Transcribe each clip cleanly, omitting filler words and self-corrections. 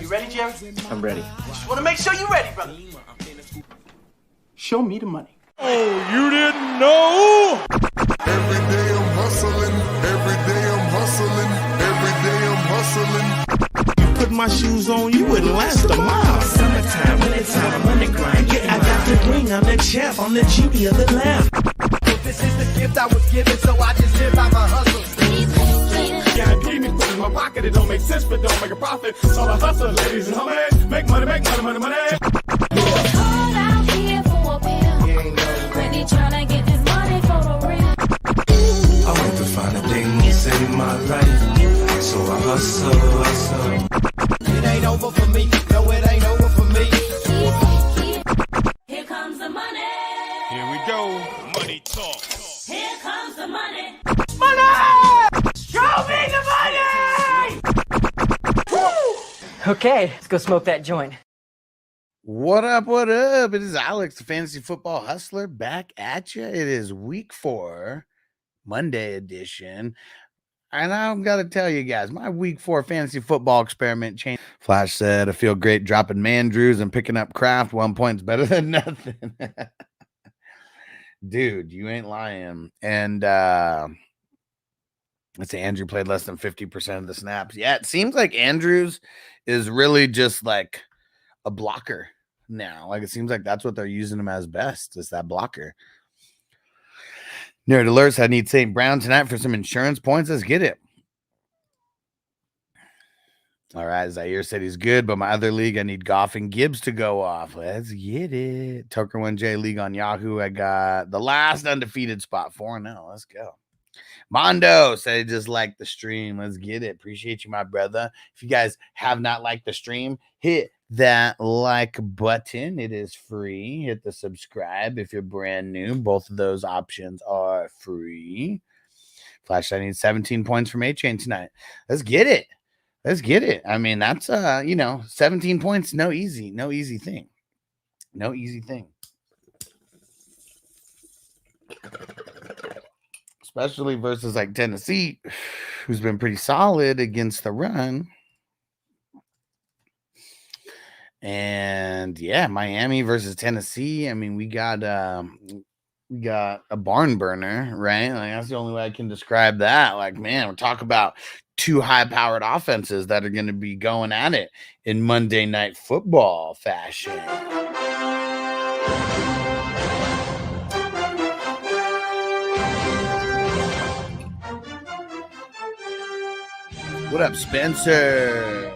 You ready, Jerry? I'm ready. Just want to make sure you're ready, brother. Show me the money. Oh, you didn't know? Every day I'm hustling. Every day I'm hustling. Every day I'm hustling. You put my shoes on, you wouldn't last a mile. Summertime, wintertime, I'm on the grind. Yeah, I got the ring, I'm the champ, I'm the genie of the lamp. This is the gift I was given, so I just live by my hustle. Yeah, give me put in my pocket. It don't make sense, but don't make a profit. So I hustle, ladies and homies. Make money, money, money, money. Called out here for a pill. Really tryna get this money for the real. I want to find a thing to save my life. So I hustle. It ain't over for me. No, it ain't over for me. Here comes the money. Here we go. Money talk. Here comes the money. Show me the money! Okay, let's go smoke that joint. What up? What up? It is Alex, the Fantasy Football Hustler, back at you. It is week 4, Monday edition. And I'm going to tell you guys, my week 4 fantasy football experiment changed. Flash said, I feel great dropping Mandrews and picking up Kraft. 1 point's better than nothing. Dude, you ain't lying. And let's say Andrew played less than 50% of the snaps. Yeah, it seems like Andrews is really just like a blocker now. Like, it seems like that's what they're using him as best, is that blocker. Nerd alerts, I need St. Brown tonight for some insurance points. Let's get it. All right, Zaire said he's good, but my other league, I need Goff and Gibbs to go off. Let's get it. Tucker 1J League on Yahoo. I got the last undefeated spot, 4-0. Let's go. Mondo said he just liked the stream. Let's get it. Appreciate you, my brother. If you guys have not liked the stream, hit that like button. It is free. Hit the subscribe if you're brand new. Both of those options are free. Flash, I need 17 points from A-Chain tonight. Let's get it. Let's get it. I mean, that's 17 points, no easy thing. No easy thing. Especially versus like Tennessee, who's been pretty solid against the run. And yeah, Miami versus Tennessee. I mean, we got a barn burner, right? Like, that's the only way I can describe that. Like, man, we're talking about 2 high-powered offenses that are going to be going at it in Monday Night Football fashion. What up, Spencer?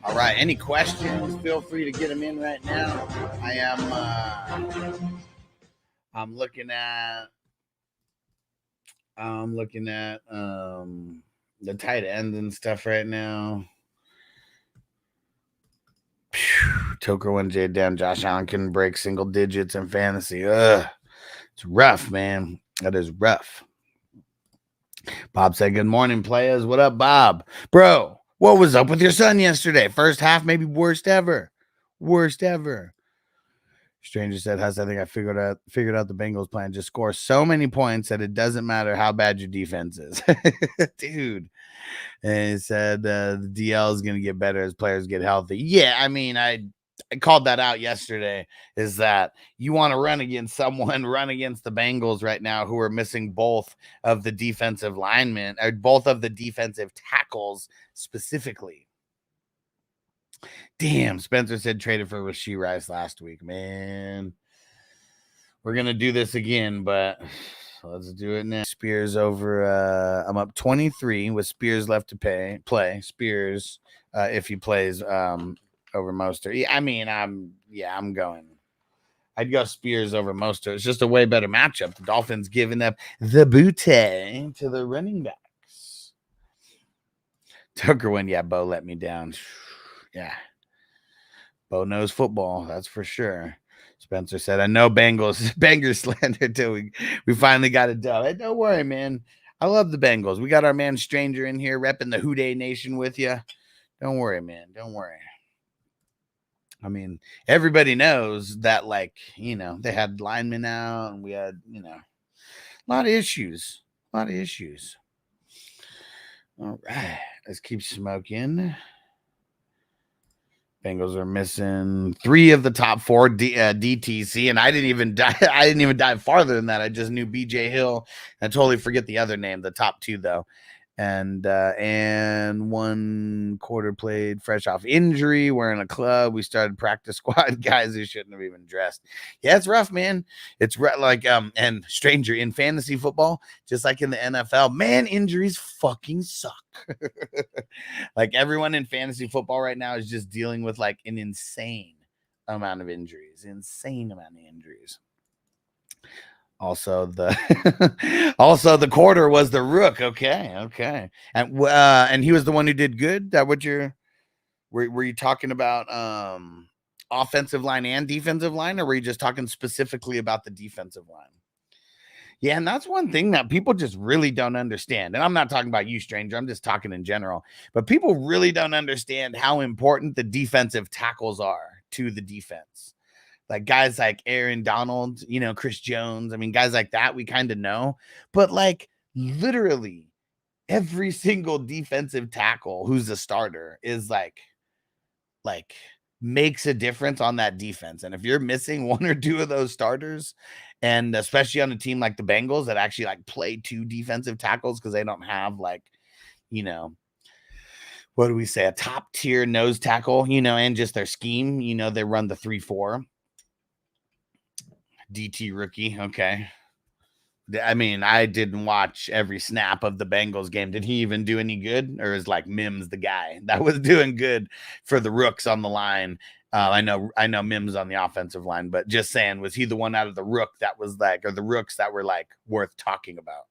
All right, any questions? Feel free to get them in right now. I'm looking at the tight ends and stuff right now. Toker 1J down. Josh Allen can break single digits in fantasy. Ugh. It's rough, man. That is rough. Bob said, good morning, players. What up, Bob? Bro, what was up with your son yesterday? First half, maybe worst ever. Worst ever. Stranger said, Huss, I think I figured out the Bengals plan. Just score so many points that it doesn't matter how bad your defense is. Dude. And he said the DL is going to get better as players get healthy. Yeah, I mean, I called that out yesterday, is that you want to run against someone, run against the Bengals right now who are missing both of the defensive linemen, or both of the defensive tackles specifically. Damn, Spencer said traded for Rashee Rice last week, man. We're going to do this again, but let's do it now. Spears over, I'm up 23 with Spears left to play. Spears, if he plays over Mostert. Yeah, I mean, I'm going. I'd go Spears over Mostert. It's just a way better matchup. The Dolphins giving up the booty to the running backs. Tucker went, yeah, Bo let me down. Yeah. Bo knows football, that's for sure. Spencer said, I know Bengals slander till we finally got it done. Hey, don't worry, man. I love the Bengals. We got our man Stranger in here repping the Houday Nation with you. Don't worry, man. Don't worry. I mean, everybody knows that, like, they had linemen out and we had, a lot of issues. A lot of issues. All right. Let's keep smoking. Bengals are missing 3 of the top 4 DTC, and I didn't even dive farther than that. I just knew BJ Hill. I totally forget the other name. The top 2 though, and 1 quarter played fresh off injury. We're in a club. We started practice squad guys who shouldn't have even dressed. Yeah, it's rough, man. It's like and stranger in fantasy football, just like in the NFL, man, injuries fucking suck. Like everyone in fantasy football right now is just dealing with like an insane amount of injuries. Also, the quarter was the rook. Okay. And he was the one who did good. That what were you talking about offensive line and defensive line, or were you just talking specifically about the defensive line? Yeah, and that's one thing that people just really don't understand. And I'm not talking about you, stranger. I'm just talking in general. But people really don't understand how important the defensive tackles are to the defense. Like guys like Aaron Donald, Chris Jones. I mean, guys like that we kind of know. But like literally every single defensive tackle who's a starter is like makes a difference on that defense. And if you're missing 1 or 2 of those starters, and especially on a team like the Bengals that actually like play 2 defensive tackles because they don't have like, what do we say, a top tier nose tackle, and just their scheme, they run the 3-4 DT rookie. Okay. I mean, I didn't watch every snap of the Bengals game. Did he even do any good? Or is like Mims the guy that was doing good for the rooks on the line? I know Mims on the offensive line, but just saying, was he the one out of the rook that was like, or the rooks that were like worth talking about?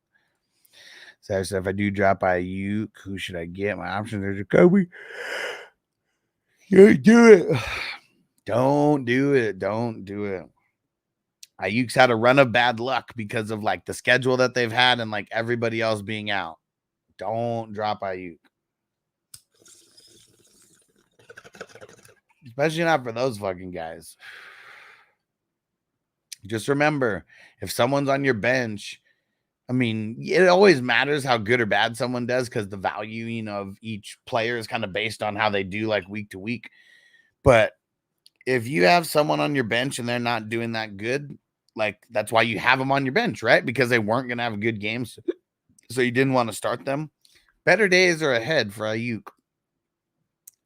So I said, if I do drop Ayuk, who should I get? My options are Jacoby. You do it. Don't do it. Ayuk's had a run of bad luck because of like the schedule that they've had and like everybody else being out. Don't drop Ayuk. Especially not for those fucking guys. Just remember, if someone's on your bench, I mean, it always matters how good or bad someone does because the value, of each player is kind of based on how they do like week to week. But if you have someone on your bench and they're not doing that good, like that's why you have them on your bench, right? Because they weren't going to have good games. So you didn't want to start them. Better days are ahead for Ayuk.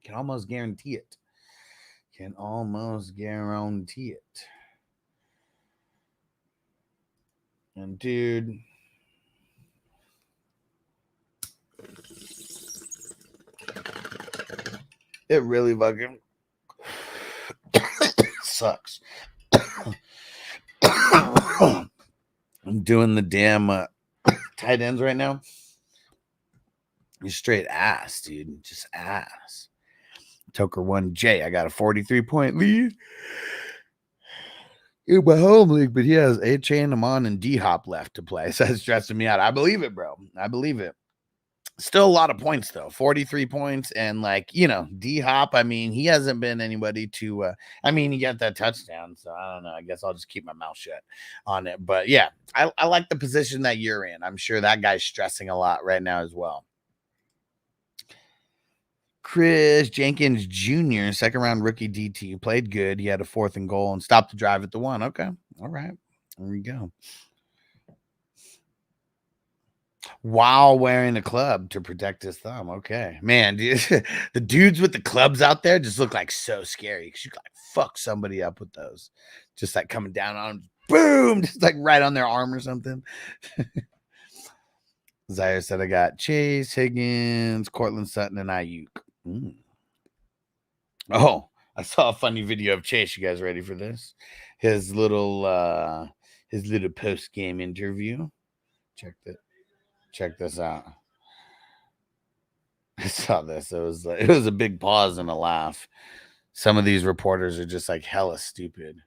Can almost guarantee it. And dude, it really fucking sucks. I'm doing the damn tight ends right now. You're straight ass, dude. Just ass. Toker 1J. I got a 43-point lead in my home league, but he has A-Chain, Amon, and D-Hop left to play. So that's stressing me out. I believe it, bro. I believe it. Still a lot of points, though. 43 points. And, like, D-Hop, I mean, he hasn't been anybody to he got that touchdown. So, I don't know. I guess I'll just keep my mouth shut on it. But, yeah, I like the position that you're in. I'm sure that guy's stressing a lot right now as well. Chris Jenkins Jr., second-round rookie DT, played good. He had a 4th and goal and stopped the drive at the 1. Okay. All right. There we go. While wearing a club to protect his thumb. Okay. Man, dude, the dudes with the clubs out there just look like so scary because you can like fuck somebody up with those. Just like coming down on them. Boom! Just like right on their arm or something. Zaire said I got Chase, Higgins, Cortland Sutton, and Ayuk. Oh, I saw a funny video of Chase. You guys ready for this? His little post-game interview. Check this out. I saw this. It was a big pause and a laugh. Some of these reporters are just like hella stupid.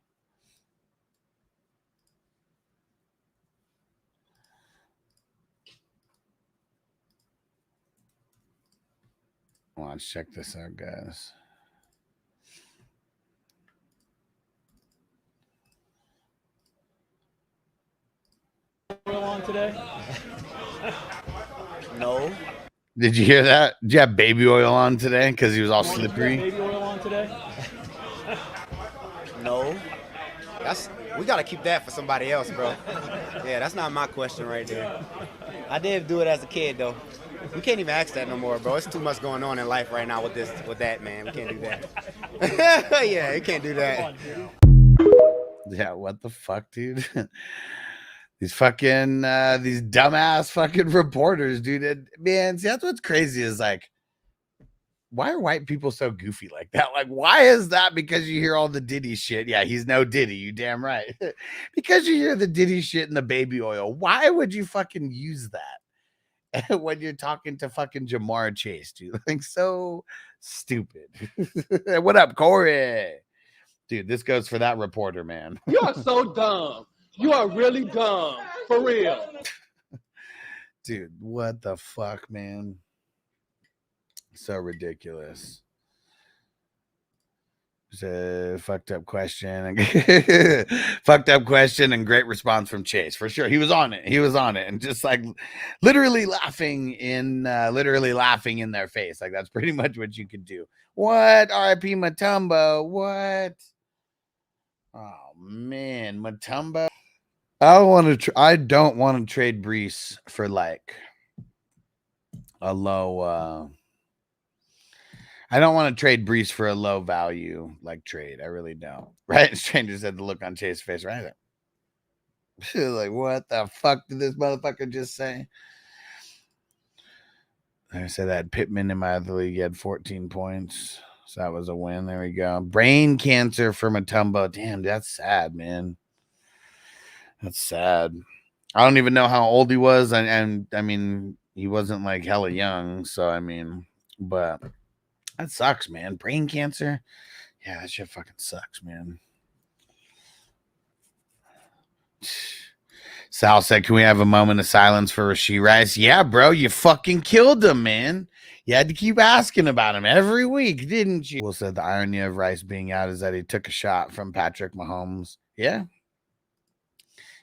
Let's check this out, guys. on today? No. Did you hear that? Did you have baby oil on today? Because he was all slippery. Baby oil on today? No. We gotta keep that for somebody else, bro. Yeah, that's not my question right there. I did do it as a kid though. We can't even ask that no more, bro. It's too much going on in life right now with that, man. We can't do that. Yeah, you can't do that. Yeah, what the fuck, dude? These fucking these dumbass fucking reporters, dude. Man, see, that's what's crazy is like, why are white people so goofy like that? Like, why is that? Because you hear all the Diddy shit. Yeah, he's no Diddy. You damn right. Because you hear the Diddy shit and the baby oil. Why would you fucking use that when you're talking to fucking Jamar Chase, dude? Like, so stupid. What up, Corey? Dude, this goes for that reporter, man. You are so dumb. You are really dumb. For real. Dude, what the fuck, man? So ridiculous. It's a fucked up question. Fucked up question and great response from Chase. For sure. He was on it. And just like literally laughing in their face. Like that's pretty much what you could do. What? R.I.P. Mutombo. What? Oh man, Mutombo. I don't want to trade Brees for like a low I don't want to trade Brees for a low value like trade. I really don't. Right? Stranger said the look on Chase's face, right? Like, what the fuck did this motherfucker just say? I said that Pittman in my other league had 14 points. So that was a win. There we go. Brain cancer for Mutombo. Damn, that's sad, man. That's sad. I don't even know how old he was. And I mean, he wasn't like hella young. So, I mean, but that sucks, man. Brain cancer. Yeah, that shit fucking sucks, man. Sal said, can we have a moment of silence for Rashee Rice? Yeah, bro, you fucking killed him, man. You had to keep asking about him every week, didn't you? Will said the irony of Rice being out is that he took a shot from Patrick Mahomes. Yeah.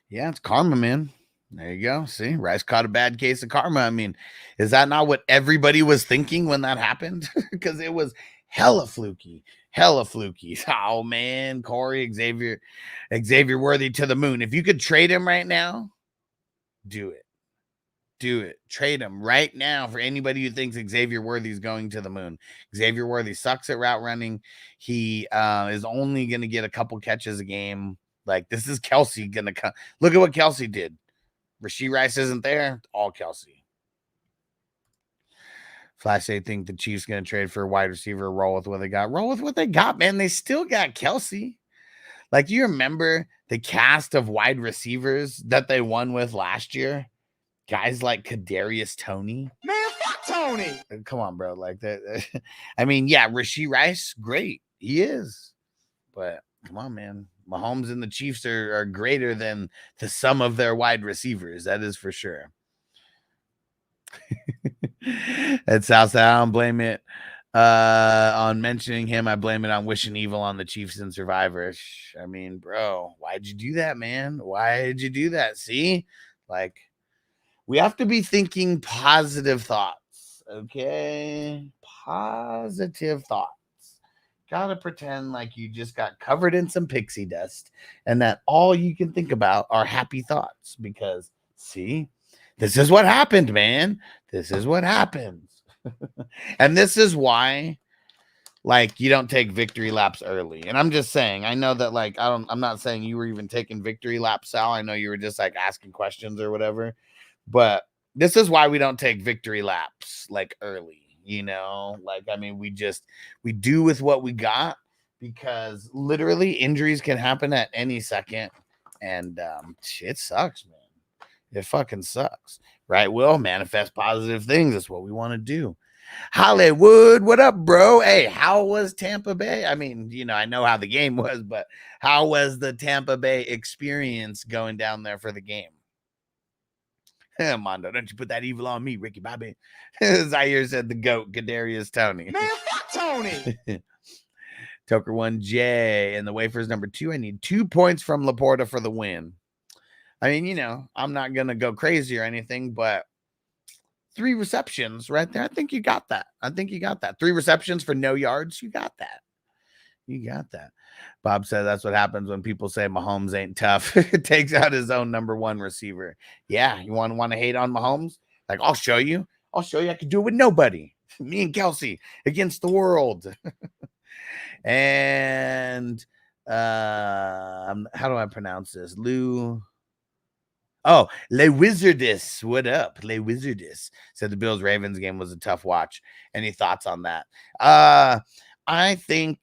Yeah, it's karma, man. There you go. See, Rice caught a bad case of karma. I mean, is that not what everybody was thinking when that happened? Because it was hella fluky. Oh, man. Corey, Xavier Worthy to the moon. If you could trade him right now, do it. Trade him right now for anybody who thinks Xavier Worthy is going to the moon. Xavier Worthy sucks at route running. He is only going to get a couple catches a game. Like, this is Kelsey going to come. Look at what Kelsey did. Rashee Rice isn't there. All Kelsey. Flash, they think the Chiefs going to trade for a wide receiver. Roll with what they got. Roll with what they got, man. They still got Kelsey. Like, do you remember the cast of wide receivers that they won with last year? Guys like Kadarius Toney. Man, fuck Tony. Come on, bro. Like that. I mean, yeah, Rashee Rice, great. He is. But come on, man. Mahomes and the Chiefs are greater than the sum of their wide receivers. That is for sure. At Southside, I don't blame it on mentioning him. I blame it on wishing evil on the Chiefs and Survivor. I mean, bro, why'd you do that, man? Why did you do that? See? Like, we have to be thinking positive thoughts, okay? Positive thoughts. Gotta pretend like you just got covered in some pixie dust and that all you can think about are happy thoughts because, see, this is what happened, man. This is what happens. And this is why, like, you don't take victory laps early. And I'm just saying, I know that, like, I'm not saying you were even taking victory laps, Sal. I know you were just, like, asking questions or whatever. But this is why we don't take victory laps, like, early. You know, like, I mean, we do with what we got because literally injuries can happen at any second. And it sucks, man. It fucking sucks. Right? Will manifest positive things. That's what we want to do. Hollywood, what up, bro? Hey, how was Tampa Bay? I mean, you know, I know how the game was, but how was the Tampa Bay experience going down there for the game? Mondo, don't you put that evil on me, Ricky Bobby. Zaire said the GOAT, Kadarius Toney. Man, fuck Tony. Toker 1J and the Waivers number 2. I need 2 points from Laporta for the win. I mean, I'm not going to go crazy or anything, but 3 receptions right there. I think you got that. 3 receptions for no yards. You got that. Bob said that's what happens when people say Mahomes ain't tough. It takes out his own number 1 receiver. Yeah, you want to hate on Mahomes? Like, I'll show you. I can do it with nobody. Me and Kelsey against the world. And how do I pronounce this? Le Wizardess. What up? Le Wizardess said the Bills Ravens game was a tough watch. Any thoughts on that? I think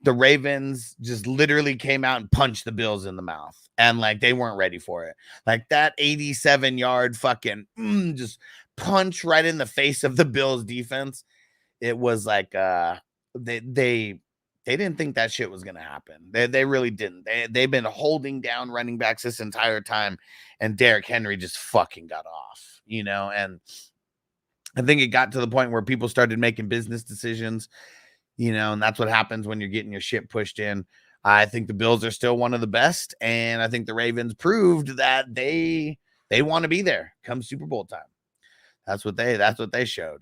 the Ravens just literally came out and punched the Bills in the mouth, and like they weren't ready for it. Like that 87-yard fucking just punch right in the face of the Bills defense. It was like they didn't think that shit was gonna happen. They really didn't. They've been holding down running backs this entire time, and Derrick Henry just fucking got off, and I think it got to the point where people started making business decisions, and that's what happens when you're getting your shit pushed in. I think the Bills are still one of the best, and I think the Ravens proved that they want to be there come Super Bowl time. That's what they showed.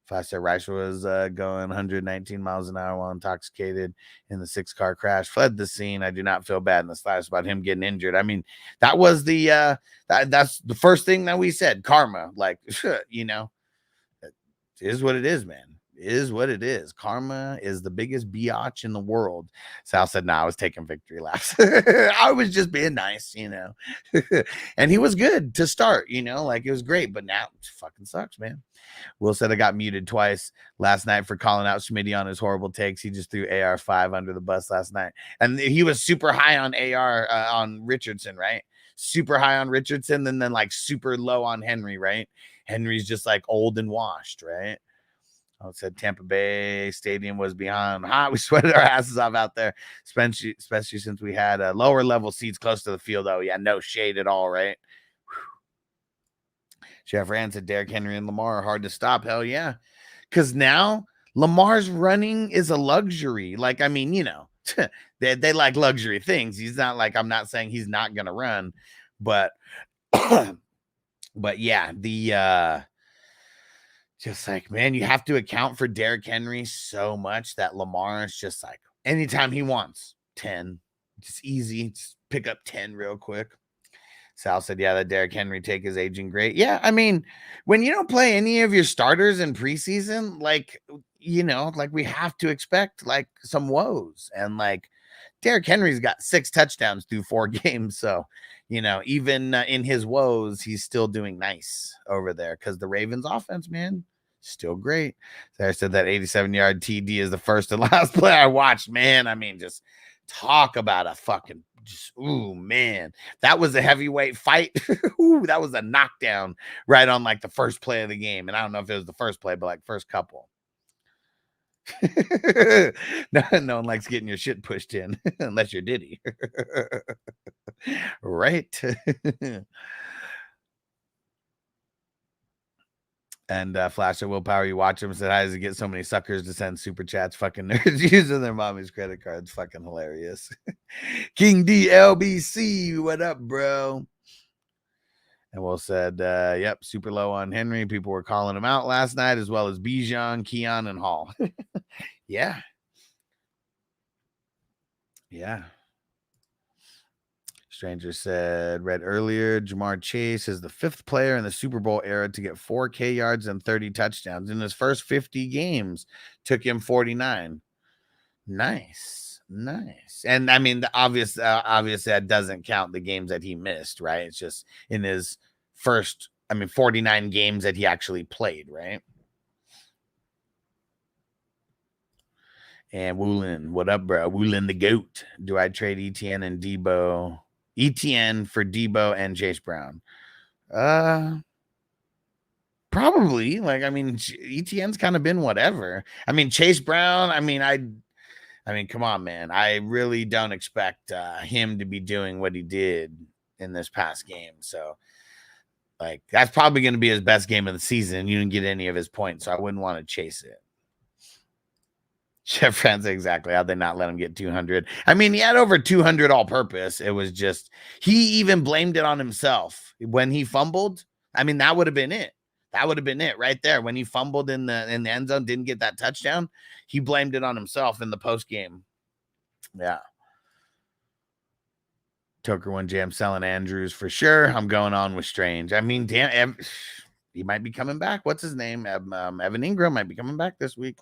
Foster Rice was going 119 miles an hour while intoxicated in the 6-car crash, fled the scene. I do not feel bad in the slightest about him getting injured. I mean, that was that's the first thing that we said, karma. Like, it is what it is, man. It is what it is. Karma is the biggest biatch in the world. Sal said, I was taking victory laps. I was just being nice, and he was good to start, like it was great, but now it fucking sucks, man. Will said I got muted twice last night for calling out Schmitty on his horrible takes. He just threw AR5 under the bus last night. And he was super high on AR on Richardson, right? Super high on Richardson, and then like super low on Henry, right? Henry's just like old and washed, right? I said Tampa Bay Stadium was behind hot. We sweated our asses off out there, especially since we had lower level seats close to the field. Oh, yeah, no shade at all, right? Jeff Rand said Derrick Henry and Lamar are hard to stop. Hell yeah. Because now Lamar's running is a luxury. Like, I mean, they like luxury things. He's not like, I'm not saying he's not going to run, but yeah, just like, man, you have to account for Derrick Henry so much that Lamar is just like, anytime he wants 10, just easy, just pick up 10 real quick. Sal said, yeah, that Derrick Henry take is aging great. Yeah, I mean, when you don't play any of your starters in preseason, like, like we have to expect like some woes. And like Derrick Henry's got 6 touchdowns through 4 games. So, even in his woes, he's still doing nice over there because the Ravens offense, man, still great. So I said that 87-yard TD is the first and last play I watched, man. I mean, just talk about a fucking ooh, man, that was a heavyweight fight. Ooh, that was a knockdown right on like the first play of the game. And I don't know if it was the first play, but like first couple. No one likes getting your shit pushed in unless you're Diddy. Right. And Flash of Willpower, you watch him, said, how does it get so many suckers to send super chats? Fucking nerds using their mommy's credit cards. Fucking hilarious. King DLBC, what up, bro? And Will said, yep, super low on Henry. People were calling him out last night, as well as Bijan, Keon, and Hall. Yeah. Yeah. Stranger said, read earlier, Jamar Chase is the 5th player in the Super Bowl era to get 4K yards and 30 touchdowns. In his first 50 games, took him 49. Nice. And I mean, obviously that doesn't count the games that he missed, right? It's just in his first, 49 games that he actually played, right? And Woolen, what up, bro? Woolen the GOAT. Do I trade ETN and Debo? ETN for Debo and Chase Brown? Probably. Like, ETN's kind of been whatever. Chase Brown, come on, man. I really don't expect him to be doing what he did in this past game. So, like, that's probably going to be his best game of the season. You didn't get any of his points, so I wouldn't want to chase it. Chef France, exactly. How'd they not let him get 200? I mean, he had over 200 all purpose. It was just, he even blamed it on himself when he fumbled. I mean, that would have been it. That would have been it right there. When he fumbled in the end zone, didn't get that touchdown, he blamed it on himself in the post game. Yeah. Toker 1J, I'm selling Andrews for sure. I'm going on with Strange. I mean, damn, he might be coming back. What's his name? Evan Ingram might be coming back this week.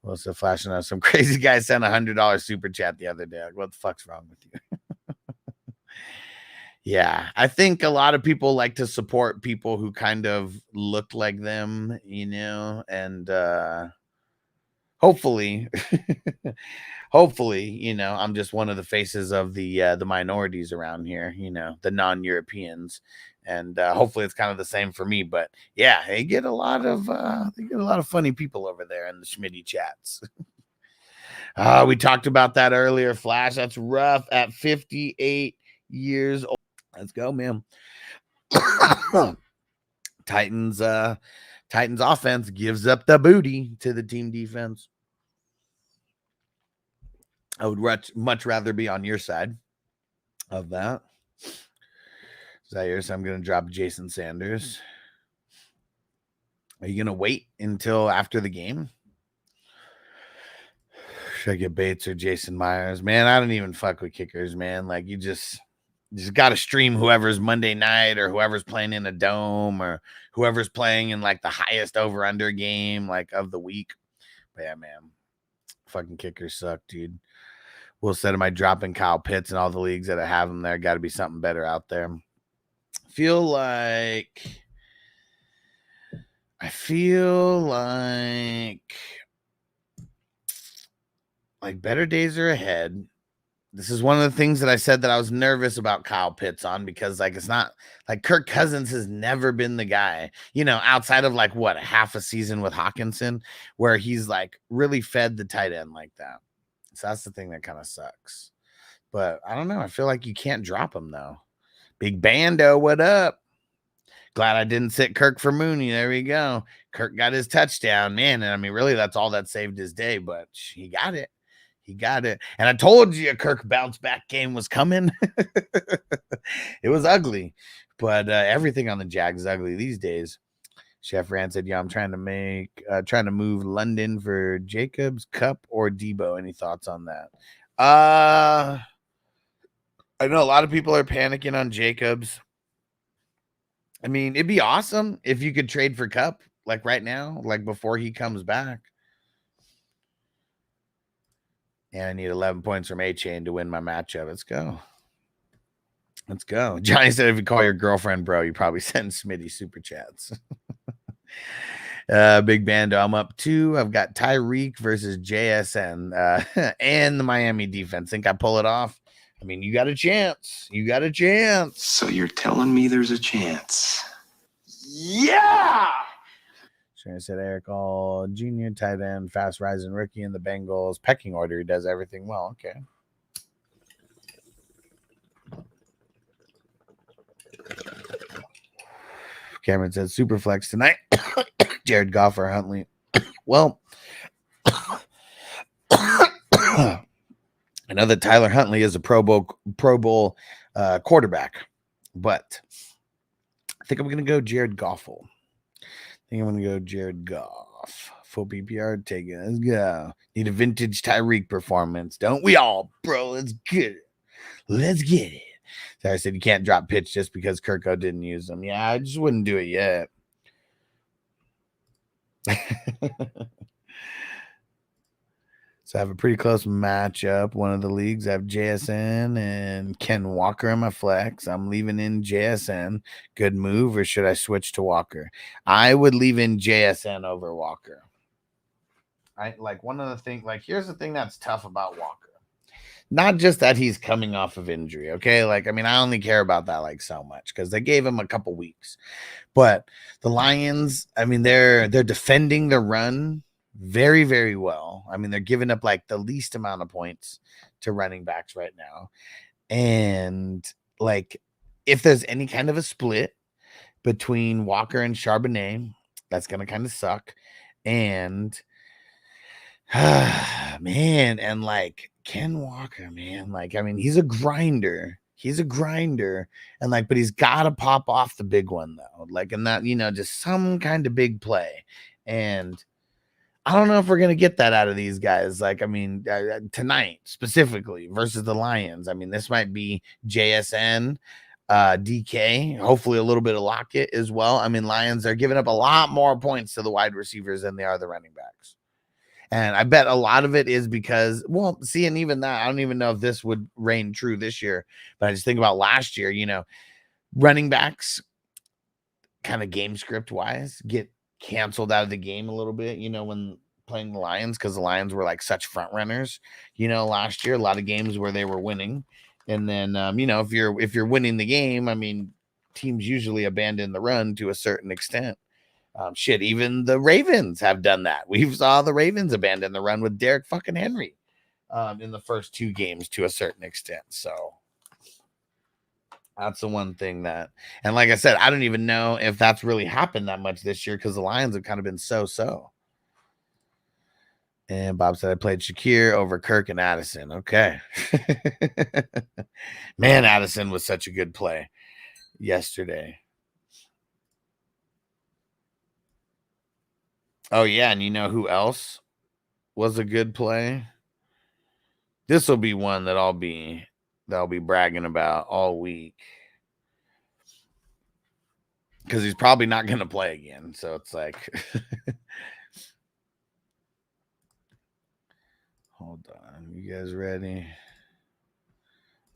Well, so flashing out. Some crazy guy sent $100 super chat the other day. Like, what the fuck's wrong with you? Yeah, I think a lot of people like to support people who kind of look like them, you know, and hopefully, hopefully, you know, I'm just one of the faces of the minorities around here, you know, the non-Europeans, and hopefully it's kind of the same for me. But yeah, they get a lot of funny people over there in the Schmitty chats. We talked about that earlier. Flash, that's rough at 58 years old. Let's go, man. Titans offense gives up the booty to the team defense. I would much rather be on your side of that. Zaire, so I'm going to drop Jason Sanders. Are you going to wait until after the game? Should I get Bates or Jason Myers? Man, I don't even fuck with kickers, man. Like, you just got to stream whoever's Monday night or whoever's playing in a dome or whoever's playing in like the highest over-under game like of the week. But yeah, man, fucking kickers suck, dude. Will said, am I dropping Kyle Pitts and all the leagues that I have him there? Got to be something better out there. I feel like better days are ahead. This is one of the things that I said that I was nervous about Kyle Pitts on, because like, it's not like Kirk Cousins has never been the guy, you know, outside of like what, a half a season with Hawkinson, where he's like really fed the tight end like that. So that's the thing that kind of sucks. But I don't know. I feel like you can't drop him though. Big Bando, what up? Glad I didn't sit Kirk for Mooney. There we go. Kirk got his touchdown, man. And I mean, really, that's all that saved his day, but he got it. He got it. And I told you a Kirk bounce back game was coming. It was ugly, but everything on the Jags is ugly these days. Chef Rand said, yeah, I'm trying to move London for Jacobs, Cup, or Debo. Any thoughts on that? I know a lot of people are panicking on Jacobs. I mean, it'd be awesome if you could trade for Cup, like right now, like before he comes back. And I need 11 points from A-Chain to win my matchup. Let's go. Let's go. Johnny said, if you call your girlfriend, bro, you probably send Smitty super chats. Big Bando, I'm up 2. I've got Tyreek versus JSN and the Miami defense. Think I pull it off? I mean, you got a chance. You got a chance. So you're telling me there's a chance? Yeah. I said Eric All Jr., tight end, fast rising rookie in the Bengals. Pecking order, he does everything well. Okay. Cameron says Superflex tonight. Jared Goff or Huntley. Well, I know that Tyler Huntley is a Pro Bowl quarterback, but I think I'm going to go Jared Goffel. I think I'm going to go Jared Goff. Full PPR, take it. Let's go. Need a vintage Tyreek performance. Don't we all, bro? Let's get it. Let's get it. So I said you can't drop pitch just because Kirko didn't use them. Yeah, I just wouldn't do it yet. So I have a pretty close matchup. One of the leagues, I have JSN and Ken Walker in my flex. I'm leaving in JSN. Good move, or should I switch to Walker? I would leave in JSN over Walker. Like one of the things, like here's the thing that's tough about Walker. Not just that he's coming off of injury, okay? Like, I mean, I only care about that like so much because they gave him a couple weeks. But the Lions, I mean, they're defending the run very, very well. I mean, they're giving up like the least amount of points to running backs right now. And like, if there's any kind of a split between Walker and Charbonnet, that's going to kind of suck. And Man, and like Ken Walker, man, like I mean, he's a grinder. He's a grinder, and like, but he's got to pop off the big one though, like, and that just some kind of big play, and I don't know if we're gonna get that out of these guys. Like, I mean, tonight specifically versus the Lions. I mean, this might be JSN, DK, hopefully a little bit of Lockett as well. I mean, Lions are giving up a lot more points to the wide receivers than they are the running backs. And I bet a lot of it is because, well, see, and even that, I don't even know if this would reign true this year, but I just think about last year, running backs kind of game script wise get canceled out of the game a little bit, when playing the Lions, because the Lions were like such front runners, last year, a lot of games where they were winning. And then, if you're winning the game, I mean, teams usually abandon the run to a certain extent. Even the Ravens have done that. We saw the Ravens abandon the run with Derek fucking Henry in the first 2 games to a certain extent. So that's the one thing that, and like I said, I don't even know if that's really happened that much this year because the Lions have kind of been so. And Bob said I played Shakir over Kirk and Addison. Okay. Man, Addison was such a good play yesterday. Oh, yeah, and you know who else was a good play? This will be one that I'll be bragging about all week. Because he's probably not going to play again. So it's like... Hold on. You guys ready?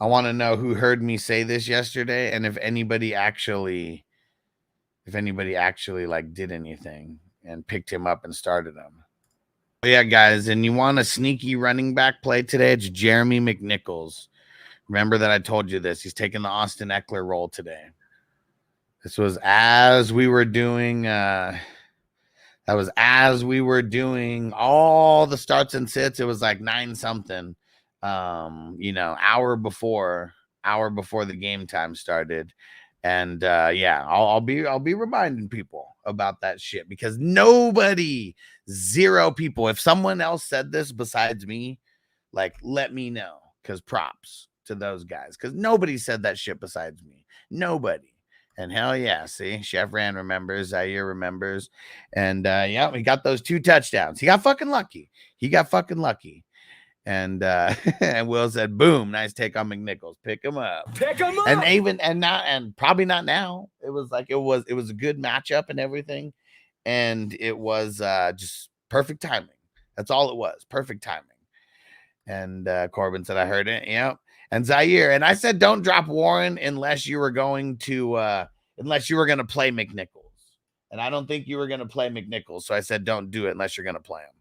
I want to know who heard me say this yesterday and if anybody actually like did anything and picked him up and started him. Yeah, guys, and you want a sneaky running back play today? It's Jeremy McNichols. Remember that I told you this. He's taking the Austin Eckler role today. This was as we were doing all the starts and sits. It was like 9 something. Hour before the game time started. And I'll be reminding people about that shit because zero people, if someone else said this besides me, like, let me know, because props to those guys, because nobody said that shit besides me. Nobody. And hell yeah, see, Chef Rand remembers, Zaire remembers, and we got those 2 touchdowns. He got fucking lucky. And and Will said, boom, nice take on McNichols. Pick him up. And probably not now. It was a good matchup and everything. And it was just perfect timing. That's all it was. Perfect timing. And Corbin said, I heard it. Yep. And Zaire. And I said, don't drop Warren unless you were going to play McNichols. And I don't think you were going to play McNichols. So I said, don't do it unless you're going to play him.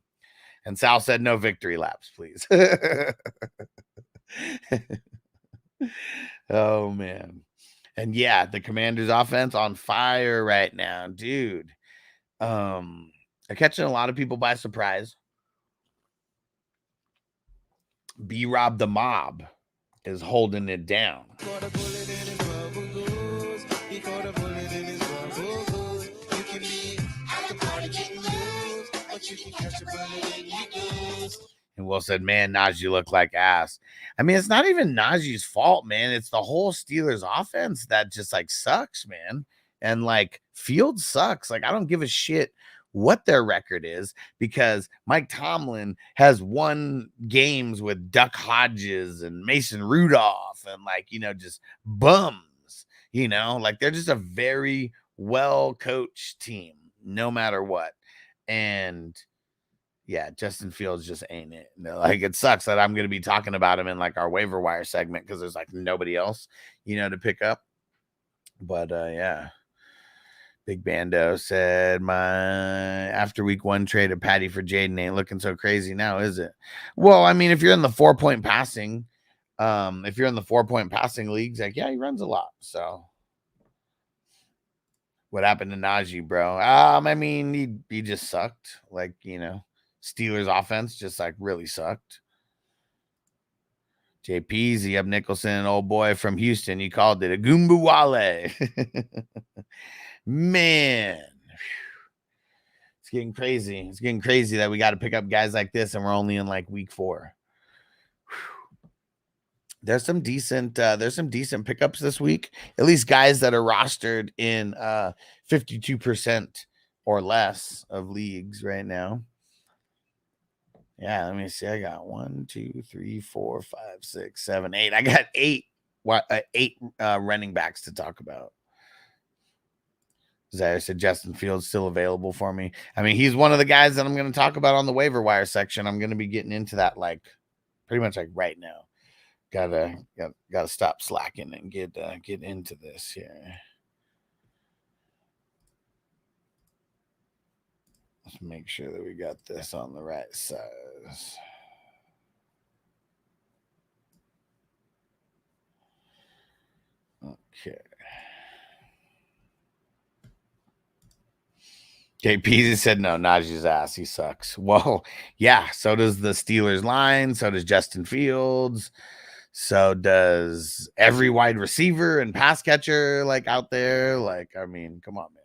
And Sal said, no victory laps, please. Oh, man. And yeah, the Commanders offense on fire right now, dude. They're catching a lot of people by surprise. B-Rob the Mob is holding it down. And Will said, man, Najee looked like ass. I mean, it's not even Najee's fault, man. It's the whole Steelers offense that just like sucks, man. And like Fields sucks. Like, I don't give a shit what their record is because Mike Tomlin has won games with Duck Hodges and Mason Rudolph and just bums, like they're just a very well coached team no matter what. And yeah, Justin Fields just ain't it. Like, it sucks that I'm going to be talking about him in like our waiver wire segment because there's like nobody else, to pick up. But yeah. Big Bando said, my after week 1 trade of Patty for Jaden ain't looking so crazy now, is it? Well, I mean, if you're in the 4-point passing, leagues, like, yeah, he runs a lot. So what happened to Najee, bro? I mean, he just sucked. Like, Steelers offense just like really sucked. JPZ up Nicholson, old boy from Houston. You called it a Goomba Wale. Man, it's It's getting crazy. It's getting crazy that we got to pick up guys like this, and we're only in like week 4. Whew. There's some decent pickups this week. At least guys that are rostered in 52% or less of leagues right now. Yeah, let me see. I got 1, 2, 3, 4, 5, 6, 7, 8. I got 8 running backs to talk about. Zaire said Justin Fields still available for me. I mean, he's one of the guys that I'm going to talk about on the waiver wire section. I'm going to be getting into that like pretty much like right now. Gotta stop slacking and get into this here. Let's make sure that we got this on the right size. Okay. KP said no, Najee's ass. He sucks. Well, yeah, so does the Steelers line. So does Justin Fields. So does every wide receiver and pass catcher like out there. Like, I mean, come on, man.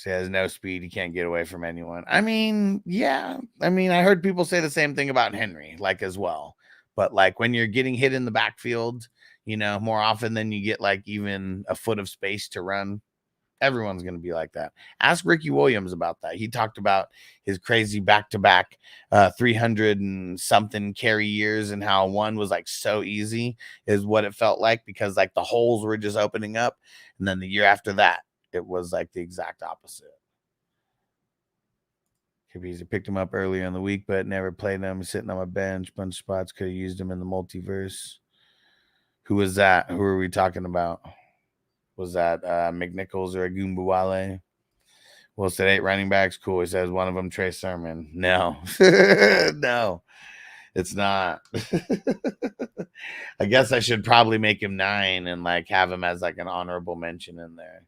He has no speed. He can't get away from anyone. I mean, yeah. I mean, I heard people say the same thing about Henry, like as well. But like when you're getting hit in the backfield, you know, more often than you get like even a foot of space to run. Everyone's going to be like that. Ask Ricky Williams about that. He talked about his crazy back-to-back 300 and something carry years and how one was like so easy is what it felt like because like the holes were just opening up. And then the year after that, it was like the exact opposite. He picked him up earlier in the week, but never played him. Sitting on my bench, bunch of spots. Could have used him in the multiverse. Who was that? Who are we talking about? Was that McNichols or Agumbawale? Will said 8 running backs. Cool. He says one of them, Trey Sermon. No. No, it's not. I guess I should probably make him 9 and like have him as like an honorable mention in there.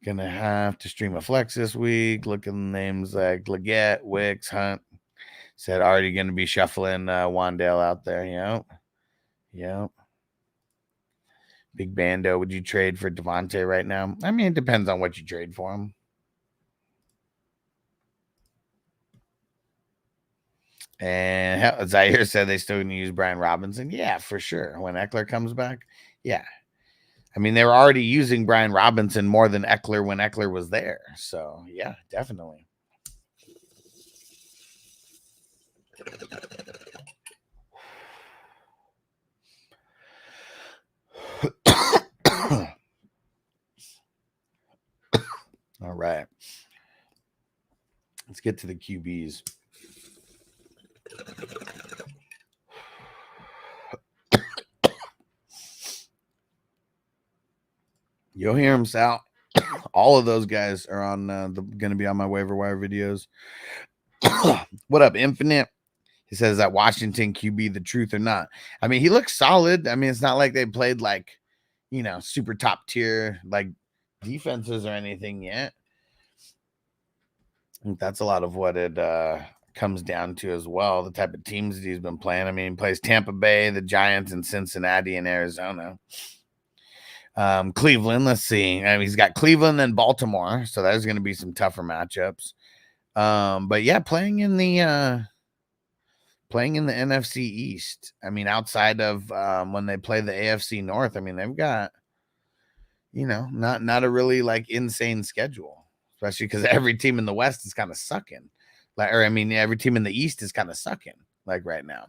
Gonna have to stream a flex this week. Looking names like Leggett, Wicks, Hunt. Said already gonna be shuffling Wandale out there. Yep. Big Bando, would you trade for Devontae right now? I mean, it depends on what you trade for him. And Zaire said they still going to use Brian Robinson. Yeah, for sure. When Eckler comes back, yeah. I mean, they were already using Brian Robinson more than Eckler when Eckler was there. So, yeah, definitely. All right. Let's get to the QBs. You'll hear him, Sal. All of those guys are on going to be on my waiver wire videos. What up, Infinite? He says that Washington QB the truth or not. I mean, he looks solid. I mean, it's not like they played like, you know, super top tier like defenses or anything yet. I think that's a lot of what it comes down to as well. The type of teams that he's been playing. I mean, he plays Tampa Bay, the Giants, and Cincinnati and Arizona. Cleveland, let's see. I mean, he's got Cleveland and Baltimore, so there's going to be some tougher matchups. But yeah, playing in the NFC East. I mean, outside of when they play the AFC North, I mean, they've got, you know, not a really like insane schedule, especially because every team in the West is kind of sucking. Like, or I mean, every team in the East is kind of sucking like right now.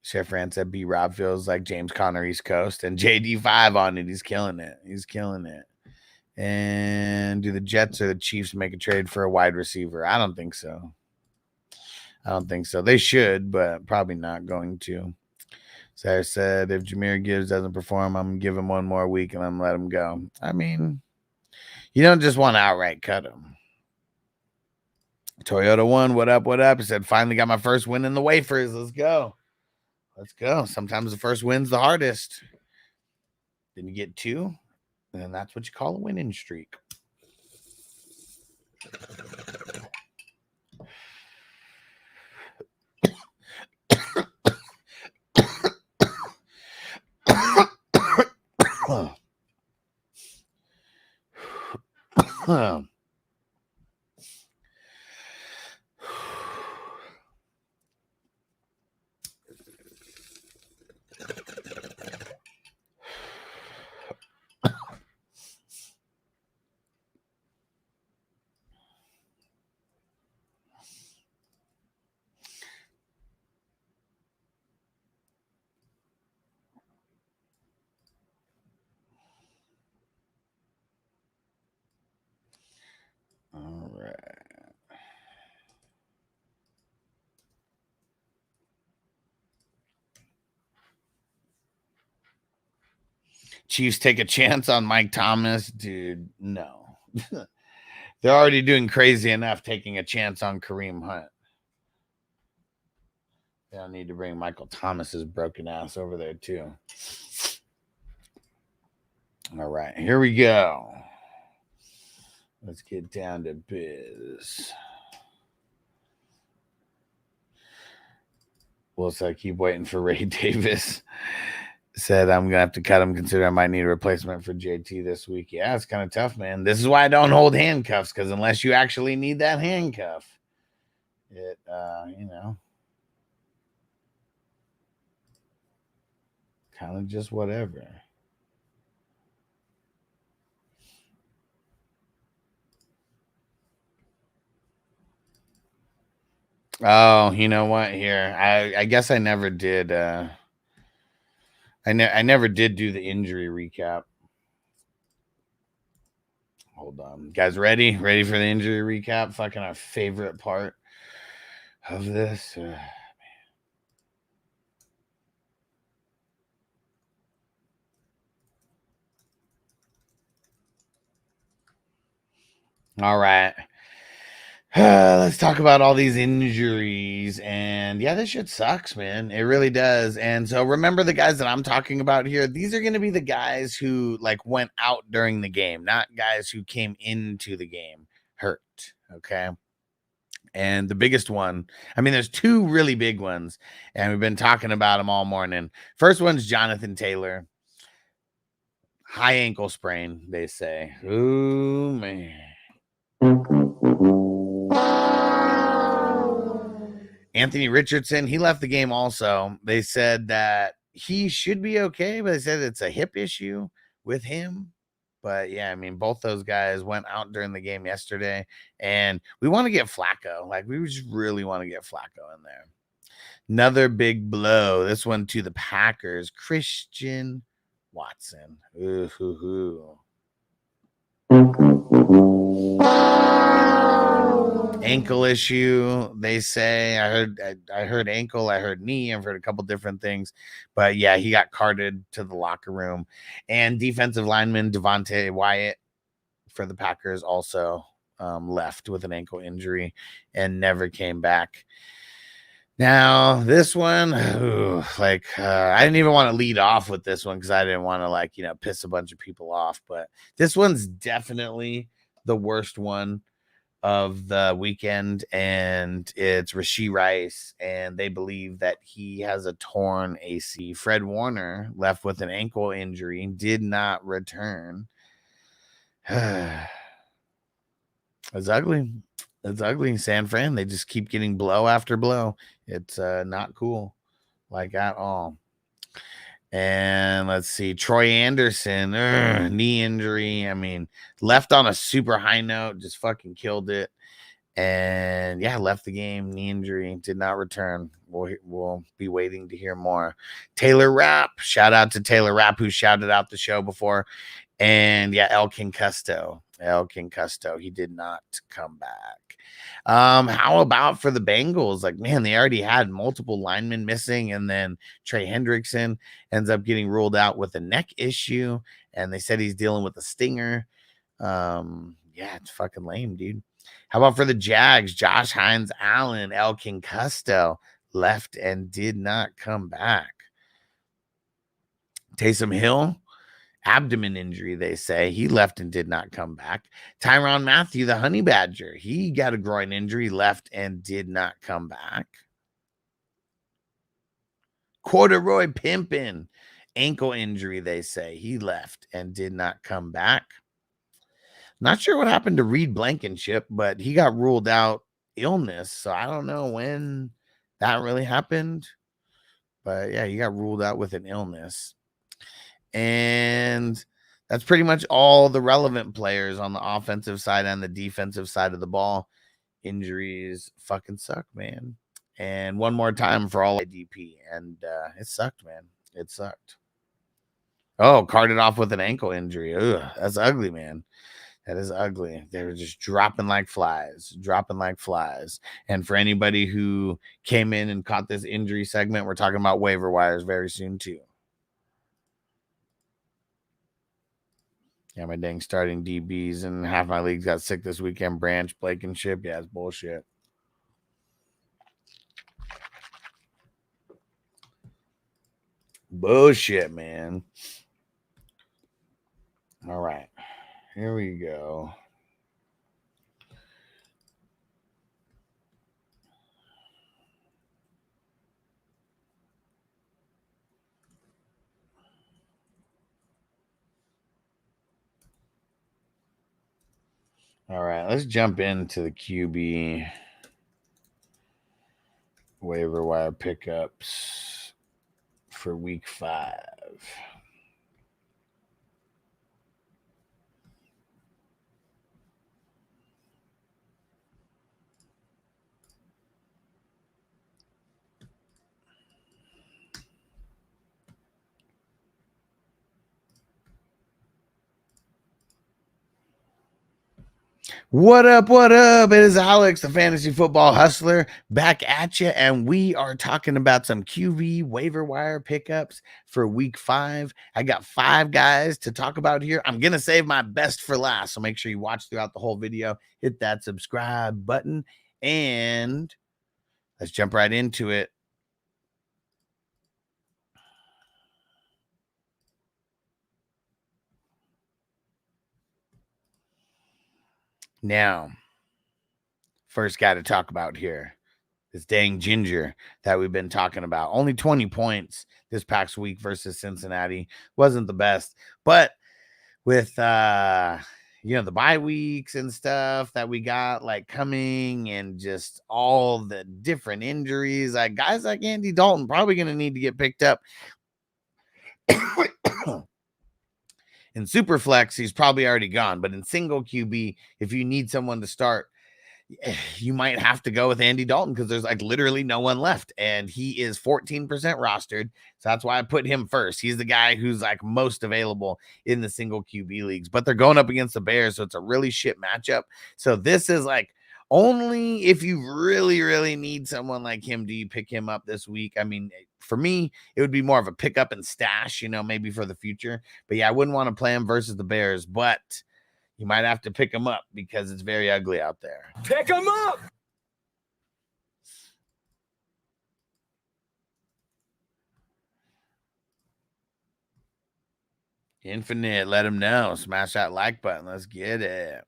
Chef Fran said B Rob feels like James Conner East Coast and JD5 on it. He's killing it. And do the Jets or the Chiefs make a trade for a wide receiver? I don't think so. They should, but probably not going to. Sarah said, if Jahmyr Gibbs doesn't perform, I'm going to give him one more week and I'm going to let him go. I mean, you don't just want to outright cut him. Toyota 1, what up? He said, finally got my first win in the waivers. Let's go. Sometimes the first win's the hardest. Then you get 2, and then that's what you call a winning streak. Chiefs take a chance on Mike Thomas. Dude, no. They're already doing crazy enough taking a chance on Kareem Hunt. They don't need to bring Michael Thomas's broken ass over there, too. All right, here we go. Let's get down to biz. Well, so I keep waiting for Ray Davis. Said I'm going to have to cut him, consider I might need a replacement for JT this week. Yeah, it's kind of tough, man. This is why I don't hold handcuffs, because unless you actually need that handcuff, it, you know, kind of just whatever. Oh, you know what? Here, I guess I never did. I never did do the injury recap. Hold on, guys. Ready for the injury recap? Fucking our favorite part of this. All right. Let's talk about all these injuries. And yeah, this shit sucks, man. It really does. And so remember the guys that I'm talking about here. These are going to be the guys who like went out during the game, not guys who came into the game hurt. Okay. And the biggest one, I mean, there's two really big ones, and we've been talking about them all morning. First one's Jonathan Taylor. High ankle sprain, they say. Ooh, man. Anthony Richardson, he left the game also. They said that he should be okay, but they said it's a hip issue with him. But yeah, I mean, both those guys went out during the game yesterday, and we want to get Flacco. Like, we just really want to get Flacco in there. Another big blow. This one to the Packers. Christian Watson. Ooh. Ankle issue, they say. I heard ankle, I heard knee, I've heard a couple different things, but yeah, he got carted to the locker room. And defensive lineman Devontae Wyatt for the Packers also left with an ankle injury and never came back. Now this one, I didn't even want to lead off with this one because I didn't want to piss a bunch of people off, but this one's definitely the worst one of the weekend, and it's Rashee Rice, and they believe that he has a torn AC. Fred Warner left with an ankle injury, did not return. It's ugly. It's ugly. San Fran, they just keep getting blow after blow. It's not cool, like at all. And let's see, Troy Anderson, knee injury. I mean, left on a super high note, just fucking killed it. And yeah, left the game, knee injury, did not return. We'll be waiting to hear more. Taylor Rapp, shout out to Taylor Rapp, who shouted out the show before. And yeah, Elkin Custo, he did not come back. How about for the Bengals? Like, man, they already had multiple linemen missing, and then Trey Hendrickson ends up getting ruled out with a neck issue, and they said he's dealing with a stinger. Yeah, it's fucking lame, dude. How about for the Jags? Josh Hines Allen, Elkin Custo left and did not come back. Taysom Hill, abdomen injury, they say. He left and did not come back. Tyrann Mathieu, the Honey Badger, he got a groin injury, left and did not come back. Corduroy Pimpin, ankle injury, they say. He left and did not come back. Not sure what happened to Reed Blankenship, but he got ruled out illness, so I don't know when that really happened. But yeah, he got ruled out with an illness. And that's pretty much all the relevant players on the offensive side and the defensive side of the ball. Injuries fucking suck, man. And one more time for all IDP. And it sucked, man. It sucked. Oh, carted off with an ankle injury. Ugh, that's ugly, man. That is ugly. They were just dropping like flies. And for anybody who came in and caught this injury segment, we're talking about waiver wires very soon, too. Yeah, my dang starting DBs and half my leagues got sick this weekend. Branch, Blankenship. Yeah, it's bullshit. Bullshit, man. All right. Here we go. All right, let's jump into the QB waiver wire pickups for week 5. What up? What up? It is Alex, the fantasy football hustler, back at you, and we are talking about some QB waiver wire pickups for week 5. I got 5 guys to talk about here. I'm going to save my best for last, so make sure you watch throughout the whole video. Hit that subscribe button, and let's jump right into it. Now, first guy to talk about here, this dang Ginger that we've been talking about. Only 20 points this past week versus Cincinnati. Wasn't the best, but with the bye weeks and stuff that we got like coming, and just all the different injuries, like guys like Andy Dalton probably going to need to get picked up. In Superflex, he's probably already gone, but in single QB, if you need someone to start, you might have to go with Andy Dalton because there's like literally no one left, and he is 14% rostered. So that's why I put him first. He's the guy who's like most available in the single QB leagues, but they're going up against the Bears. So it's a really shit matchup. So this is like only if you really, really need someone like him, do you pick him up this week. I mean, for me, it would be more of a pick up and stash, maybe for the future. But yeah, I wouldn't want to play him versus the Bears, but you might have to pick him up because it's very ugly out there. Pick him up! Infinite, let him know. Smash that like button. Let's get it.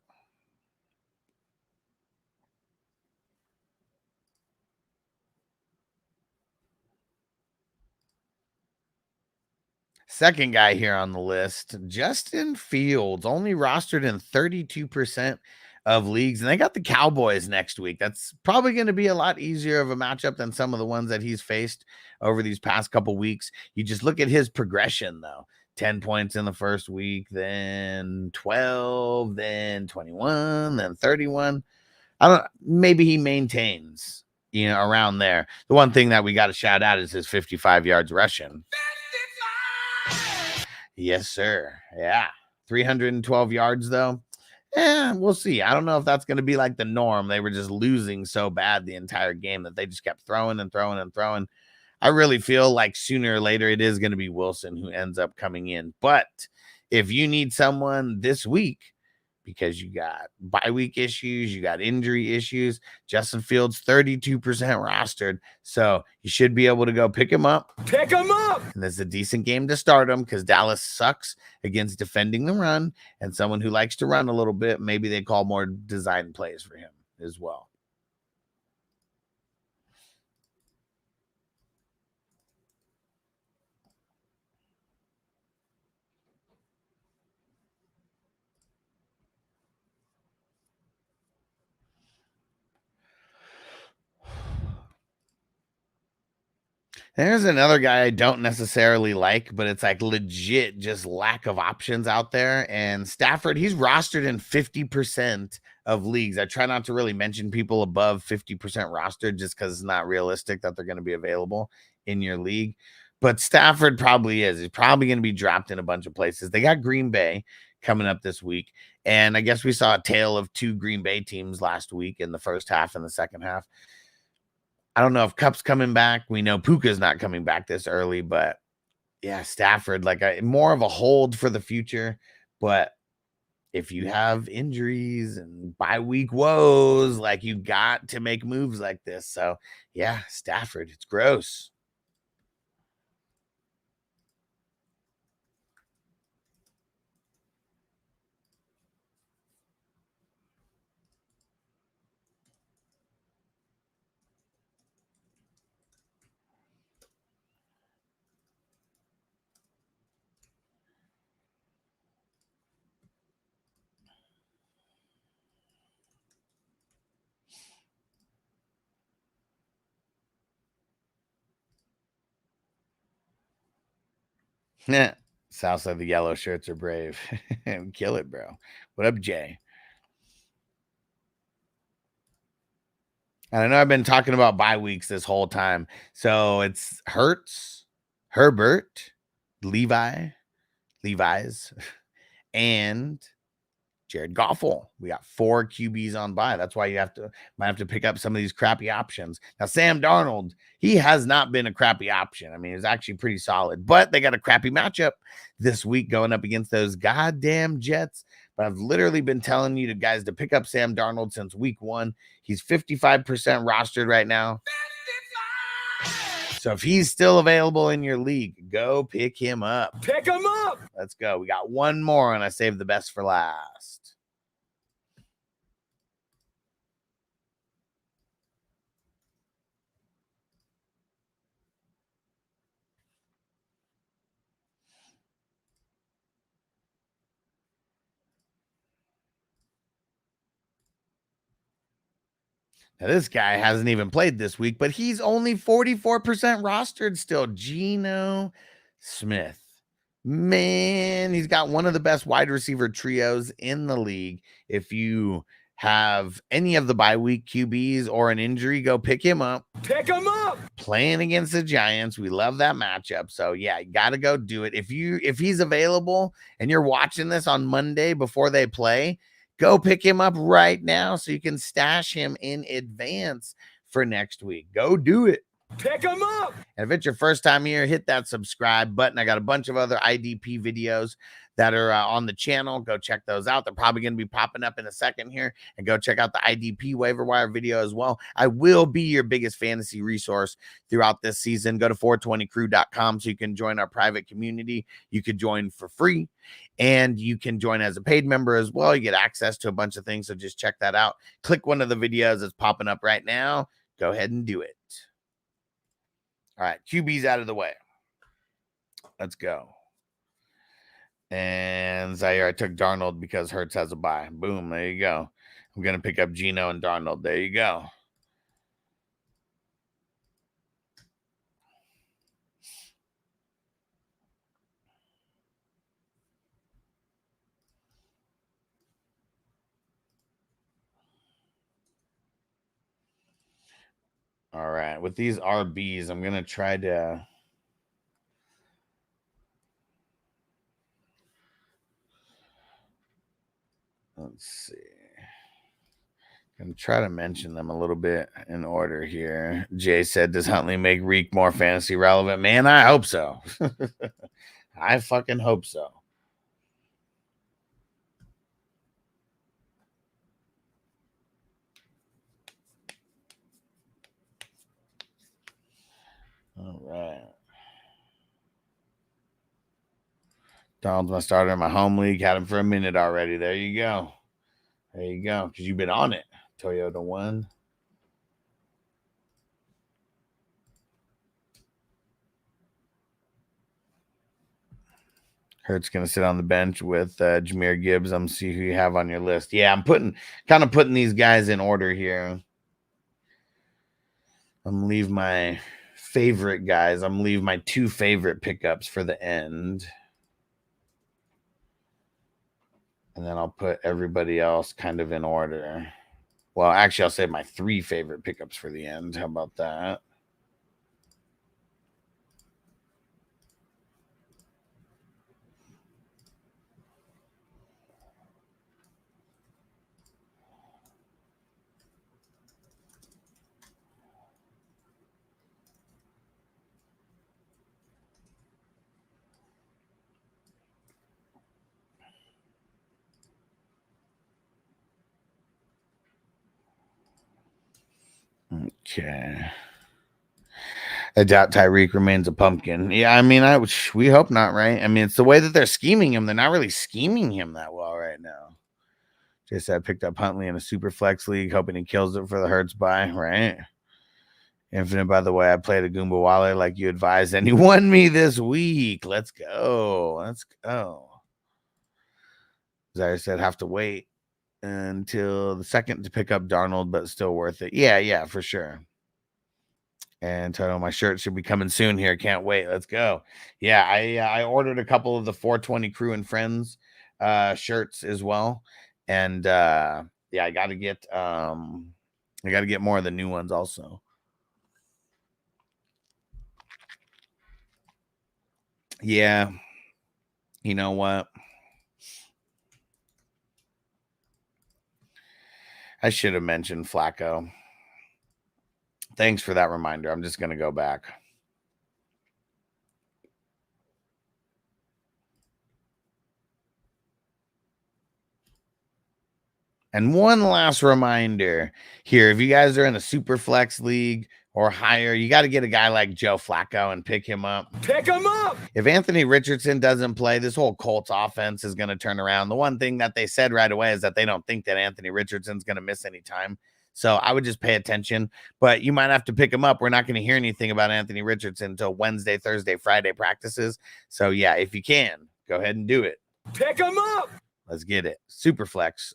Second guy here on the list, Justin Fields, only rostered in 32% of leagues, and they got the Cowboys next week. That's probably going to be a lot easier of a matchup than some of the ones that he's faced over these past couple weeks. You just look at his progression, though. 10 points in the first week, then 12, then 21, then 31. Maybe he maintains, around there. The one thing that we got to shout out is his 55 yards rushing. Yes, sir. Yeah. 312 yards, though. Yeah, we'll see. I don't know if that's going to be like the norm. They were just losing so bad the entire game that they just kept throwing and throwing and throwing. I really feel like sooner or later it is going to be Wilson who ends up coming in. But if you need someone this week, because you got bye week issues, you got injury issues, Justin Fields 32% rostered, so you should be able to go pick him up. Pick him up! And there's a decent game to start him because Dallas sucks against defending the run, and someone who likes to run a little bit, maybe they call more design plays for him as well. There's another guy I don't necessarily like, but it's like legit just lack of options out there. And Stafford, he's rostered in 50% of leagues. I try not to really mention people above 50% rostered just because it's not realistic that they're going to be available in your league. But Stafford probably is. He's probably going to be dropped in a bunch of places. They got Green Bay coming up this week. And I guess we saw a tale of 2 Green Bay teams last week in the first half and the second half. I don't know if Cup's coming back. We know Puka's not coming back this early, but yeah, Stafford, like more of a hold for the future. But if you have injuries and bye week woes, like you got to make moves like this. So yeah, Stafford, it's gross. Yeah. South side, the yellow shirts are brave. Kill it, bro. What up, Jay? And I know I've been talking about bye weeks this whole time. So it's Hurts, Herbert, Levi's, and Jared Goffel. We got 4 QBs on bye. That's why you might have to pick up some of these crappy options. Now, Sam Darnold, he has not been a crappy option. I mean, it's actually pretty solid, but they got a crappy matchup this week going up against those goddamn Jets. But I've literally been telling you guys to pick up Sam Darnold since week 1. He's 55% rostered right now. So if he's still available in your league, go pick him up. Pick him up. Let's go. We got one more, and I saved the best for last. Now, this guy hasn't even played this week, but he's only 44% rostered still. Geno Smith. Man, he's got one of the best wide receiver trios in the league. If you have any of the bye week QBs or an injury, go pick him up. Pick him up. Playing against the Giants. We love that matchup. So yeah, you got to go do it. If he's available and you're watching this on Monday before they play, go pick him up right now so you can stash him in advance for next week. Go do it. Pick him up. And if it's your first time here, hit that subscribe button. I got a bunch of other IDP videos that are on the channel. Go check those out. They're probably going to be popping up in a second here. And go check out the IDP waiver wire video as well. I will be your biggest fantasy resource throughout this season. Go to 420crew.com so you can join our private community. You can join for free. And you can join as a paid member as well. You get access to a bunch of things. So just check that out. Click one of the videos that's popping up right now. Go ahead and do it. All right, QB's out of the way. Let's go. And Zaire, I took Darnold because Hurts has a bye. Boom, there you go. I'm going to pick up Geno and Darnold. There you go. All right, with these RBs, I'm going to try to... Let's see. I'm try to mention them a little bit in order here. Jay said, does Huntley make Reek more fantasy relevant? Man, I hope so. I fucking hope so. All right. Donald's my starter in my home league. Had him for a minute already. There you go. There you go. Because you've been on it. Toyota 1. Hurt's going to sit on the bench with Jahmyr Gibbs. I'm see who you have on your list. Yeah, I'm kind of putting these guys in order here. I'm going to leave my favorite guys. I'm going to leave my 2 favorite pickups for the end. And then I'll put everybody else kind of in order. Well, actually, I'll save my 3 favorite pickups for the end. How about that? Okay. I doubt Tyreek remains a pumpkin. Yeah, I mean, we hope not, right? I mean, it's the way that they're scheming him. They're not really scheming him that well right now. Just I picked up Huntley in a super flex league, hoping he kills it for the Hurts buy, right? Infinite, by the way, I played a Goomba Wale like you advised, and he won me this week. Let's go. Let's go. Zaire said, have to wait until the second to pick up Darnold, but still worth it. Yeah, for sure. And Toto, my shirt should be coming soon here. Can't wait. Let's go. Yeah, I ordered a couple of the 420 Crew and Friends shirts as well. And yeah, I gotta get more of the new ones also. Yeah. You know what? I should have mentioned Flacco. Thanks for that reminder. I'm just going to go back. And one last reminder here. If you guys are in a super flex league or higher, you got to get a guy like Joe Flacco and pick him up. Pick him up! If Anthony Richardson doesn't play, this whole Colts offense is going to turn around. The one thing that they said right away is that they don't think that Anthony Richardson's going to miss any time. So I would just pay attention, but you might have to pick him up. We're not going to hear anything about Anthony Richardson until Wednesday, Thursday, Friday practices. So yeah, if you can, go ahead and do it. Pick him up! Let's get it. Super flex.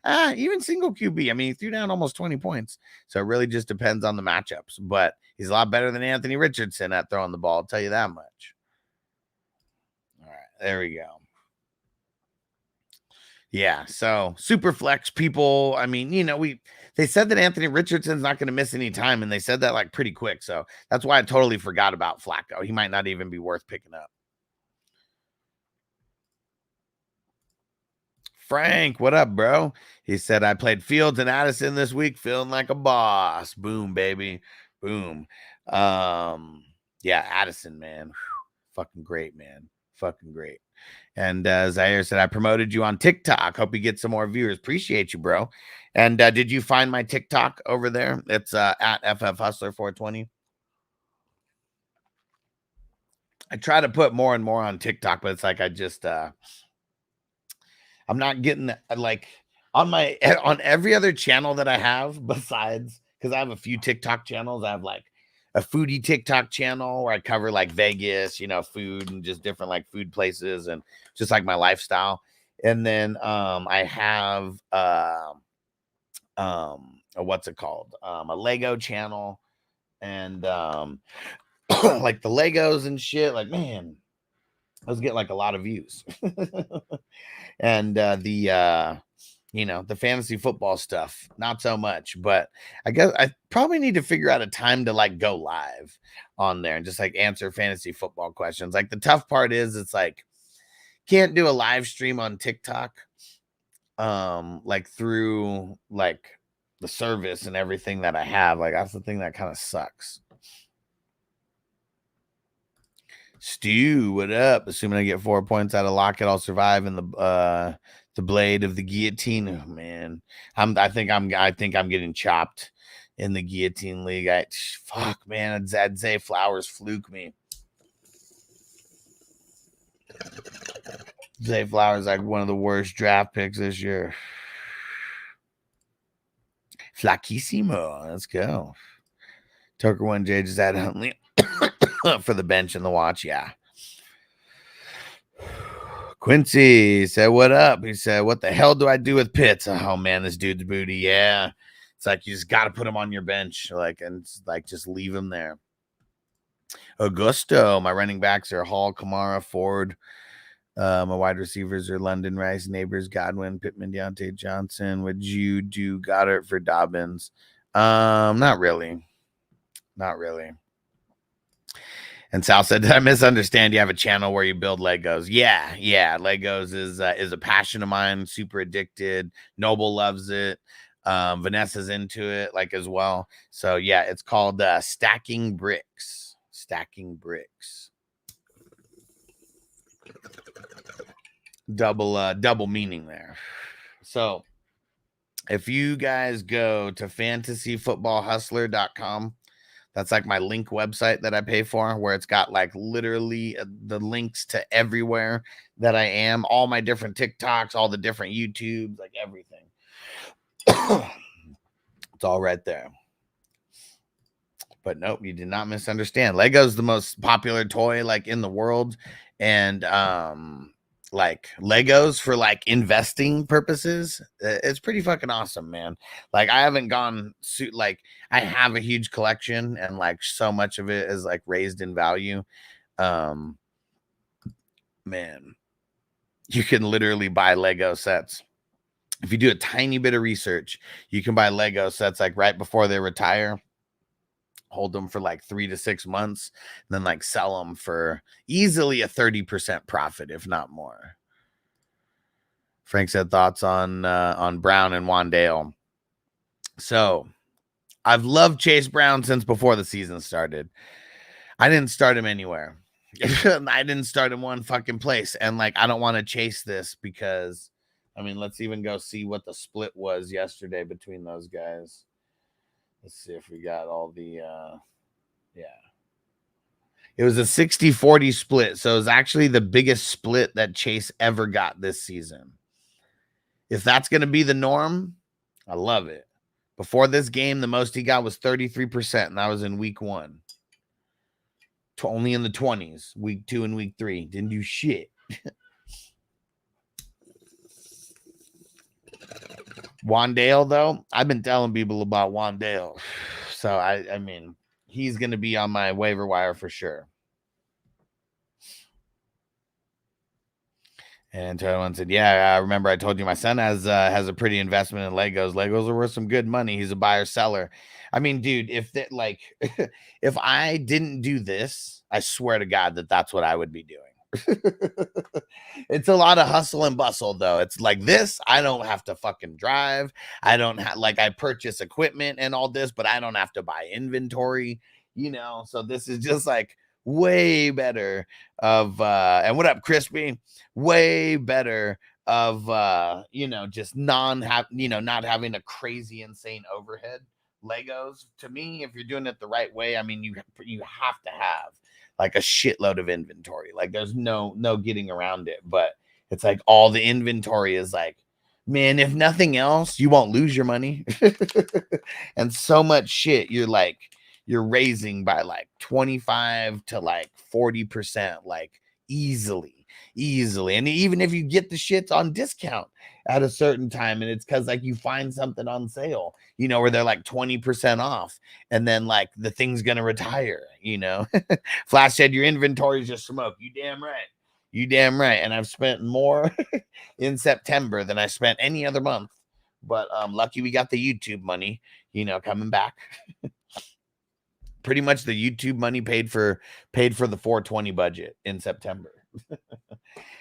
Even single QB. I mean, he threw down almost 20 points. So it really just depends on the matchups. But he's a lot better than Anthony Richardson at throwing the ball. I'll tell you that much. All right. There we go. Yeah. So super flex people. I mean, they said that Anthony Richardson's not going to miss any time. And they said that like pretty quick. So that's why I totally forgot about Flacco. He might not even be worth picking up. Frank, what up, bro? He said, I played Fields and Addison this week, feeling like a boss. Boom, baby. Boom. Yeah, Addison, man. Whew. Fucking great, man. Fucking great. And Zaire said, I promoted you on TikTok. Hope you get some more viewers. Appreciate you, bro. And did you find my TikTok over there? It's at FF Hustler 420. I try to put more and more on TikTok, but it's like I just I'm not getting like on every other channel that I have besides, because I have a few TikTok channels. I have like a foodie TikTok channel where I cover like Vegas, food and just different like food places and just like my lifestyle. And then I have what's it called? A Lego channel and like the Legos and shit. Like, man, I was getting like a lot of views. And the fantasy football stuff, not so much. But I guess I probably need to figure out a time to like go live on there and just like answer fantasy football questions. Like the tough part is it's like can't do a live stream on TikTok like through like the service and everything that I have. Like that's the thing that kind of sucks. Stu, what up? Assuming I get 4 points out of Lockett, I'll survive in the blade of the guillotine. Oh, man, I think I'm getting chopped in the guillotine league. Fuck, man, I'd say Flowers fluke me. Zay Flowers like one of the worst draft picks this year. Flaquissimo, let's go. Tucker 1J just had Huntley for the bench and the watch. Yeah. Quincy said, what up? He said, what the hell do I do with Pitts? Oh man, this dude's booty. Yeah. It's like, you just got to put him on your bench. And just leave him there. Augusto, my running backs are Hall, Kamara, Ford. My wide receivers are London, Rice, Neighbors, Godwin, Pittman, Deontay Johnson. Would you do Goddard for Dobbins? Not really. And Sal said, did I misunderstand? You have a channel where you build Legos. Yeah. Legos is a passion of mine. Super addicted. Noble loves it. Vanessa's into it like as well. So yeah, it's called Stacking Bricks. Double meaning there. So If you guys go to fantasyfootballhustler.com, that's like my link website that I pay for, where it's got like literally the links to everywhere that I am, all my different TikToks, all the different YouTubes, like everything. It's all right there. But nope, you did not misunderstand. Lego's the most popular toy like in the world, and like Legos for like investing purposes, it's pretty fucking awesome, man. Like I haven't gone like I have a huge collection, and like so much of it is like raised in value. Man, you can literally buy Lego sets. If you do a tiny bit of research, you can buy Lego sets like right before they retire, hold them for like 3 to 6 months, and then like sell them for easily a 30% profit, if not more. Frank said thoughts on Brown and Wandale. So I've loved Chase Brown since before the season started. I didn't start him anywhere. I didn't start him one fucking place. And like, I don't want to chase this because, I mean, let's even go see what the split was yesterday between those guys. Let's see if we got all the, yeah. It was a 60-40 split. So it was actually the biggest split that Chase ever got this season. If that's going to be the norm, I love it. Before this game, the most he got was 33%, and that was in week 1. Only in the 20s, week 2 and week 3. Didn't do shit. Wandale, though, I've been telling people about Wandale. So, I mean, he's going to be on my waiver wire for sure. And Antonio said, yeah, I remember I told you my son has a pretty investment in Legos. Legos are worth some good money. He's a buyer seller. I mean, dude, if that like if I didn't do this, I swear to God that's what I would be doing. It's a lot of hustle and bustle, though. It's like this, I don't have to fucking drive. I don't have like I purchase equipment and all this, but I don't have to buy inventory, you know. So this is just like way better of and what up, Crispy? Way better of you know, just not having a crazy insane overhead. Legos, to me, if you're doing it the right way, I mean, you have to have like a shitload of inventory. Like there's no getting around it. But it's like all the inventory is like, man, if nothing else, you won't lose your money. And so much shit you're raising by like 25 to like 40%, like easily. And even if you get the shits on discount at a certain time, and it's because like you find something on sale, you know, where they're like 20% off, and then like the thing's gonna retire, you know. Flash said your inventory is just smoke. You damn right. And I've spent more in September than I spent any other month, but lucky we got the YouTube money, you know, coming back. Pretty much the YouTube money paid for the 420 budget in September.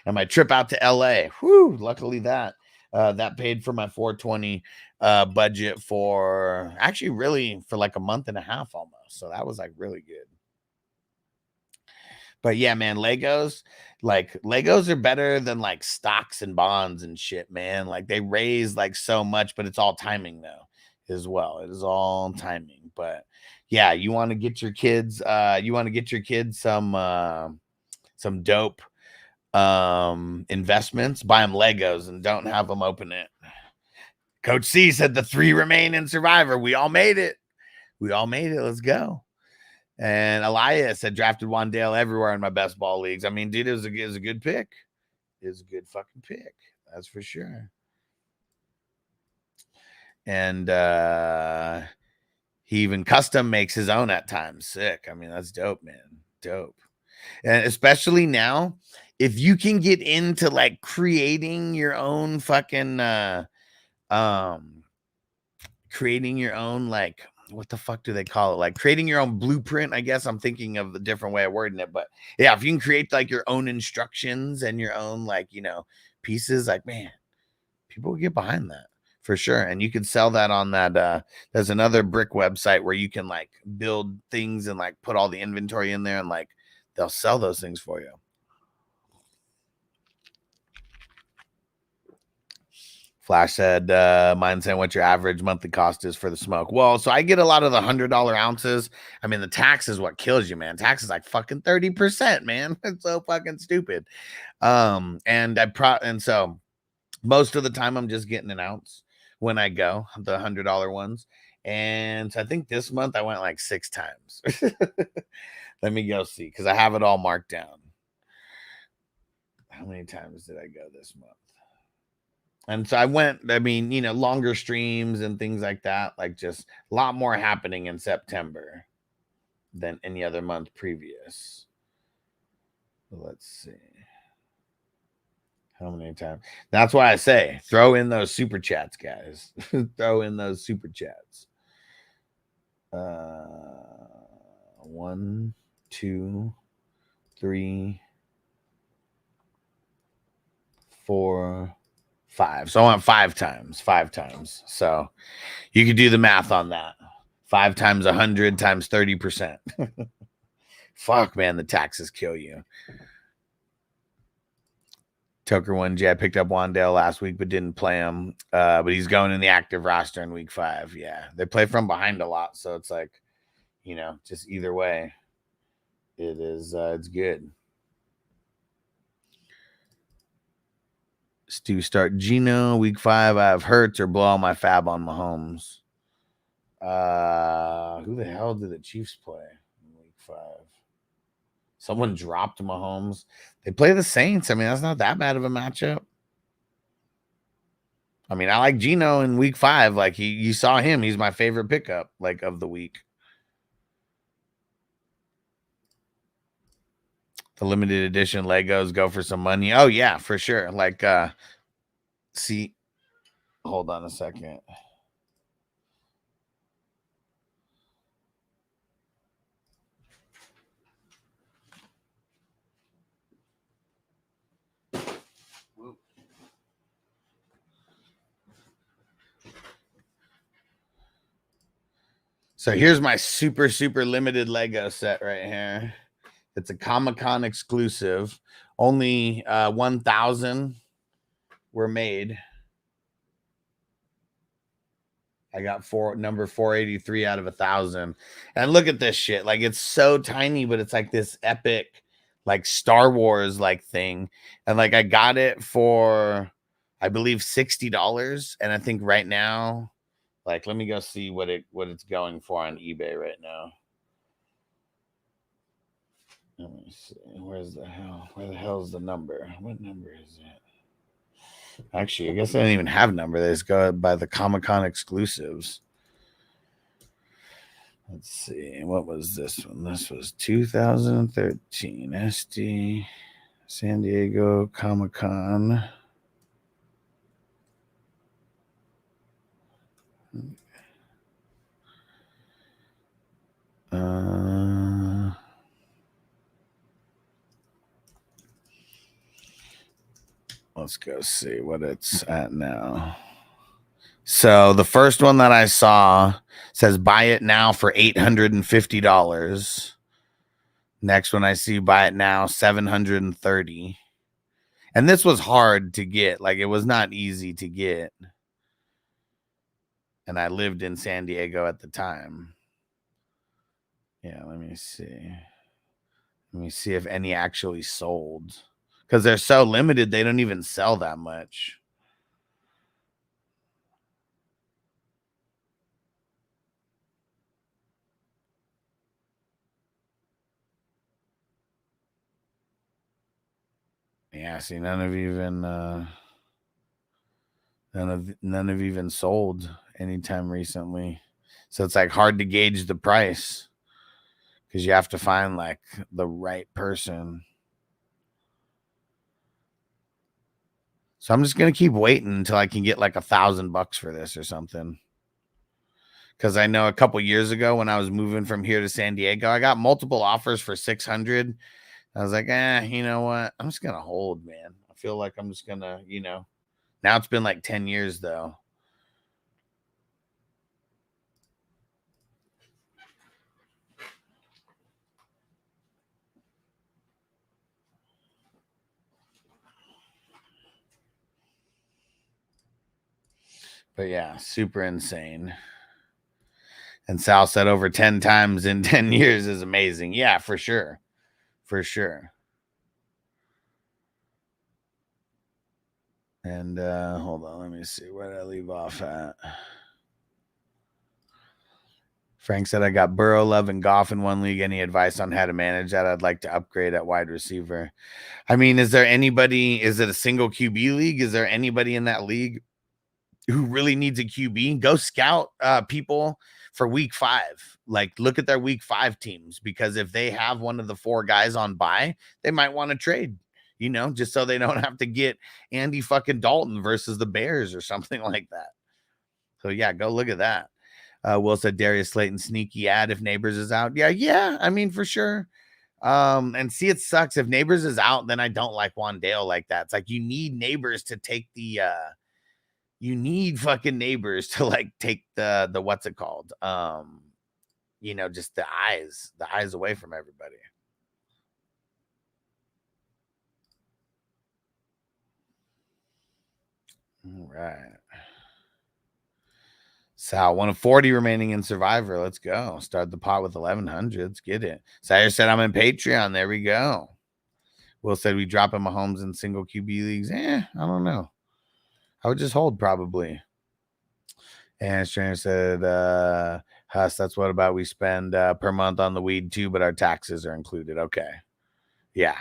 And my trip out to LA, whew, luckily that paid for my 420 budget for actually really for like a month and a half almost. So that was like really good. But yeah, man, Legos are better than like stocks and bonds and shit, man. Like they raise like so much, but it's all timing though as well. It is all timing. But yeah, you want to get your kids some dope investments, buy them Legos and don't have them open it. Coach C said the 3 remain in Survivor. We all made it. Let's go. And Elias had drafted Wandale everywhere in my best ball leagues. I mean, dude, it was a good pick. It was a good fucking pick. That's for sure. And he even custom makes his own at times. Sick. I mean, that's dope, man. Dope. And especially now, if you can get into like creating your own fucking creating your own, like, what the fuck do they call it? Like creating your own blueprint, I guess. I'm thinking of a different way of wording it, but yeah, if you can create like your own instructions and your own, like, you know, pieces, like, man, people get behind that for sure. And you can sell that on that. There's another brick website where you can like build things and like put all the inventory in there, and like they'll sell those things for you. Flash said, mine saying what your average monthly cost is for the smoke. Well, so I get a lot of the $100 ounces. I mean, the tax is what kills you, man. Tax is like fucking 30%, man. It's so fucking stupid. And so most of the time I'm just getting an ounce when I go, the $100 ones. And so I think this month I went like 6 times. Let me go see, because I have it all marked down. How many times did I go this month? And so I went, I mean, you know, longer streams and things like that, like just a lot more happening in September than any other month previous. Let's see. How many times? That's why I say throw in those super chats, guys. Throw in those super chats. 1, 2, 3, 4, 5. So I want 5 times. 5 times. So you could do the math on that. 5 times 100 times 30%. Fuck, man, the taxes kill you. Toker 1J, I picked up Wandale last week, but didn't play him. But he's going in the active roster in week 5. Yeah, they play from behind a lot, so it's like, you know, just either way, it is. It's good. Stu start Gino week 5. I have Hurts or blow all my fab on Mahomes. Who the hell did the Chiefs play in week 5? Someone dropped Mahomes. They play the Saints. I mean, that's not that bad of a matchup. I mean, I like Gino in week 5. Like you saw him. He's my favorite pickup, like, of the week. The limited edition Legos go for some money. Oh yeah, for sure. Like, see, hold on a second. So here's my super, super limited Lego set right here. It's a Comic-Con exclusive. Only 1,000 were made. I got number 483 out of 1,000. And look at this shit. Like, it's so tiny, but it's like this epic, like, Star Wars like thing. And like, I got it for, I believe, $60. And I think right now, like, let me go see what it's going for on eBay right now. Let me see. Where the hell is the number? What number is it? Actually, I guess I don't even have a number. They just go by the Comic-Con exclusives. Let's see. What was this one? This was 2013 SD San Diego Comic-Con. Let's go see what it's at now. So the first one that I saw says buy it now for $850. Next one I see buy it now $730. And this was hard to get. Like, it was not easy to get. And I lived in San Diego at the time. Yeah, let me see. Let me see if any actually sold. Because they're so limited, they don't even sell that much. Yeah, see, none have even sold anytime recently. So it's like hard to gauge the price because you have to find like the right person. So I'm just gonna keep waiting until I can get like $1,000 for this or something. Because I know a couple years ago when I was moving from here to San Diego, I got multiple offers for $600. I was like, you know what? I'm just gonna hold, man. I feel like I'm just gonna, you know. Now it's been like 10 years though. But yeah, super insane. And Sal said over 10 times in 10 years is amazing. Yeah, for sure. For sure. And hold on, let me see. Where did I leave off at? Frank said, I got Burrow, Love, and Goff in one league. Any advice on how to manage that? I'd like to upgrade at wide receiver. I mean, is there anybody, is it a single QB league? Is there anybody in that league who really needs a QB? Go scout people for week 5. Like, look at their week 5 teams, because if they have one of the 4 guys on bye, they might want to trade, you know, just so they don't have to get Andy fucking Dalton versus the Bears or something like that. So yeah, go look at that. Will said Darius Slayton sneaky ad if Neighbors is out. Yeah. I mean, for sure. And see, it sucks if Neighbors is out, then I don't like Wandale like that. It's like you need Neighbors to take the you need fucking Neighbors to like take the what's it called? You know, just the eyes away from everybody. All right. Sal, 1 of 40 remaining in Survivor. Let's go. Start the pot with 1,100. Let's get it. Sire said I'm in Patreon. There we go. Will said we dropping Mahomes in single QB leagues. I don't know. I would just hold probably. And Stranger said, Huss, that's what about we spend per month on the weed too, but our taxes are included. Okay. Yeah.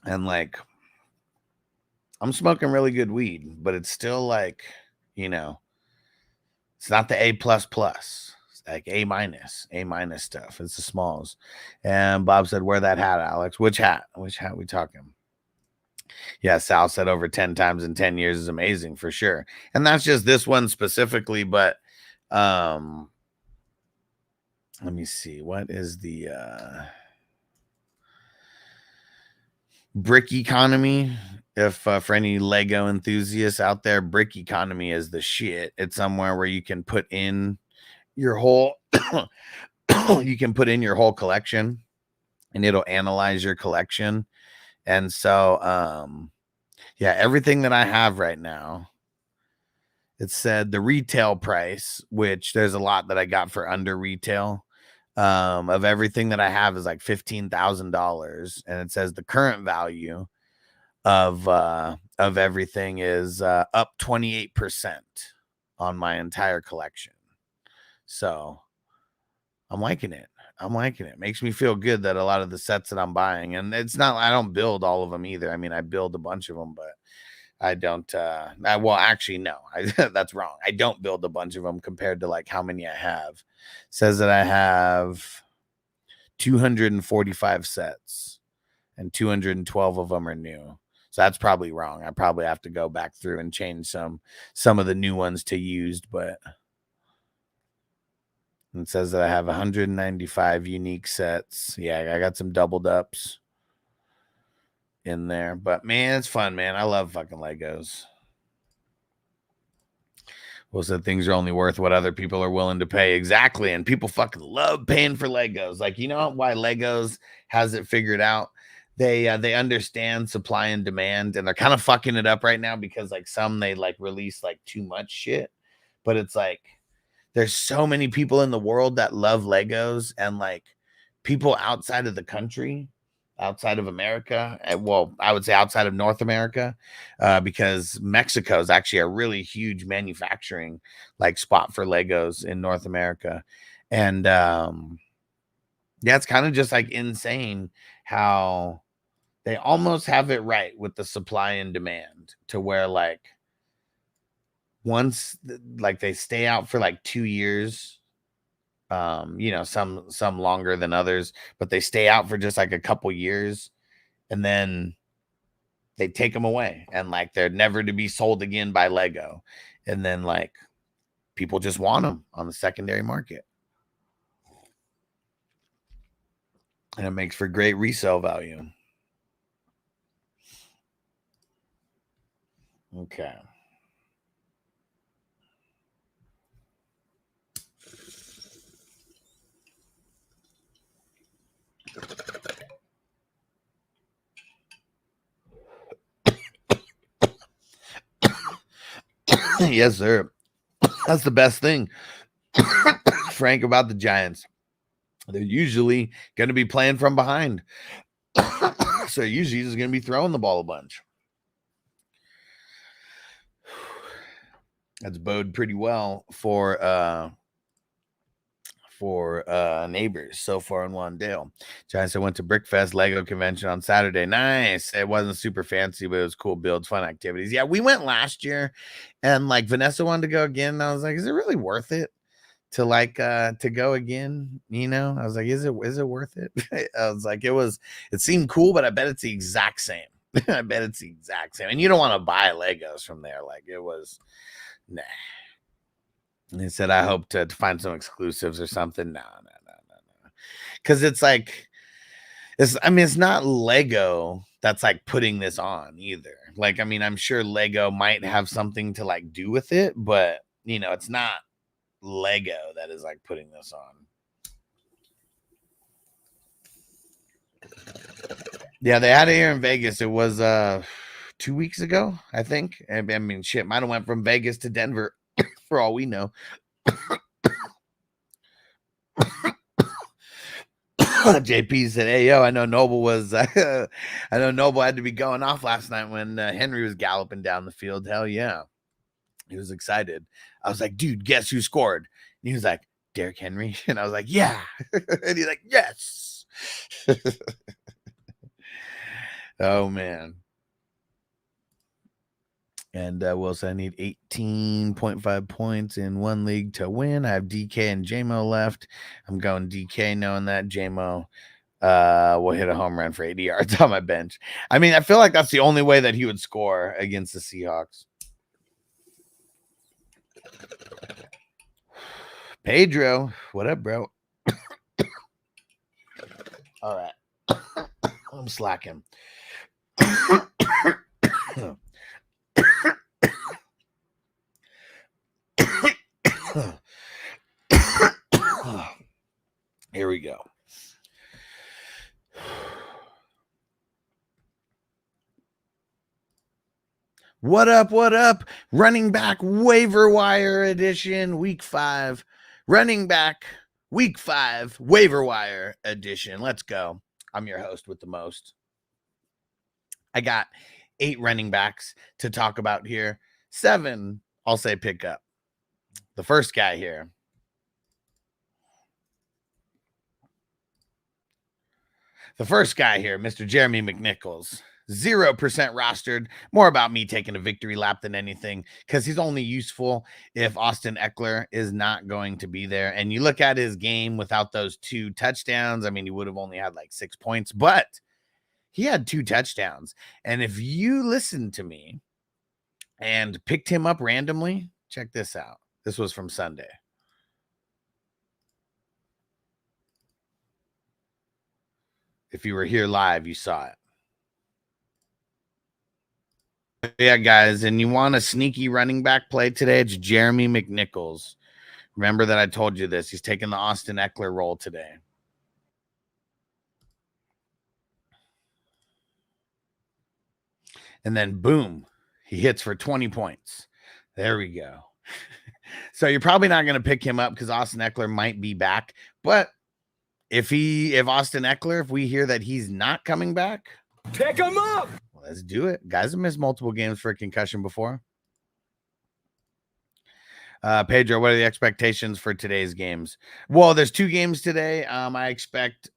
And like, I'm smoking really good weed, but it's still like, you know, it's not the A++. It's like A- stuff. It's the smalls. And Bob said, wear that hat, Alex. Which hat? Which hat we talking? Yeah, Sal said over 10 times in 10 years is amazing for sure. And that's just this one specifically, but let me see. What is the brick economy? If for any Lego enthusiasts out there, brick economy is the shit. It's somewhere where you can put in your whole you can put in your whole collection and it'll analyze your collection. And so yeah, everything that I have right now, it said the retail price, which there's a lot that I got for under retail, of everything that I have is like $15,000, and it says the current value of everything is up 28% on my entire collection. So I'm liking it. Makes me feel good that a lot of the sets that I'm buying, and it's not, I don't build all of them either. I mean, I build a bunch of them, but I don't, well, actually, no, that's wrong. I don't build a bunch of them compared to like how many I have. It says that I have 245 sets and 212 of them are new. So that's probably wrong. I probably have to go back through and change some of the new ones to used, but it says that I have 195 unique sets. Yeah, I got some doubled ups in there, but man, it's fun, man. I love fucking Legos. Well, so things are only worth what other people are willing to pay. Exactly. And people fucking love paying for Legos. Like, you know why Legos has it figured out? They understand supply and demand, and they're kind of fucking it up right now because like some they like release like too much shit. But it's like there's so many people in the world that love Legos, and like people outside of the country, outside of America, well, I would say outside of North America, because Mexico is actually a really huge manufacturing like spot for Legos in North America. And yeah, it's kind of just like insane how they almost have it right with the supply and demand, to where like once like they stay out for like 2 years, you know, some longer than others, but they stay out for just like a couple years, and then they take them away, and like they're never to be sold again by Lego, and then like people just want them on the secondary market, and it makes for great resale value. Okay. Yes, sir. That's the best thing, Frank, about the Giants. They're usually going to be playing from behind. So usually he's going to be throwing the ball a bunch. That's bode pretty well for neighbors so far in Wandale. Giants, I went to Brickfest Lego convention on Saturday. Nice. It wasn't super fancy, but it was cool builds, fun activities. Yeah, we went last year, and like Vanessa wanted to go again. And I was like, is it really worth it to go again? You know, I was like, is it worth it? I was like, it seemed cool, but I bet it's the exact same. I bet it's the exact same. And you don't want to buy Legos from there. Like it was, nah. He said, I hope to find some exclusives or something. No. Because it's like, it's not Lego that's like putting this on either. Like, I mean, I'm sure Lego might have something to like do with it, but you know, it's not Lego that is like putting this on. Yeah, they had it here in Vegas. It was 2 weeks ago, I think. I mean, shit, might have went from Vegas to Denver for all we know. JP said, hey, yo, I know Noble had to be going off last night when Henry was galloping down the field. Hell yeah. He was excited. I was like, dude, guess who scored? And he was like, Derrick Henry. And I was like, yeah. And he's like, yes. Oh, man. And Wilson, I need 18.5 points in one league to win. I have DK and JMO left. I'm going DK knowing that JMO will hit a home run for 80 yards on my bench. I mean, I feel like that's the only way that he would score against the Seahawks. Pedro, what up, bro? All right. I'm slacking. Here we go. What up? What up? Running back waiver wire edition, week 5. Running back week 5 waiver wire edition. Let's go. I'm your host with the most. I got 8 running backs to talk about here. 7, I'll say pick up. The first guy here. Mr. Jeremy McNichols. 0% rostered. More about me taking a victory lap than anything, because he's only useful if Austin Eckler is not going to be there. And you look at his game without those 2 touchdowns. I mean, he would have only had like 6 points, but he had 2 touchdowns. And if you listened to me and picked him up randomly, check this out. This was from Sunday. If you were here live, you saw it. Yeah, guys, and you want a sneaky running back play today? It's Jeremy McNichols. Remember that I told you this. He's taking the Austin Eckler role today. And then, boom, he hits for 20 points. There we go. So you're probably not going to pick him up because Austin Eckler might be back. But if Austin Eckler, if we hear that he's not coming back, Pick him up. well, let's do it. Guys have missed multiple games for a concussion before. Pedro, what are the expectations for today's games? Well, there's 2 games today. I expect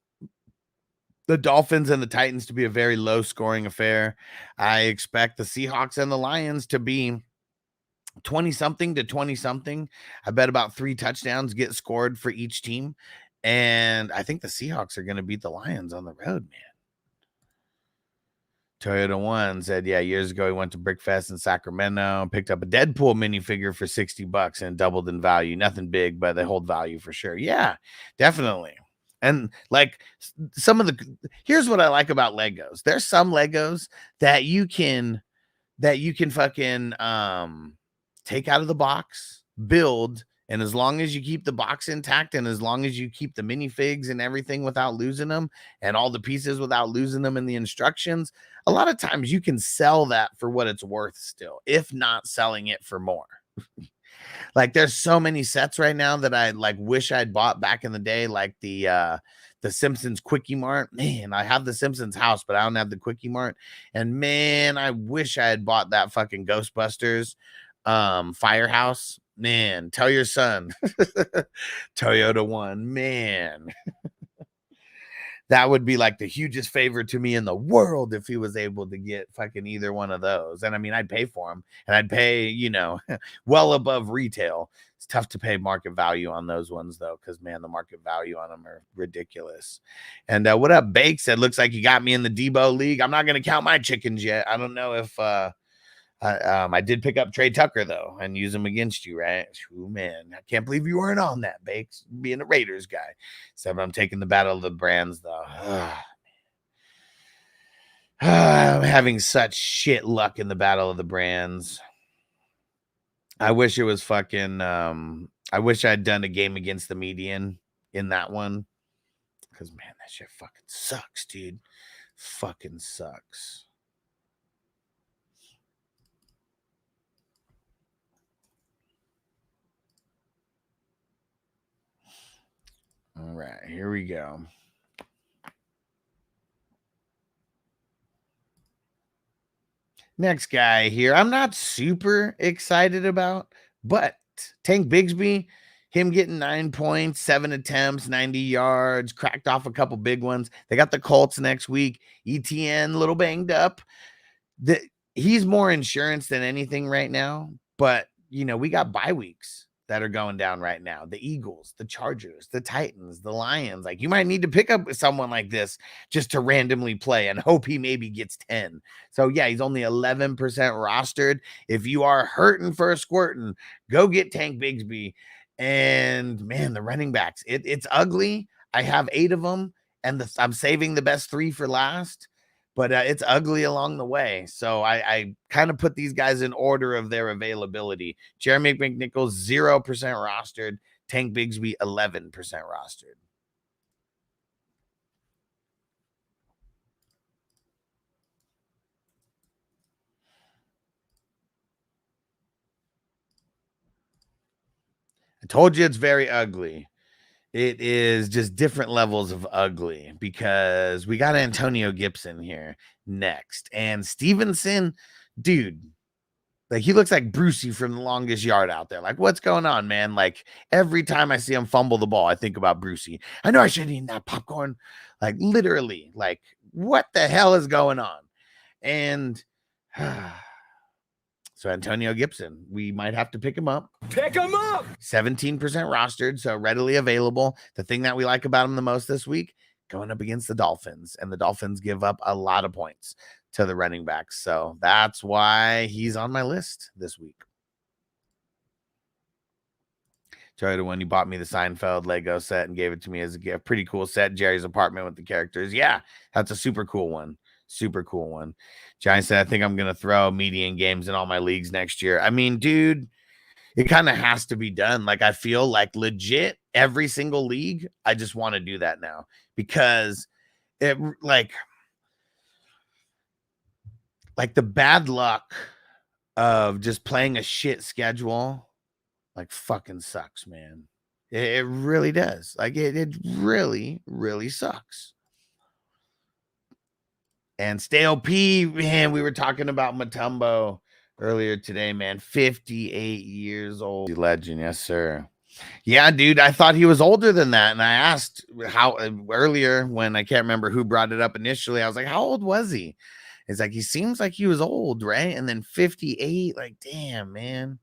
the Dolphins and the Titans to be a very low scoring affair. I expect the Seahawks and the Lions to be 20-something to 20-something. I bet about 3 touchdowns get scored for each team. And I think the Seahawks are going to beat the Lions on the road, man. Toyota One said, yeah, years ago he went to Brickfest in Sacramento, picked up a Deadpool minifigure for $60 and doubled in value. Nothing big, but they hold value for sure. Yeah, definitely. And like here's what I like about Legos. There's some Legos that you can fucking take out of the box, build, and as long as you keep the box intact and as long as you keep the minifigs and everything without losing them and all the pieces without losing them in the instructions, a lot of times you can sell that for what it's worth still, if not selling it for more. Like there's so many sets right now that I like wish I'd bought back in the day, like the Simpsons Quickie Mart. Man, I have the Simpsons house, but I don't have the Quickie Mart. And man, I wish I had bought that fucking Ghostbusters Firehouse. Man, tell your son. Toyota one, man. That would be like the hugest favor to me in the world if he was able to get fucking either one of those. And I mean, I'd pay for them, and I'd pay, you know, well above retail. It's tough to pay market value on those ones though, because man, the market value on them are ridiculous. And what up, Bake said, looks like you got me in the Debo league. I'm not going to count my chickens yet. I don't know if I did pick up Trey Tucker though and use him against you, right? Ooh, man, I can't believe you weren't on that, Bakes, being a Raiders guy. So I'm taking the battle of the brands though. I'm having such shit luck in the battle of the brands. I wish it was fucking I wish I'd done a game against the median in that one, because man, that shit fucking sucks, dude. Fucking sucks. All right, here we go. Next guy here, I'm not super excited about, but Tank Bigsby, him getting 9 points, 7 attempts, 90 yards, cracked off a couple big ones. They got the Colts next week. ETN, a little banged up. He's more insurance than anything right now, but, you know, we got bye weeks that are going down right now. The Eagles, the Chargers, the Titans, the Lions. Like, you might need to pick up someone like this just to randomly play and hope he maybe gets 10. So yeah, he's only 11% rostered. If you are hurting for a squirting, go get Tank Bigsby. And man, the running backs, it's ugly. I have 8 of them, and I'm saving the best 3 for last. But it's ugly along the way. So I kind of put these guys in order of their availability. Jeremy McNichols, 0% rostered. Tank Bigsby, 11% rostered. I told you it's very ugly. It is just different levels of ugly, because we got Antonio Gibson here next. And Stevenson, dude, like he looks like Brucey from The Longest Yard out there. Like, what's going on, man? Like, every time I see him fumble the ball, I think about Brucey. I know I shouldn't eat that popcorn. Like, literally, like, what the hell is going on? And so Antonio Gibson, we might have to pick him up. Pick him up. 17% rostered, so readily available. The thing that we like about him the most this week, going up against the Dolphins, and the Dolphins give up a lot of points to the running backs. So that's why he's on my list this week. Joey, the one you bought me the Seinfeld Lego set and gave it to me as a gift. Pretty cool set. Jerry's apartment with the characters. Yeah, that's a super cool one. Super cool one. Johnny said, I think I'm going to throw median games in all my leagues next year. I mean, dude, it kind of has to be done. Like, I feel like legit every single league, I just want to do that now, because it like the bad luck of just playing a shit schedule, like, fucking sucks, man. It really does. Like, it really, really sucks. And Stale P, man, we were talking about Mutombo earlier today, man. 58 years old. Legend, yes, sir. Yeah, dude, I thought he was older than that. And I asked how earlier when I can't remember who brought it up initially. I was like, how old was he? It's like, he seems like he was old, right? And then 58, like, damn, man.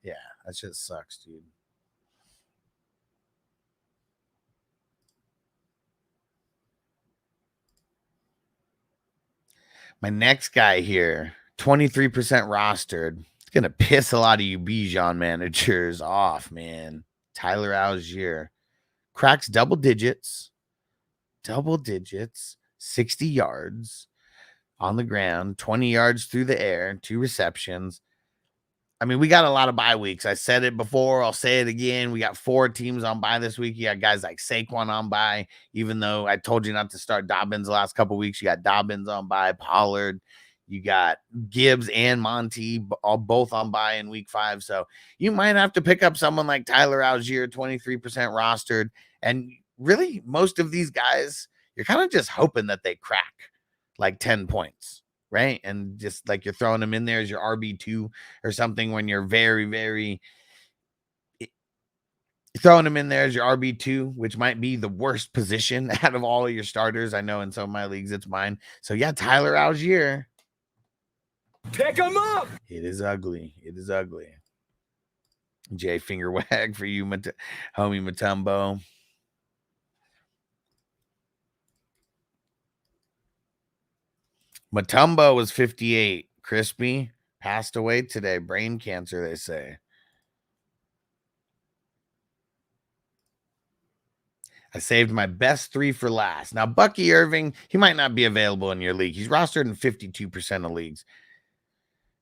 Yeah, that just sucks, dude. My next guy here, 23% rostered. It's going to piss a lot of you Bijan managers off, man. Tyler Algier cracks double digits, 60 yards on the ground, 20 yards through the air, 2 receptions. I mean, we got a lot of bye weeks. I said it before. I'll say it again. We got 4 teams on bye this week. You got guys like Saquon on bye, even though I told you not to start Dobbins the last couple weeks. You got Dobbins on bye, Pollard, You got Gibbs and Monty both on bye in week 5. So you might have to pick up someone like Tyler Algier, 23% rostered. And really, most of these guys, you're kind of just hoping that they crack like 10 points, right? And just like you're throwing them in there as your RB2 or something when you're very throwing them in there as your RB2, which might be the worst position out of all of your starters. I know in some of my leagues it's mine. So yeah, Tyler Algier. Pick him up. It is ugly. It is ugly. Jay finger wag for you, homie Matumbo. Matumbo was 58. Crispy passed away today. Brain cancer, they say. I saved my best 3 for last. Now, Bucky Irving, he might not be available in your league. He's rostered in 52% of leagues.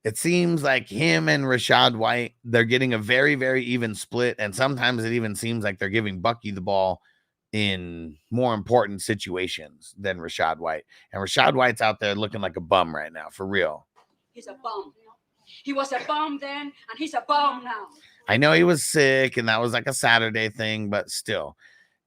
It seems like him and Rachaad White, they're getting a very even split. And sometimes it even seems like they're giving Bucky the ball in more important situations than Rachaad White. And Rachaad White's out there looking like a bum right now, for real. He's a bum. He was a bum then, and he's a bum now. I know he was sick, and that was like a Saturday thing, but still.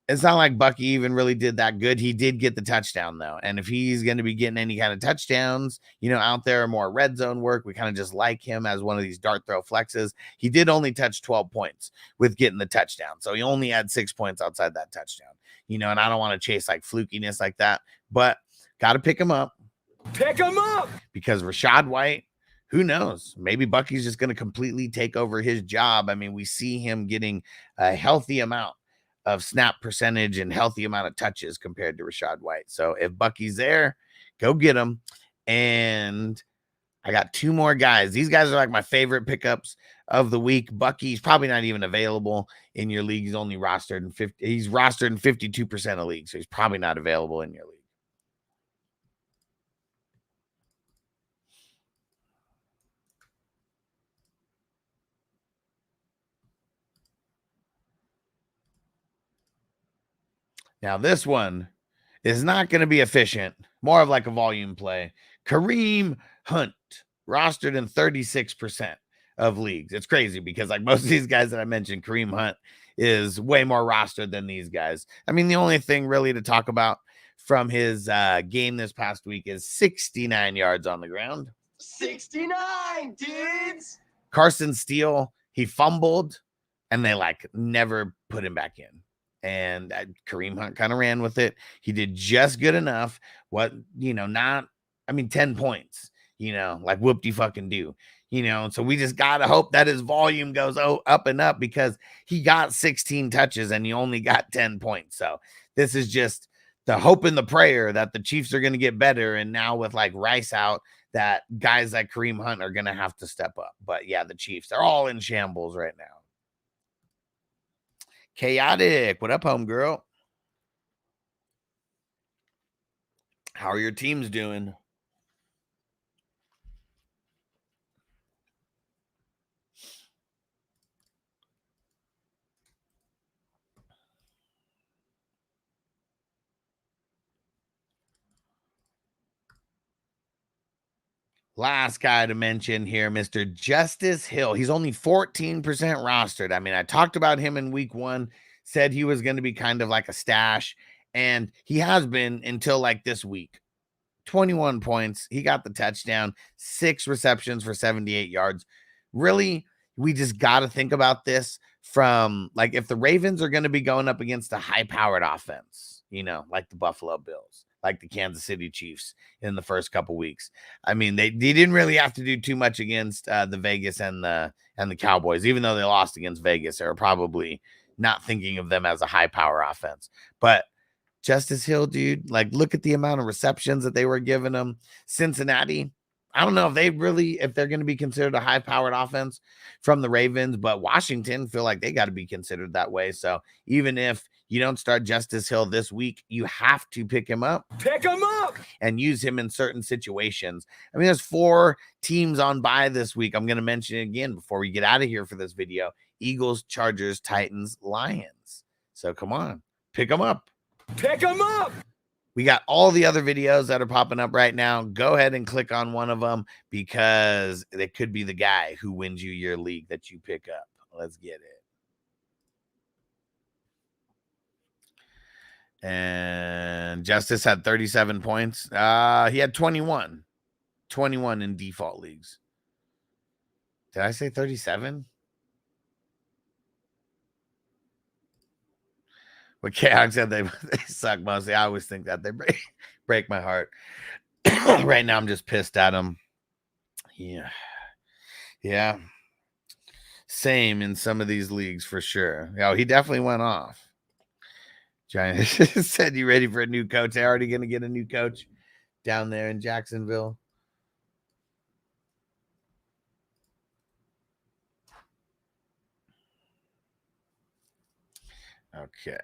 It's not like Bucky even really did that good. He did get the touchdown, though. And if he's going to be getting any kind of touchdowns, out there, more red zone work, we kind of just like him as one of these dart throw flexes. He did only touch 12 points with getting the touchdown. So he only had 6 points outside that touchdown. And I don't want to chase like flukiness like that, but got to pick him up. Pick him up. Because Rachaad White, who knows? Maybe Bucky's just going to completely take over his job. I mean, we see him getting a healthy amount of snap percentage and healthy amount of touches compared to Rachaad White. So if Bucky's there, go get him. And I got 2 more guys. These guys are like my favorite pickups of the week. Bucky's probably not even available in your league. He's only rostered in 50. He's rostered in 52% of leagues. So he's probably not available in your league. Now, this one is not going to be efficient, more of like a volume play. Kareem Hunt, rostered in 36% of leagues. It's crazy because like most of these guys that I mentioned, Kareem Hunt is way more rostered than these guys. I mean, the only thing really to talk about from his game this past week is 69 yards on the ground. 69, dudes. Carson Steele, he fumbled, and they like never put him back in. And Kareem Hunt kind of ran with it. He did just good enough. 10 points, like whoop-de-fucking-do, So we just got to hope that his volume goes up and up because he got 16 touches and he only got 10 points. So this is just the hope and the prayer that the Chiefs are going to get better. And now with like Rice out, that guys like Kareem Hunt are going to have to step up. But yeah, the Chiefs, they're all in shambles right now. Chaotic. What up, homegirl? How are your teams doing? Last guy to mention here, Mr. Justice Hill. He's only 14% rostered. I mean, I talked about him in week 1, said he was going to be kind of like a stash, and he has been until like this week. 21 points. He got the touchdown, 6 receptions for 78 yards. Really, we just got to think about this from like if the Ravens are going to be going up against a high-powered offense, like the Buffalo Bills, like the Kansas City Chiefs in the first couple weeks. I mean, they didn't really have to do too much against the Vegas and the Cowboys, even though they lost against Vegas. They were probably not thinking of them as a high power offense. But Justice Hill, dude, like look at the amount of receptions that they were giving him. Cincinnati, I don't know if they're going to be considered a high powered offense from the Ravens, but Washington feel like they got to be considered that way. So even if you don't start Justice Hill this week, you have to pick him up. Pick him up! And use him in certain situations. I mean, there's 4 teams on bye this week. I'm going to mention it again before we get out of here for this video. Eagles, Chargers, Titans, Lions. So come on, pick him up. Pick him up! We got all the other videos that are popping up right now. Go ahead and click on one of them because it could be the guy who wins you your league that you pick up. Let's get it. And Justice had 37 points. He had 21. 21 in default leagues. Did I say 37? What Chaos said they suck mostly. I always think that they break my heart. Right now, I'm just pissed at them. Yeah. Same in some of these leagues for sure. Oh, he definitely went off. Giant said, "You ready for a new coach?" They're already going to get a new coach down there in Jacksonville. Okay.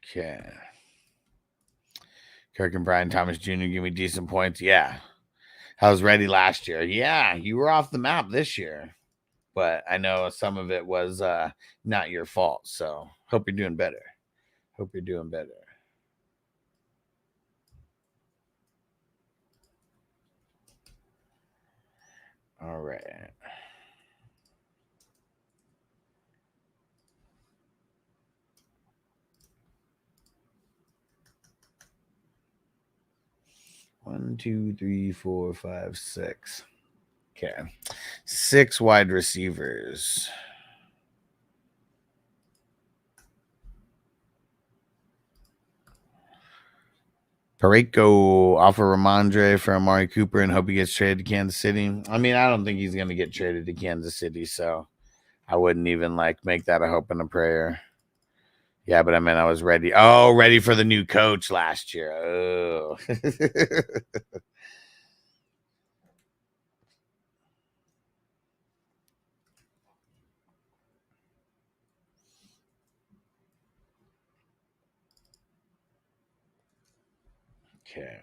Okay. Kirk and Brian Thomas Jr. give me decent points. Yeah. I was ready last year. Yeah, you were off the map this year. But I know some of it was not your fault. So hope you're doing better. Hope you're doing better. All right. One, two, three, four, five, six. Okay. 6 wide receivers. Pareko offer Ramondre for Amari Cooper and hope he gets traded to Kansas City. I mean, I don't think he's going to get traded to Kansas City, so I wouldn't even make that a hope and a prayer. Yeah, but I mean, I was ready. Oh, ready for the new coach last year. Oh. Okay.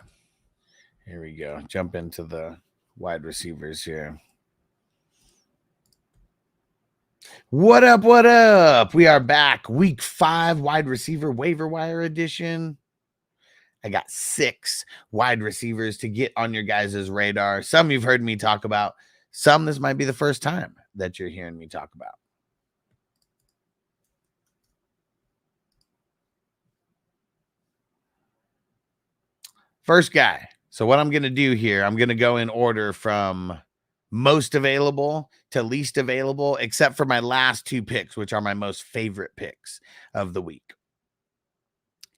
Here we go. Jump into the wide receivers here. What up? What up? We are back. Week 5 wide receiver waiver wire edition. I got 6 wide receivers to get on your guys' radar. Some you've heard me talk about. Some this might be the first time that you're hearing me talk about. First guy. So what I'm going to do here, I'm going to go in order from most available to least available, except for my last 2 picks, which are my most favorite picks of the week.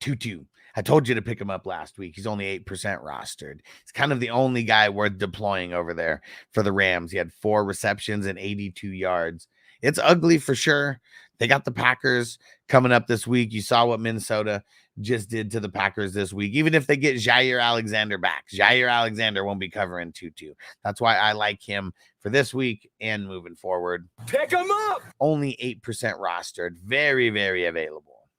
Tutu. I told you to pick him up last week. He's only 8% rostered. He's kind of the only guy worth deploying over there for the Rams. He had 4 receptions and 82 yards. It's ugly for sure. They got the Packers coming up this week. You saw what Minnesota just did to the Packers this week. Even if they get Jair Alexander back, Jair Alexander won't be covering Tutu. That's why I like him for this week and moving forward. Pick him up. Only 8% rostered. Very, very available.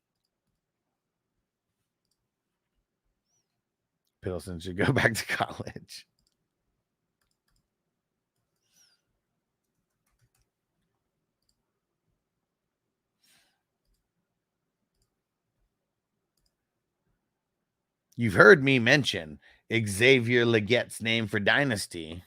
Piddleton should go back to college. You've heard me mention Xavier Legette's name for Dynasty.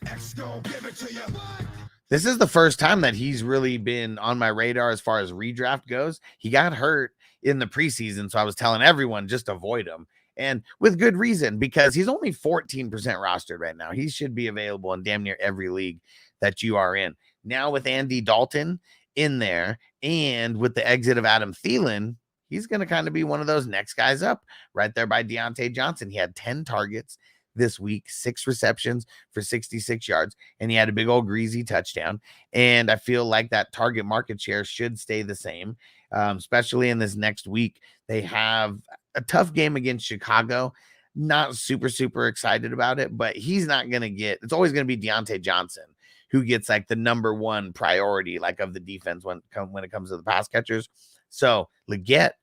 This is the first time that he's really been on my radar as far as redraft goes. He got hurt in the preseason, so I was telling everyone just avoid him. And with good reason, because he's only 14% rostered right now. He should be available in damn near every league that you are in. Now with Andy Dalton in there and with the exit of Adam Thielen, he's going to kind of be one of those next guys up right there by Deontay Johnson. He had 10 targets this week, 6 receptions for 66 yards, and he had a big old greasy touchdown. And I feel like that target market share should stay the same, especially in this next week. They have a tough game against Chicago. Not super excited about it, but he's not going to get – it's always going to be Deontay Johnson who gets like the number one priority, like of the defense when it comes to the pass catchers. So Leggett,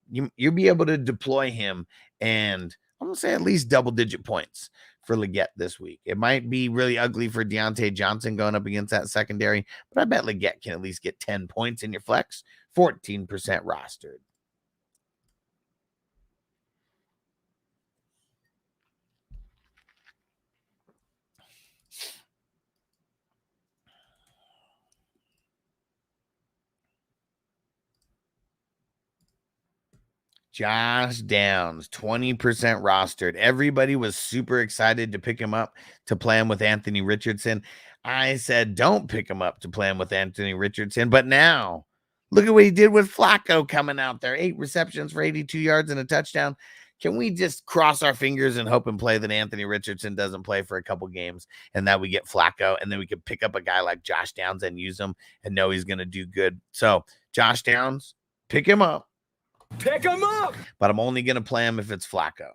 you'll be able to deploy him, and I'm gonna say at least double-digit points for Leggett this week. It might be really ugly for Deontay Johnson going up against that secondary, but I bet Leggett can at least get 10 points in your flex, 14% rostered. Josh Downs, 20% rostered. Everybody was super excited to pick him up to play him with Anthony Richardson. I said, don't pick him up to play him with Anthony Richardson. But now, look at what he did with Flacco coming out there. 8 receptions for 82 yards and a touchdown. Can we just cross our fingers and hope and play that Anthony Richardson doesn't play for a couple games and that we get Flacco, and then we could pick up a guy like Josh Downs and use him and know he's going to do good. So Josh Downs, pick him up. Pick him up. But I'm only going to play him if it's Flacco.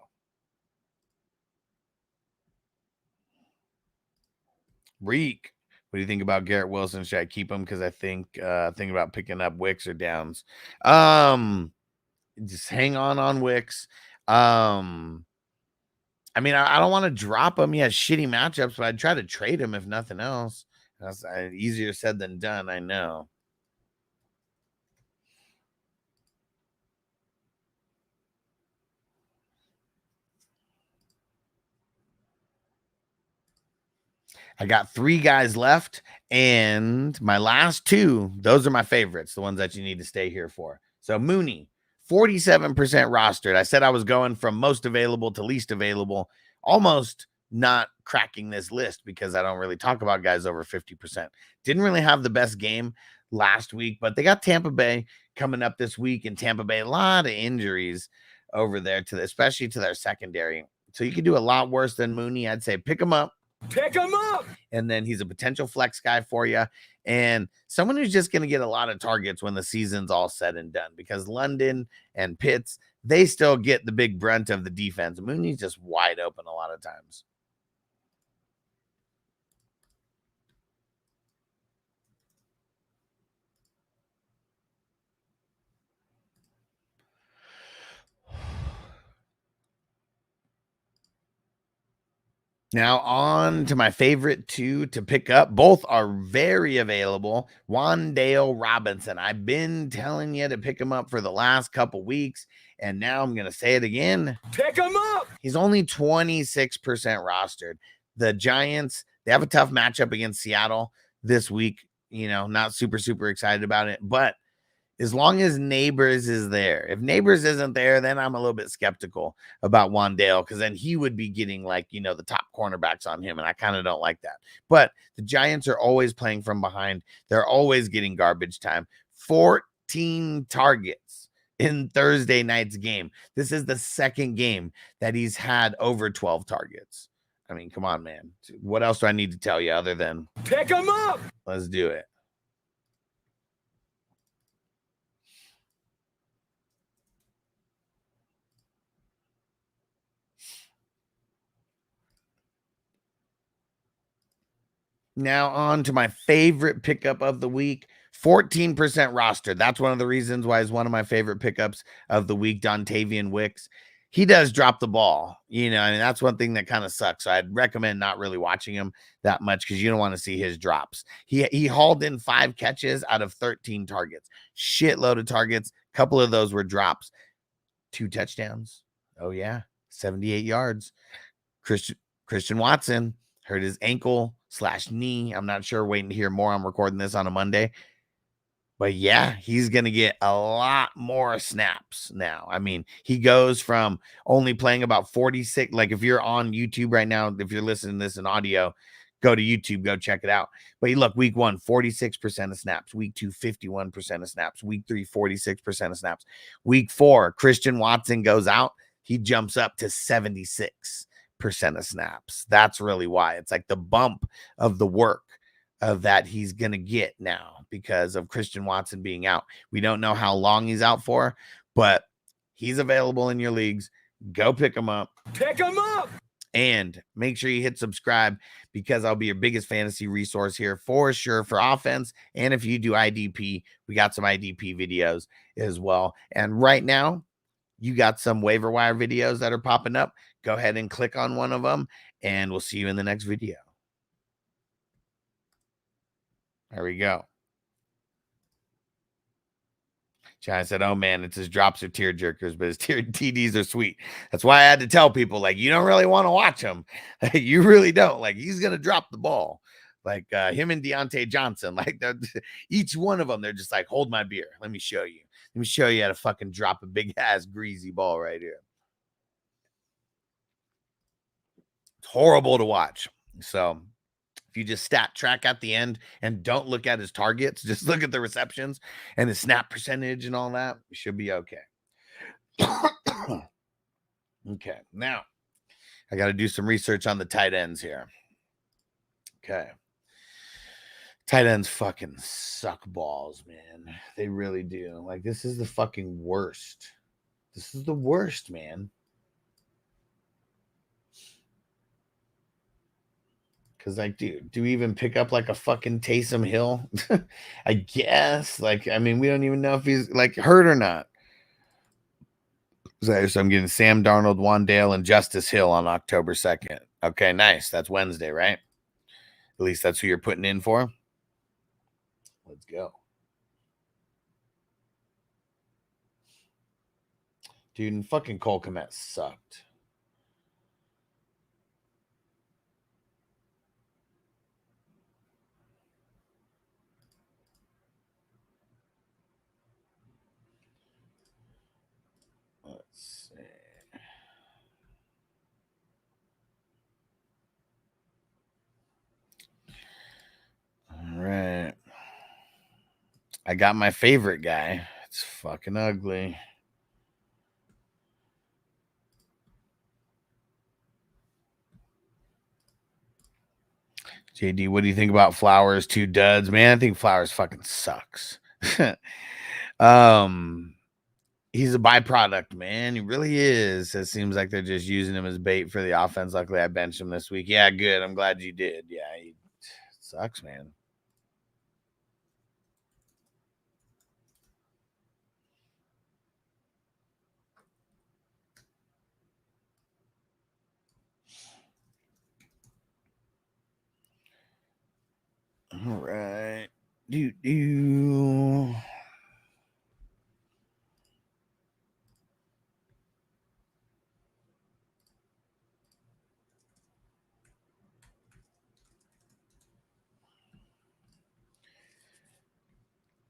Reek, what do you think about Garrett Wilson? Should I keep him? Because I think thinking about picking up Wicks or Downs. Just hang on Wicks. I mean, I don't want to drop him. He has shitty matchups, but I'd try to trade him if nothing else. That's easier said than done, I know. I got 3 guys left, and my last 2, those are my favorites, the ones that you need to stay here for. So Mooney, 47% rostered. I said I was going from most available to least available, almost not cracking this list because I don't really talk about guys over 50%. Didn't really have the best game last week, but they got Tampa Bay coming up this week, and Tampa Bay, a lot of injuries over there, especially to their secondary. So you could do a lot worse than Mooney. I'd say pick him up. Pick him up. And then he's a potential flex guy for you, and someone who's just going to get a lot of targets when the season's all said and done, because London and Pitts, they still get the big brunt of the defense. Mooney's just wide open a lot of times. Now on to my favorite 2 to pick up. Both are very available. Wan'Dale Robinson. I've been telling you to pick him up for the last couple weeks, and now I'm going to say it again. Pick him up. He's only 26% rostered. The Giants, they have a tough matchup against Seattle this week. You know, not super excited about it, but as long as Neighbors is there. If Neighbors isn't there, then I'm a little bit skeptical about Wan'Dale, because then he would be getting, like, you know, the top cornerbacks on him, and I kind of don't like that. But the Giants are always playing from behind. They're always getting garbage time. 14 targets in Thursday night's game. This is the second game that he's had over 12 targets. I mean, come on, man. What else do I need to tell you other than pick him up? Let's do it. Now on to my favorite pickup of the week, 14% rostered. That's one of the reasons why he's one of my favorite pickups of the week, Dontavian Wicks. He does drop the ball, you know, and that's one thing that kind of sucks. So I'd recommend not really watching him that much, because you don't want to see his drops. He hauled in 5 catches out of 13 targets. Shitload of targets. A couple of those were drops. 2 touchdowns. Oh, yeah. 78 yards. Christian Watson hurt his ankle/knee. I'm not sure. Waiting to hear more. I'm recording this on a Monday. But yeah, he's going to get a lot more snaps now. I mean, he goes from only playing about 46. Like, if you're on YouTube right now, if you're listening to this in audio, go to YouTube, go check it out. But look, week 1, 46% of snaps. Week 2, 51% of snaps. Week 3, 46% of snaps. Week 4, Christian Watson goes out. He jumps up to 76% of snaps. That's really why. It's like the bump of the work of that he's going to get now because of Christian Watson being out. We don't know how long he's out for, but he's available in your leagues. Go pick him up. Pick him up. And make sure you hit subscribe because I'll be your biggest fantasy resource here for sure for offense. And if you do IDP, we got some IDP videos as well. And right now, you got some waiver wire videos that are popping up. Go ahead and click on one of them, and we'll see you in the next video. There we go. China said, oh man, it's his drops are tear jerkers, but his TDs are sweet. That's why I had to tell people, like, you don't really want to watch him. You really don't. Like, he's going to drop the ball. Like him and Deontay Johnson, like each one of them, they're just like, hold my beer. Let me show you. Let me show you how to fucking drop a big ass greasy ball right here. It's horrible to watch. So if you just stat track at the end and don't look at his targets, just look at the receptions and the snap percentage and all that, you should be okay. Okay, now I got to do some research on the tight ends here. Okay. Tight ends fucking suck balls, man. They really do. Like, this is the fucking worst. This is the worst, man. Because, like, dude, do we even pick up, like, a fucking Taysom Hill? I guess. Like, I mean, we don't even know if he's, like, hurt or not. So I'm getting Sam Darnold, Wandale, and Justice Hill on October 2nd. Okay, nice. That's Wednesday, right? At least that's who you're putting in for. Let's go. Dude, and fucking Cole Kmet sucked. Let's see. All right. I got my favorite guy. It's fucking ugly. JD, what do you think about Flowers? 2 duds, man. I think Flowers fucking sucks. He's a byproduct, man. He really is. It seems like they're just using him as bait for the offense. Luckily, I benched him this week. Yeah, good. I'm glad you did. Yeah, he sucks, man. All right.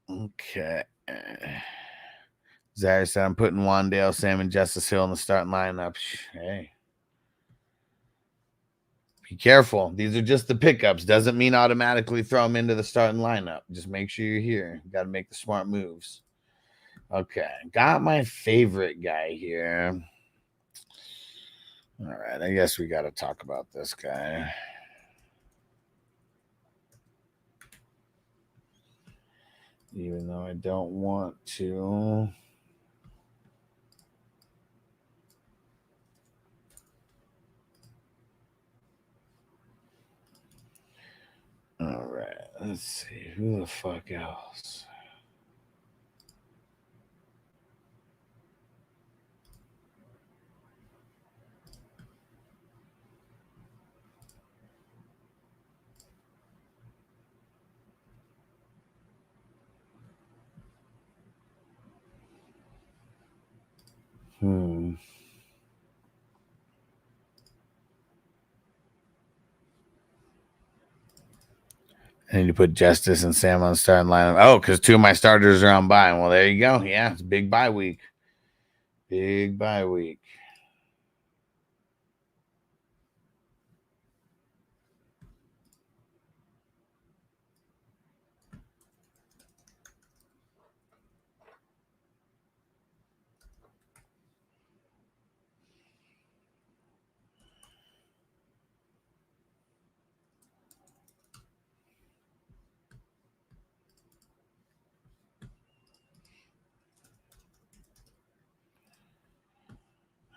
Okay. Zaire said, I'm putting Wandale, Sam, and Justice Hill in the starting lineup. Hey. Be careful. These are just the pickups. Doesn't mean automatically throw them into the starting lineup. Just make sure you're here. You got to make the smart moves. Okay. Got my favorite guy here. All right. I guess we got to talk about this guy. Even though I don't want to. All right, let's see. Who the fuck else? I need to put Justice and Sam on the starting lineup. Oh, because 2 of my starters are on bye. Well, there you go. Yeah, it's a big bye week. Big bye week.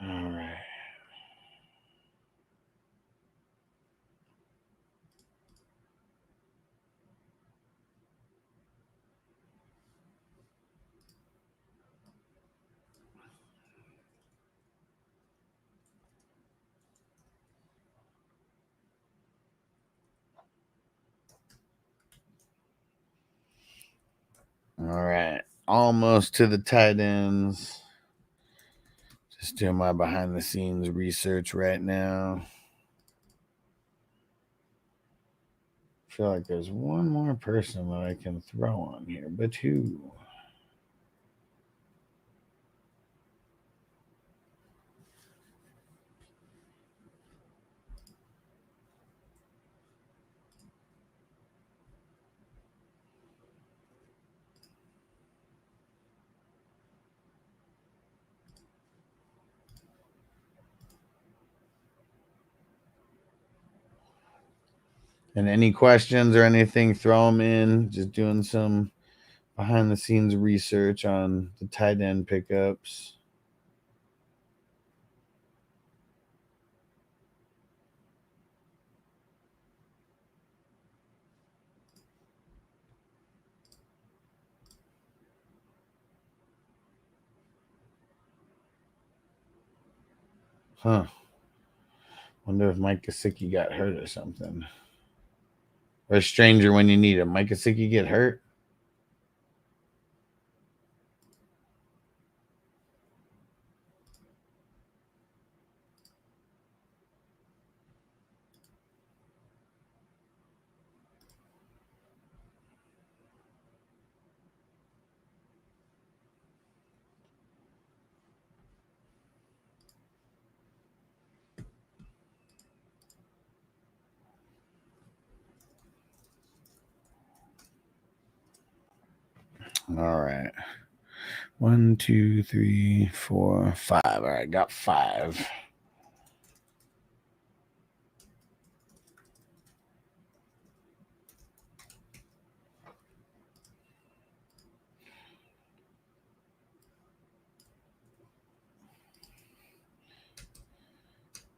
All All right. Almost to the tight ends. Just doing my behind the scenes research right now. I feel like there's one more person that I can throw on here, but who? And any questions or anything, throw them in. Just doing some behind the scenes research on the tight end pickups. Huh. Wonder if Mike Gesicki got hurt or something. Or a stranger when you need him. Mike Gesicki get hurt? All right. 1, 2, 3, 4, 5. All right, got 5.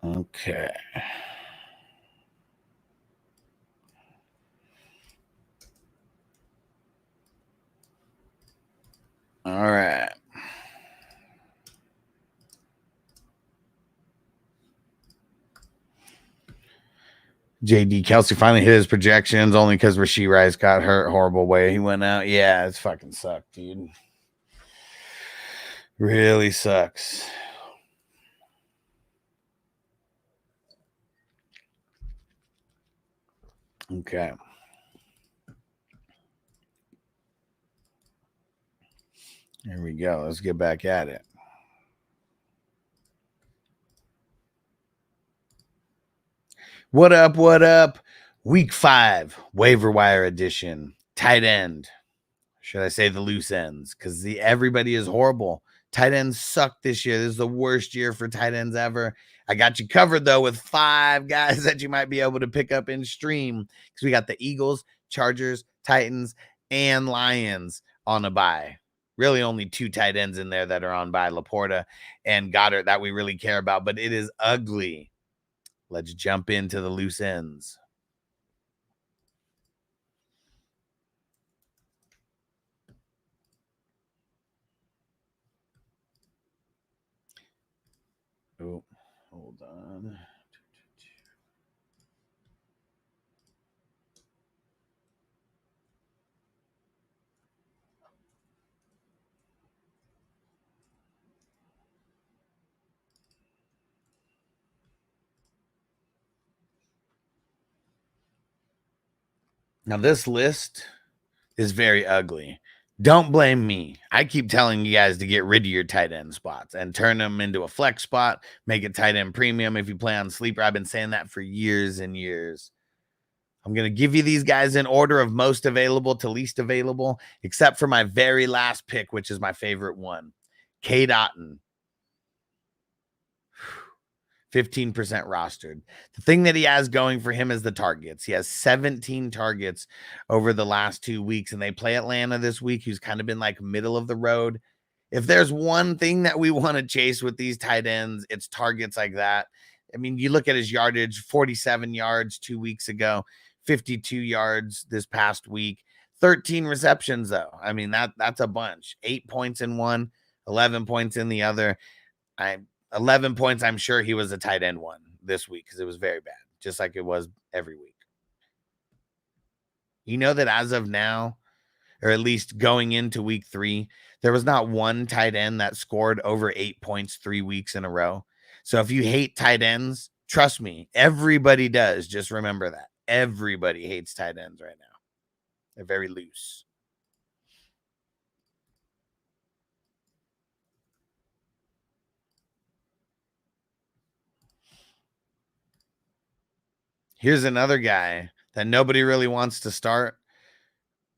Okay. All right. JD Kelsey finally hit his projections only because Rashee Rice got hurt. Horrible way he went out. Yeah, it's fucking sucked, dude. Really sucks. Okay. Here we go. Let's get back at it. What up? What up? Week 5, waiver wire edition. Tight end. Should I say the loose ends? Because everybody is horrible. Tight ends suck this year. This is the worst year for tight ends ever. I got you covered, though, with 5 guys that you might be able to pick up in stream. Because we got the Eagles, Chargers, Titans, and Lions on a bye. Really only 2 tight ends in there that are on bye, Laporta and Goddard, that we really care about. But it is ugly. Let's jump into the loose ends. Oh, hold on. Now, this list is very ugly. Don't blame me. I keep telling you guys to get rid of your tight end spots and turn them into a flex spot. Make it tight end premium if you play on sleeper. I've been saying that for years and years. I'm going to give you these guys in order of most available to least available, except for my very last pick, which is my favorite one. Cade Otton. 15% rostered. The thing that he has going for him is the targets. He has 17 targets over the last 2 weeks, and they play Atlanta this week, who's kind of been like middle of the road. If there's one thing that we want to chase with these tight ends, it's targets like that. I mean, you look at his yardage, 47 yards 2 weeks ago, 52 yards this past week, 13 receptions, though. I mean, that's a bunch. 8 points in one, 11 points in the other. 11 points, I'm sure he was a tight end one this week because it was very bad, just like it was every week. You know that as of now, or at least going into week 3, there was not one tight end that scored over 8 points 3 weeks in a row. So if you hate tight ends, trust me, everybody does. Just remember that. Everybody hates tight ends right now. They're very loose. Here's another guy that nobody really wants to start,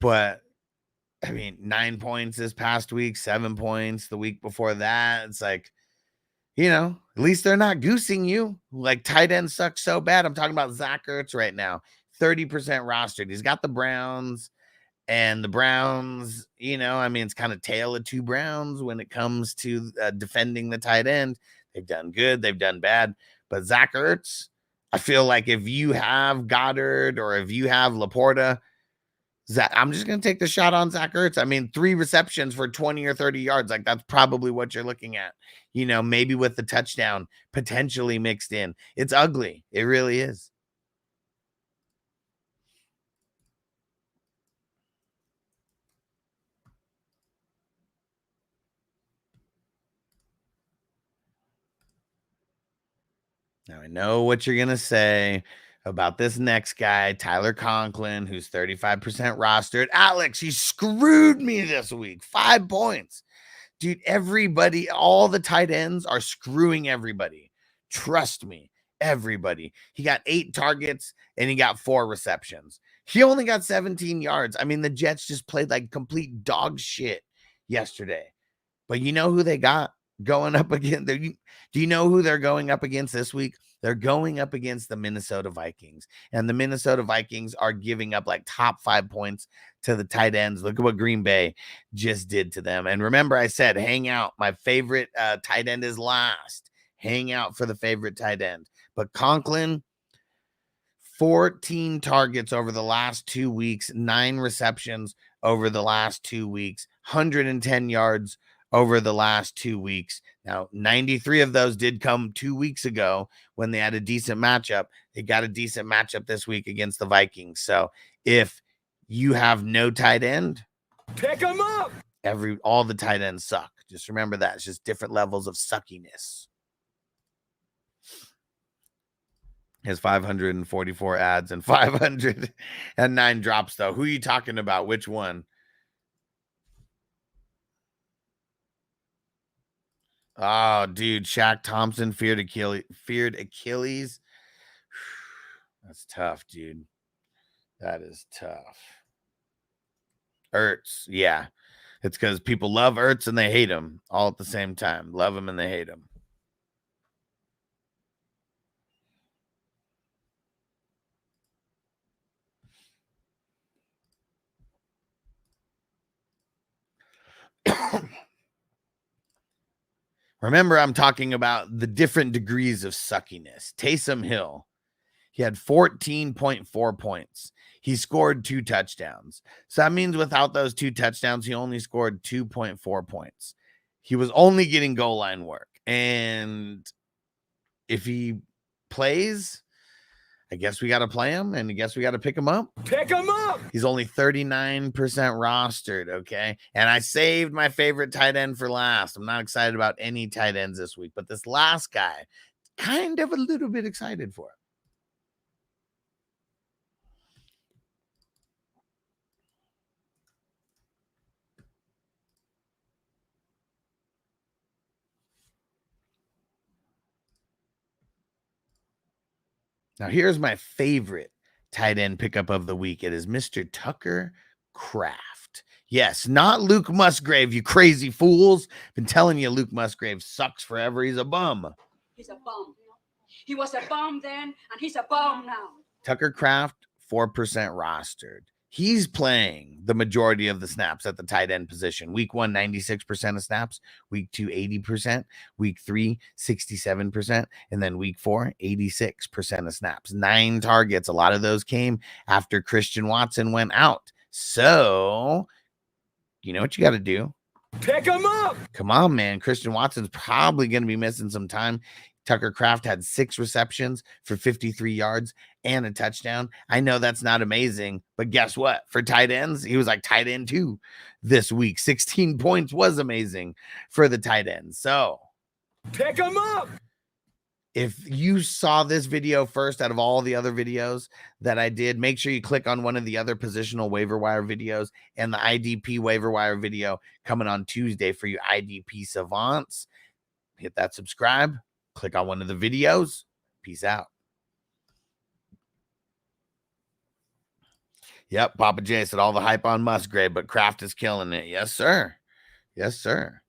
but I mean, 9 points this past week, 7 points the week before that. It's like, you know, at least they're not goosing you. Like, tight end sucks so bad. I'm talking about Zach Ertz right now, 30% rostered. He's got the Browns, and the Browns, you know, I mean, it's kind of tale of two Browns when it comes to defending the tight end. They've done good, they've done bad, but Zach Ertz, I feel like if you have Goddard or if you have Laporta, I'm just going to take the shot on Zach Ertz. I mean, 3 receptions for 20 or 30 yards. Like, that's probably what you're looking at. You know, maybe with the touchdown potentially mixed in. It's ugly. It really is. Now, I know what you're going to say about this next guy, Tyler Conklin, who's 35% rostered. Alex, he screwed me this week. 5 points. Dude, everybody, all the tight ends are screwing everybody. Trust me, everybody. He got 8 targets and he got 4 receptions. He only got 17 yards. I mean, the Jets just played like complete dog shit yesterday. But you know who they got going up against? Do you know who they're going up against this week? They're going up against the Minnesota Vikings. And the Minnesota Vikings are giving up like top 5 points to the tight ends. Look at what Green Bay just did to them. And remember, I said, hang out. My favorite tight end is last. Hang out for the favorite tight end. But Conklin, 14 targets over the last 2 weeks, 9 receptions over the last 2 weeks, 110 yards over the last 2 weeks. Now, 93 of those did come 2 weeks ago when they had a decent matchup. They got a decent matchup this week against the Vikings. So if you have no tight end, Pick them up. all the tight ends suck. Just remember that. It's just different levels of suckiness. His 544 ads and 509 drops, though. Who are you talking about? Which one? Oh, dude, Shaq Thompson feared Achilles. That's tough, dude. That is tough. Ertz, yeah. It's because people love Ertz and they hate him all at the same time. Love him and they hate him. Remember, I'm talking about the different degrees of suckiness. Taysom Hill, he had 14.4 points. He scored 2 touchdowns. So that means without those 2 touchdowns, he only scored 2.4 points. He was only getting goal line work. And if he plays, I guess we got to play him, and I guess we got to pick him up. Pick them up. He's only 39% rostered, okay? And I saved my favorite tight end for last. I'm not excited about any tight ends this week, but this last guy, kind of a little bit excited for him. Now, here's my favorite tight end pickup of the week. It is Mr. Tucker Kraft. Yes, not Luke Musgrave, you crazy fools. Been telling you Luke Musgrave sucks forever. He's a bum. He's a bum. He was a bum then, and he's a bum now. Tucker Kraft, 4% rostered. He's playing the majority of the snaps at the tight end position. Week 1, 96% of snaps. Week 2, 80%. Week 3, 67%. And then week 4, 86% of snaps. 9 targets. A lot of those came after Christian Watson went out. So, you know what you got to do? Pick them up. Come on, man. Christian Watson's probably going to be missing some time. Tucker Kraft had 6 receptions for 53 yards and a touchdown. I know that's not amazing, but guess what? For tight ends, he was like tight end 2 this week. 16 points was amazing for the tight ends. So Pick him up. if you saw this video first out of all the other videos that I did, make sure you click on one of the other positional waiver wire videos and the IDP waiver wire video coming on Tuesday for you IDP savants. Hit that subscribe, click on one of the videos. Peace out. Yep, Papa J said all the hype on Musgrave, but Kraft is killing it. Yes, sir. Yes, sir.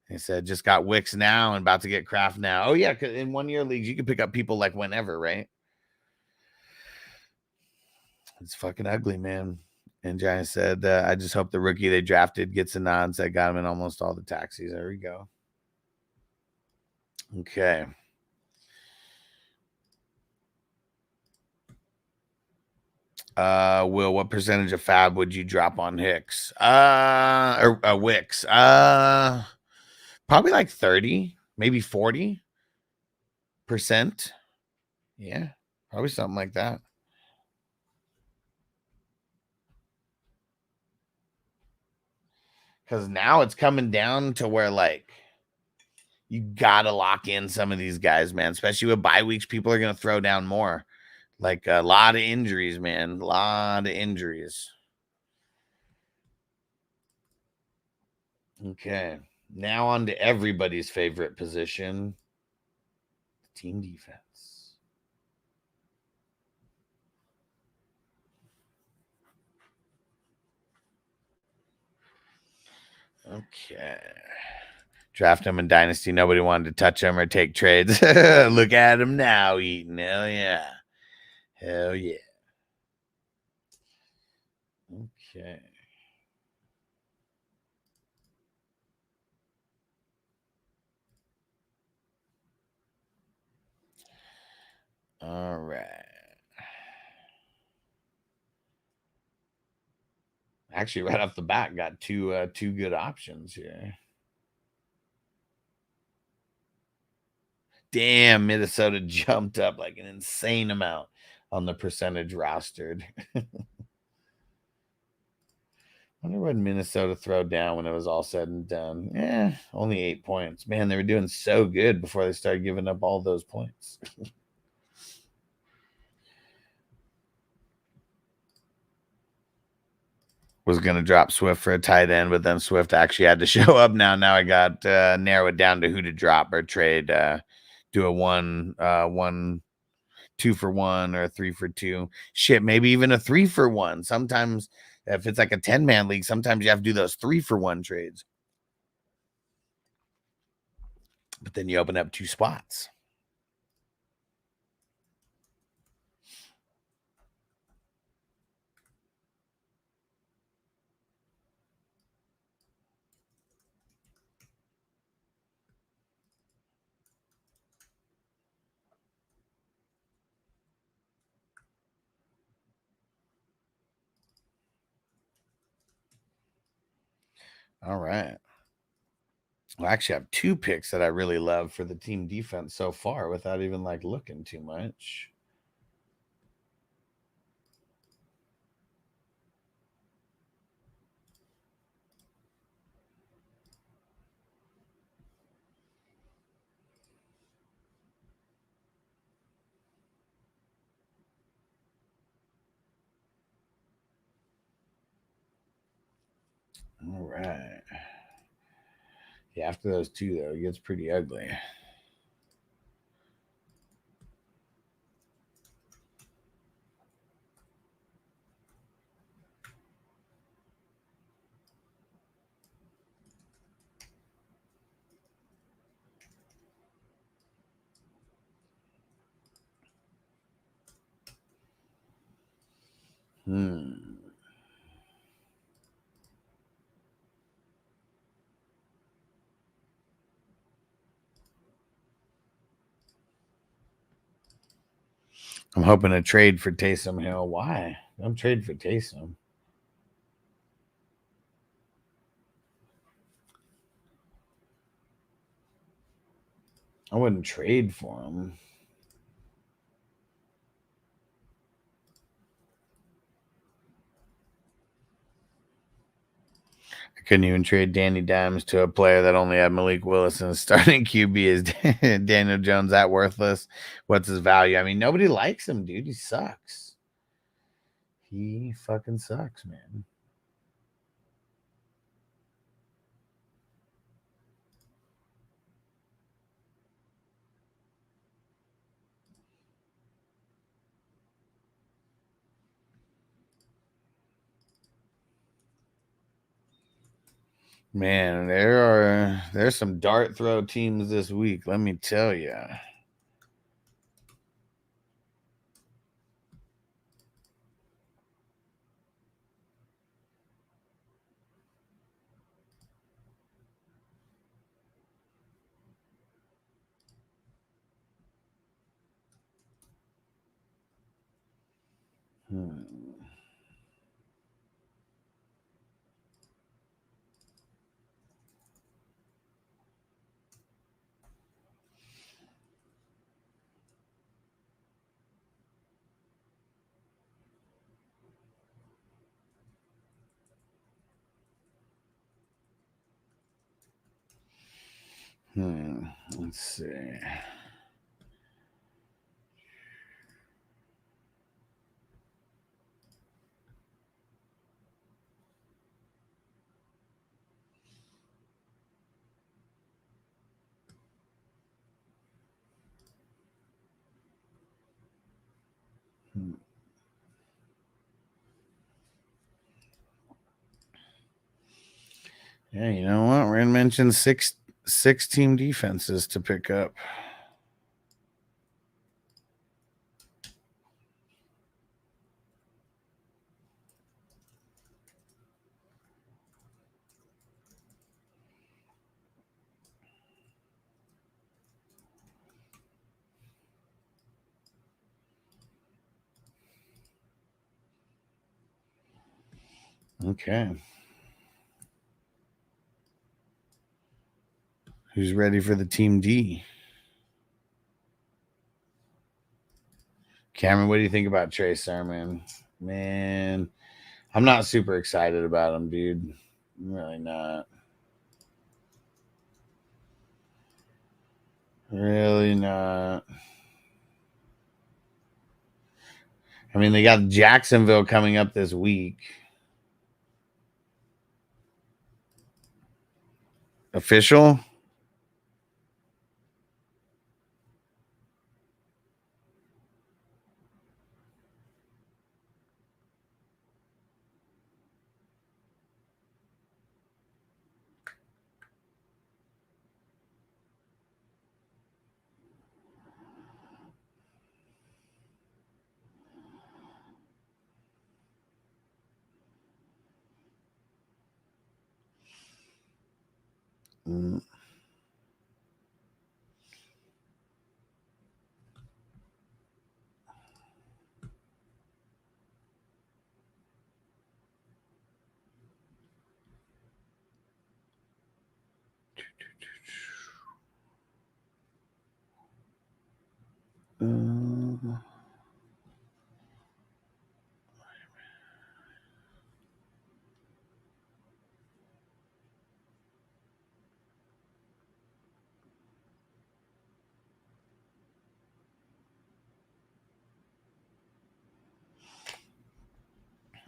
He said just got Wicks now and about to get Kraft now. Oh, yeah, because in 1 year leagues, you can pick up people like whenever, right? It's fucking ugly, man. And Giant said, I just hope the rookie they drafted gets a nod. So I got him in almost all the taxis. There we go. Okay. Will, what percentage of fab would you drop on Hicks? Or Wicks? Probably like 30, maybe 40%. Yeah, probably something like that. Because now it's coming down to where, like, you got to lock in some of these guys, man. Especially with bye weeks, people are going to throw down more. Like, a lot of injuries, man. A lot of injuries. Okay. Now on to everybody's favorite position, team defense. Okay. Draft him in Dynasty. Nobody wanted to touch him or take trades. Look at him now eating. Hell yeah. Hell yeah. Okay. All right. Actually, right off the bat, got two good options here. Damn, Minnesota jumped up like an insane amount on the percentage rostered. Wonder what Minnesota throw down when it was all said and done. Only 8 points. Man, they were doing so good before they started giving up all those points. Was going to drop Swift for a tight end, but then Swift actually had to show up now. Now I got narrow it down to who to drop or trade. Do a 1 2 for 1 or a 3 for 2. Shit, maybe even a 3 for 1. Sometimes if it's like a 10-man league, sometimes you have to do those 3 for 1 trades. But then you open up 2 spots. All right. Well, I actually have 2 picks that I really love for the team defense so far without even like looking too much. All right. Yeah, after those 2, though, it gets pretty ugly. I'm hoping to trade for Taysom Hill. Why? Don't trade for Taysom. I wouldn't trade for him. I couldn't even trade Danny Dimes to a player that only had Malik Willis and starting QB is Daniel Jones. That worthless. What's his value? I mean, nobody likes him, dude. He sucks. He fucking sucks, man. Man, there's some dart throw teams this week, let me tell you. Let's see. Yeah, you know what? We're gonna mention six team defenses to pick up. Okay. Who's ready for the team D? Cameron, what do you think about Trey Sermon? Man, I'm not super excited about him, dude. I'm really not. Really not. I mean, they got Jacksonville coming up this week. Official?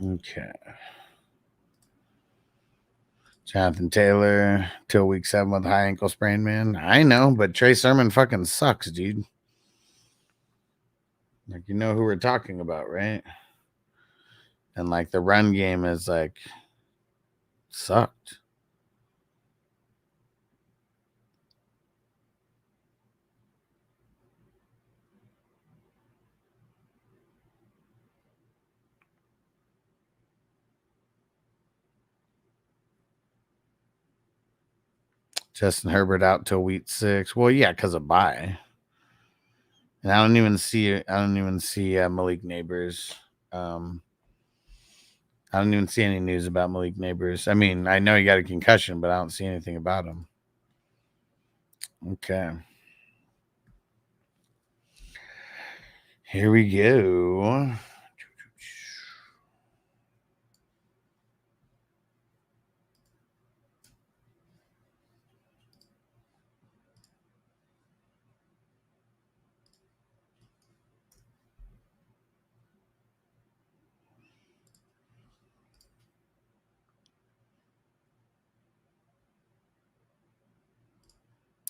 Okay. Jonathan Taylor till week 7 with high ankle sprain, man. I know, but Trey Sermon fucking sucks, dude. Like, you know who we're talking about, right? And like the run game is like sucked. Justin Herbert out till week 6. Well, yeah, because of bye. And I don't even see Malik Neighbors. I don't even see any news about Malik Neighbors. I mean, I know he got a concussion, but I don't see anything about him. Okay. Here we go.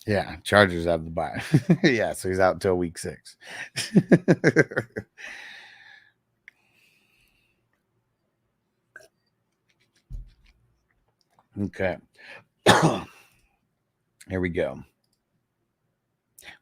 Yeah, Chargers have the bye. Yeah, so he's out until week 6. Okay. Here we go.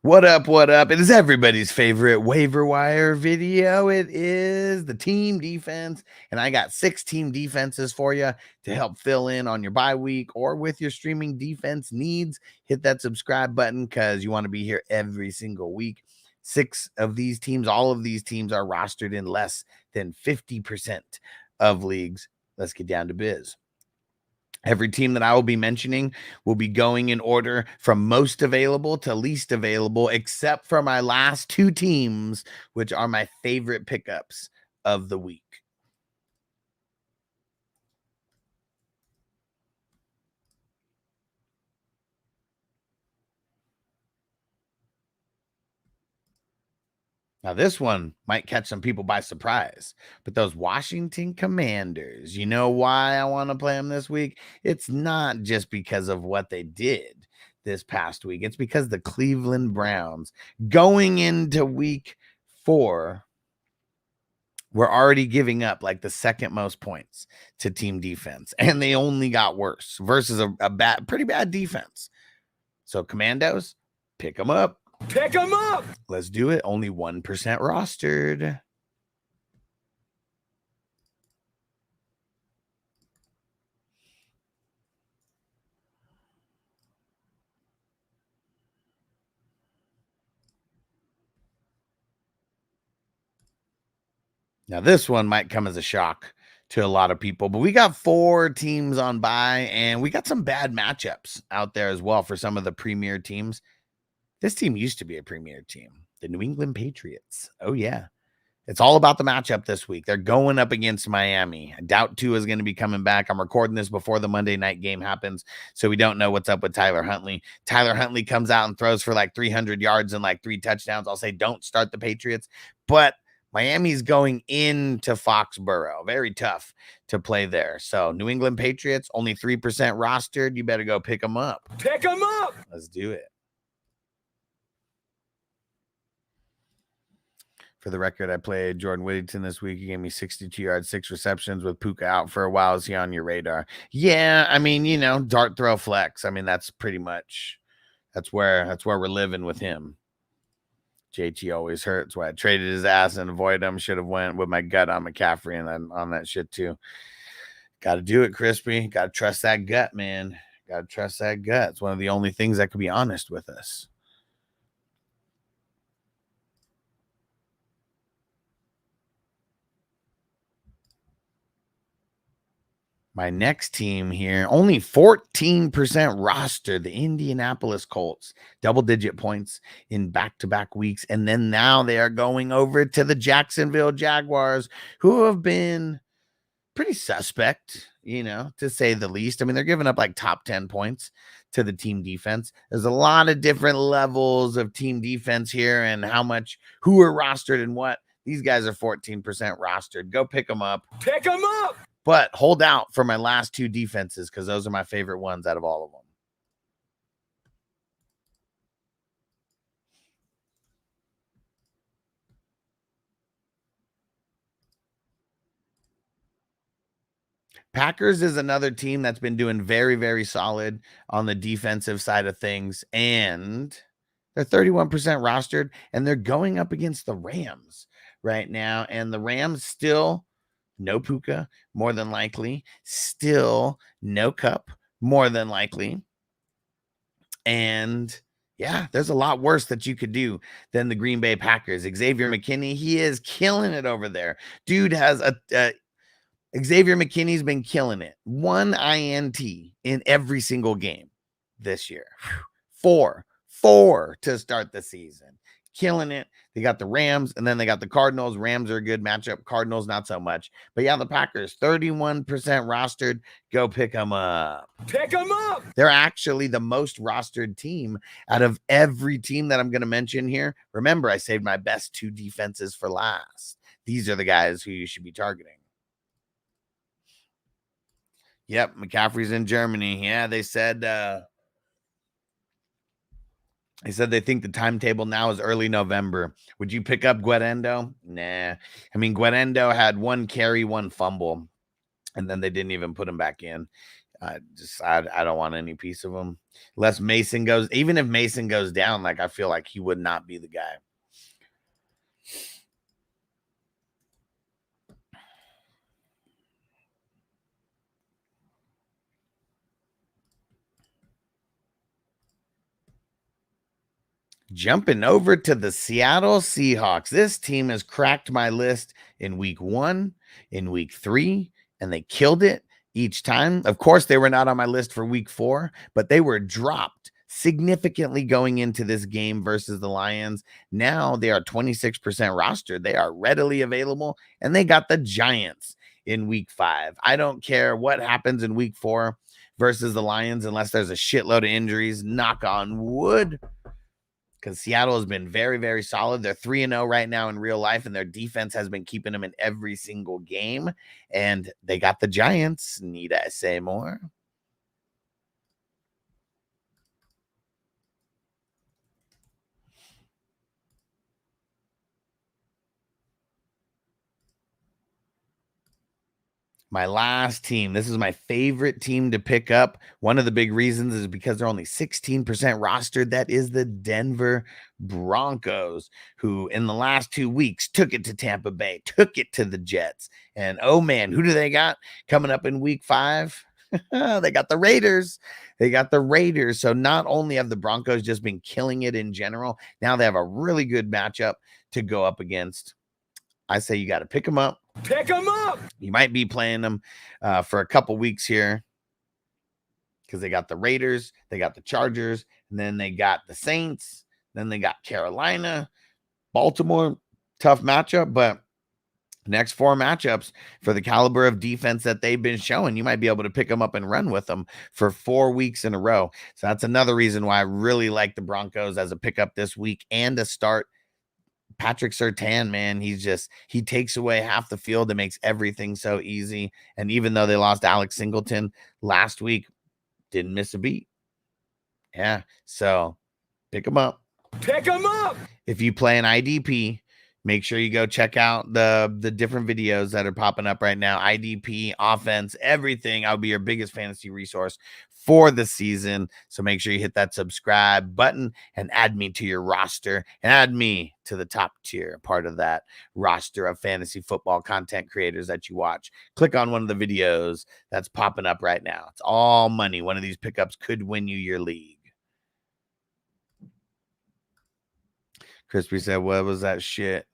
What up? What up? It is everybody's favorite waiver wire video. It is the team defense. And I got 6 team defenses for you to help fill in on your bye week or with your streaming defense needs. Hit that subscribe button because you want to be here every single week. 6 of these teams, all of these teams are rostered in less than 50% of leagues. Let's get down to biz. Every team that I will be mentioning will be going in order from most available to least available, except for my last 2 teams, which are my favorite pickups of the week. Now, this one might catch some people by surprise, but those Washington Commanders, you know why I want to play them this week? It's not just because of what they did this past week. It's because the Cleveland Browns going into week 4 were already giving up like the second most points to team defense, and they only got worse versus a pretty bad defense. So Commandos, pick them up. Pick them up. Let's do it. Only 1% rostered. Now, this one might come as a shock to a lot of people, but we got 4 teams on bye, and we got some bad matchups out there as well for some of the premier teams. This team used to be a premier team, the New England Patriots. Oh, yeah. It's all about the matchup this week. They're going up against Miami. I doubt Tua is going to be coming back. I'm recording this before the Monday night game happens, so we don't know what's up with Tyler Huntley. Tyler Huntley comes out and throws for like 300 yards and like 3 touchdowns. I'll say don't start the Patriots, but Miami's going into Foxborough. Very tough to play there. So New England Patriots, only 3% rostered. You better go pick them up. Pick them up. Let's do it. For the record, I played Jordan Whittington this week. He gave me 62 yards, 6 receptions with Puka out for a while. Is he on your radar? Yeah, I mean, you know, dart throw flex. I mean, that's pretty much that's where we're living with him. JT always hurts. Why I traded his ass and avoided him. Should have went with my gut on McCaffrey and then on that shit too. Got to do it, Crispy. Got to trust that gut, man. Got to trust that gut. It's one of the only things that could be honest with us. My next team here, only 14% roster, the Indianapolis Colts, double-digit points in back-to-back weeks. And then now they are going over to the Jacksonville Jaguars, who have been pretty suspect, you know, to say the least. I mean, they're giving up like top 10 points to the team defense. There's a lot of different levels of team defense here and who are rostered and what. These guys are 14% rostered. Go pick them up. Pick them up. But hold out for my last 2 defenses because those are my favorite ones out of all of them. Packers is another team that's been doing very, very solid on the defensive side of things. And they're 31% rostered, and they're going up against the Rams right now. And the Rams still no Puka, more than likely. Still no Cup, more than likely. And yeah, there's a lot worse that you could do than the Green Bay Packers. Xavier McKinney, he is killing it over there. Dude has Xavier McKinney's been killing it. 1 INT in every single game this year. 4 to start the season. killing it. They got the Rams, and then they got the Cardinals. Rams are a good matchup. Cardinals, not so much. But yeah, the Packers, 31% rostered. Go pick them up. Pick them up. They're actually the most rostered team out of every team that I'm going to mention here. Remember, I saved my best 2 defenses for last. These are the guys who you should be targeting. Yep, McCaffrey's in Germany. Yeah, they said they think the timetable now is early November. Would you pick up Guerendo? Nah. I mean, Guerendo had 1 carry, 1 fumble, and then they didn't even put him back in. I don't want any piece of him. Unless Mason goes, even if Mason goes down, like I feel like he would not be the guy. Jumping over to the Seattle Seahawks. This team has cracked my list in week 1, in week 3, and they killed it each time. Of course, they were not on my list for week 4, but they were dropped significantly going into this game versus the Lions. Now they are 26% rostered. They are readily available, and they got the Giants in week 5. I don't care what happens in week 4 versus the Lions unless there's a shitload of injuries. Knock on wood. Because Seattle has been very, very solid. They're 3-0 right now in real life, and their defense has been keeping them in every single game. And they got the Giants. Need I say more? My last team. This is my favorite team to pick up. One of the big reasons is because they're only 16% rostered. That is the Denver Broncos, who in the last 2 weeks took it to Tampa Bay, took it to the Jets. And oh man, who do they got coming up in week 5? They got the Raiders. They got the Raiders. So not only have the Broncos just been killing it in general, now they have a really good matchup to go up against. I say you got to pick them up. Pick them up. You might be playing them for a couple weeks here because they got the Raiders, they got the Chargers, and then they got the Saints, then they got Carolina, Baltimore. Tough matchup, but next 4 matchups for the caliber of defense that they've been showing, you might be able to pick them up and run with them for 4 weeks in a row. So that's another reason why I really like the Broncos as a pickup this week and to start. Patrick Surtain, man, he takes away half the field. It makes everything so easy. And even though they lost Alex Singleton last week, didn't miss a beat. Yeah, so pick them up. Pick them up. If you play an IDP, make sure you go check out the different videos that are popping up right now. IDP, offense, everything. I'll be your biggest fantasy resource for the season. So make sure you hit that subscribe button and add me to your roster and add me to the top tier part of that roster of fantasy football content creators that you watch. Click on one of the videos that's popping up right now. It's all money. One of these pickups could win you your league. Crispy said, what was that shit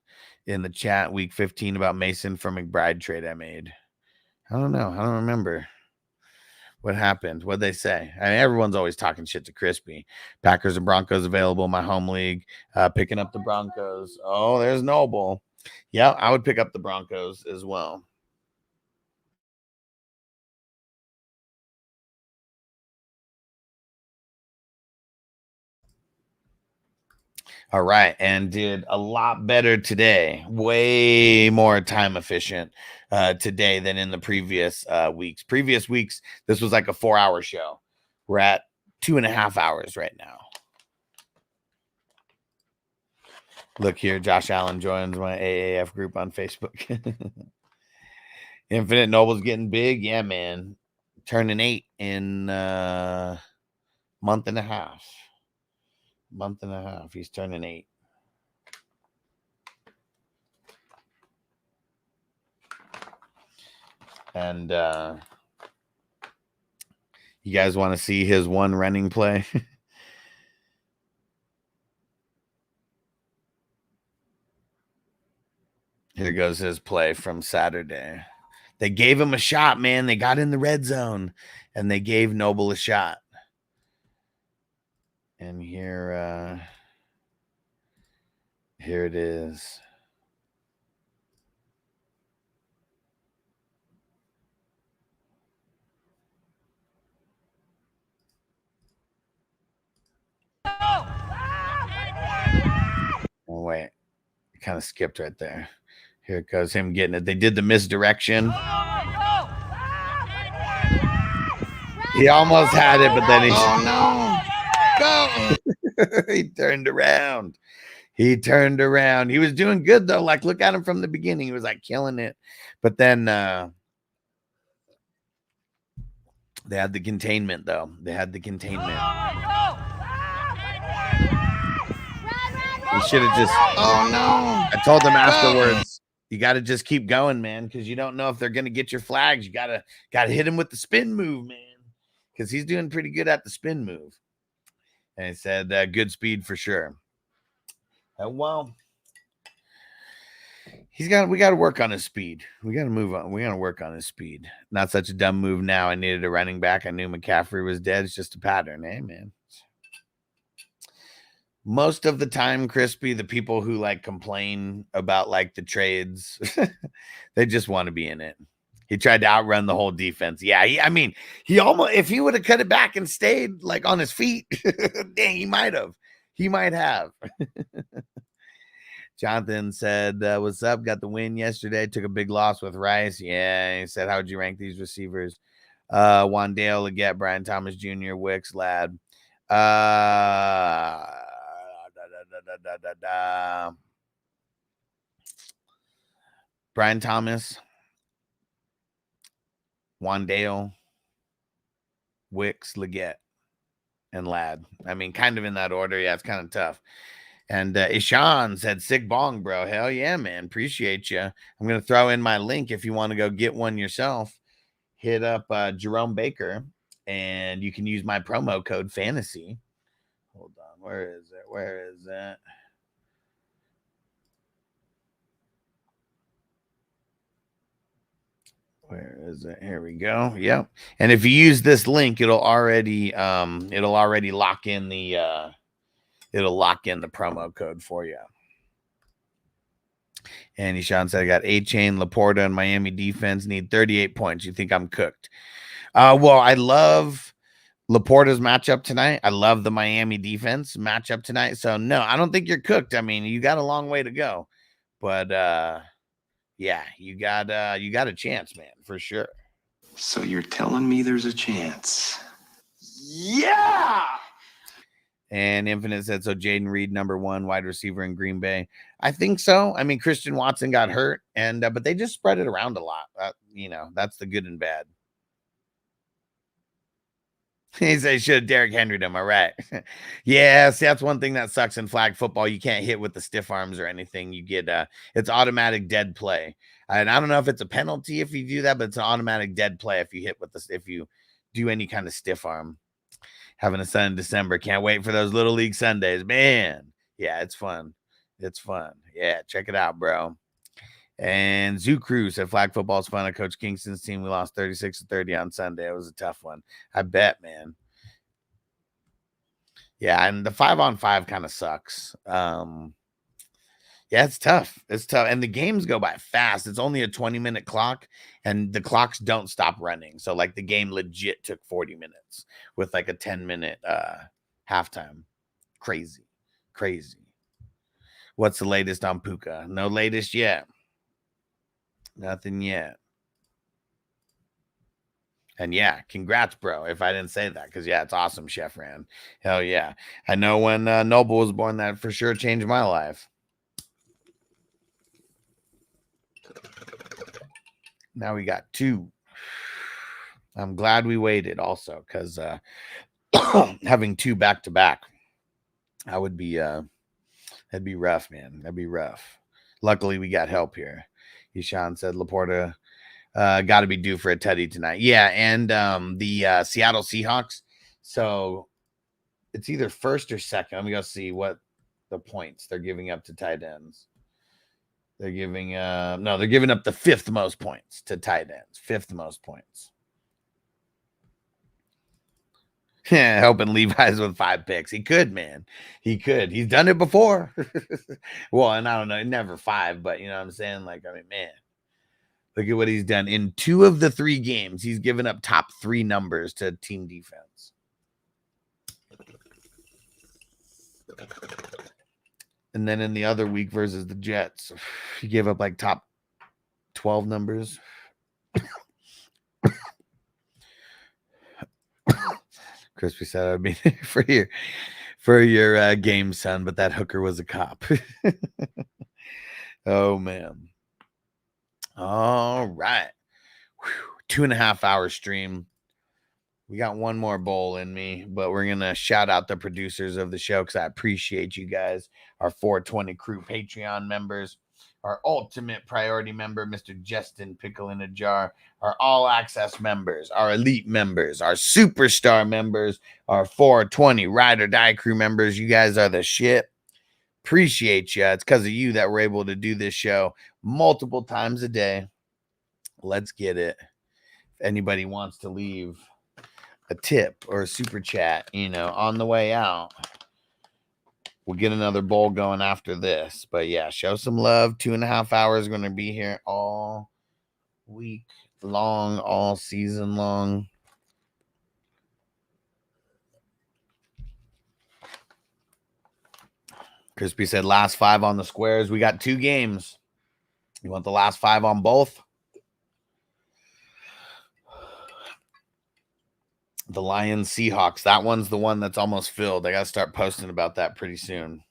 in the chat week 15 about Mason for McBride trade I made? I don't know. I don't remember what happened. What'd they say? I mean, everyone's always talking shit to Crispy. Packers and Broncos available in my home league. Picking up the Broncos. Oh, there's Noble. Yeah, I would pick up the Broncos as well. All right, and did a lot better today. Way more time efficient today than in the previous weeks. Previous weeks, this was like a 4-hour show. We're at 2.5 hours right now. Look here, Josh Allen joins my AAF group on Facebook. Infinite Noble's getting big. Yeah, man. Turning 8 in month and a half. Month and a half. He's turning 8. And you guys want to see his one running play? Here goes his play from Saturday. They gave him a shot, man. They got in the red zone and they gave Noble a shot. And here Here it is. Oh, wait. Kind of skipped right there. Here it goes, him getting it. They did the misdirection. He almost had it, but then he... Oh, no. Go. He turned around. He turned around. He was doing good, though. Like, look at him from the beginning. He was, like, killing it. But then they had the containment, though. They had the containment. He should have just... Oh, no. I told him afterwards, you got to just keep going, man, because you don't know if they're going to get your flags. You got to hit him with the spin move, man, because he's doing pretty good at the spin move. And he said good speed for sure. Well, we got to work on his speed. We got to move on. We got to work on his speed. Not such a dumb move now. I needed a running back. I knew McCaffrey was dead. It's just a pattern. Hey, man. Most of the time, Crispy, the people who like complain about like the trades, they just want to be in it. He tried to outrun the whole defense. Yeah, he almost, if he would have cut it back and stayed like on his feet, dang, he might have. He might have. Jonathan said, what's up? Got the win yesterday. Took a big loss with Rice. Yeah, he said, how'd you rank these receivers? Wandale, Leggett, Brian Thomas Jr., Wicks, Ladd. Brian Thomas, Wandale, Wicks, Leggett, and Ladd. I mean, kind of in that order. Yeah, it's kind of tough. And Ishan said, sick bong, bro. Hell yeah, man. Appreciate you. I'm going to throw in my link if you want to go get one yourself. Hit up Jerome Baker, and you can use my promo code FANTASY. Hold on. Where is it? Where is it? Where is it? Here we go. Yep. And if you use this link, it'll already lock in the promo code for you. And Ishan said, I got A-Chain, Laporta, and Miami defense need 38 points. You think I'm cooked? Well, I love Laporta's matchup tonight. I love the Miami defense matchup tonight. So no, I don't think you're cooked. I mean, you got a long way to go, but yeah, you got a chance, man, for sure. So you're telling me there's a chance? Yeah. And Infinite said, so Jaden Reed, number 1 wide receiver in Green Bay. I think so. I mean, Christian Watson got hurt, and but they just spread it around a lot. That's the good and bad. He said, should have Derrick Henry'd him. All right. Yeah, see, that's one thing that sucks in flag football. You can't hit with the stiff arms or anything. You get it's automatic dead play. And I don't know if it's a penalty if you do that, but it's an automatic dead play if you hit with if you do any kind of stiff arm. Having a son in December. Can't wait for those Little League Sundays. Man. Yeah, it's fun. It's fun. Yeah, check it out, bro. And Zoo Cruz said flag football is fun. I coached Kingston's team. We lost 36-30 on Sunday. It was a tough one. I bet, man. Yeah, and the 5-on-5 kind of sucks. Yeah, it's tough. It's tough. And the games go by fast. It's only a 20-minute clock, and the clocks don't stop running. So, like, the game legit took 40 minutes with, like, a 10-minute halftime. Crazy. Crazy. What's the latest on Puka? No latest yet. Nothing yet. And yeah, congrats, bro. If I didn't say that, because yeah, it's awesome, Chef Ran. Hell yeah. I know when Noble was born, that for sure changed my life. Now we got 2. I'm glad we waited also, because having 2 back-to-back, that would be that'd be rough, man. That'd be rough. Luckily, we got help here. Ishan said Laporta got to be due for a tutty tonight. Yeah, and the Seattle Seahawks. So it's either first or second. Let me go see what the points they're giving up to tight ends. They're giving they're giving up the 5th most points to tight ends. 5th most points. Yeah, helping Levi's with 5 picks. He could, man. He could. He's done it before. Well, and I don't know, never 5, but you know what I'm saying? Like, I mean, man, look at what he's done. In 2 of the 3 games, he's given up top 3 numbers to team defense. And then in the other week versus the Jets, he gave up like top 12 numbers. Crispy said, I'd be there for your game, son, but that hooker was a cop. Oh, man. All right. 2.5 hour stream. We got one more bowl in me, but we're going to shout out the producers of the show because I appreciate you guys, our 420 crew Patreon members, our ultimate priority member, Mr. Justin Pickle in a Jar, our all access members, our elite members, our superstar members, our 420 ride or die crew members. You guys are the shit. Appreciate you. It's because of you that we're able to do this show multiple times a day. Let's get it. If anybody wants to leave a tip or a super chat, you know, on the way out, we'll get another bowl going after this. But yeah, show some love. 2.5 hours going to be here all week long, all season long. Crispy said last 5 on the squares. We got 2 games. You want the last 5 on both? The Lions Seahawks. That one's the one that's almost filled. I got to start posting about that pretty soon.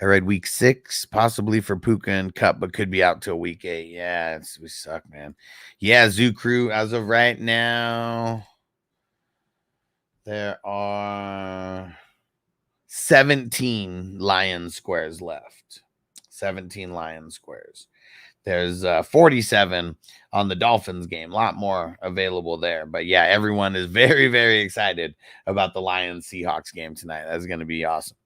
I read week 6, possibly for Puka and Cup, but could be out till week 8. Yeah, we suck, man. Yeah, Zoo Crew, as of right now, there are 17 Lion squares left. 17 Lion squares. There's 47 on the Dolphins game. A lot more available there. But yeah, everyone is very, very excited about the Lions Seahawks game tonight. That's going to be awesome.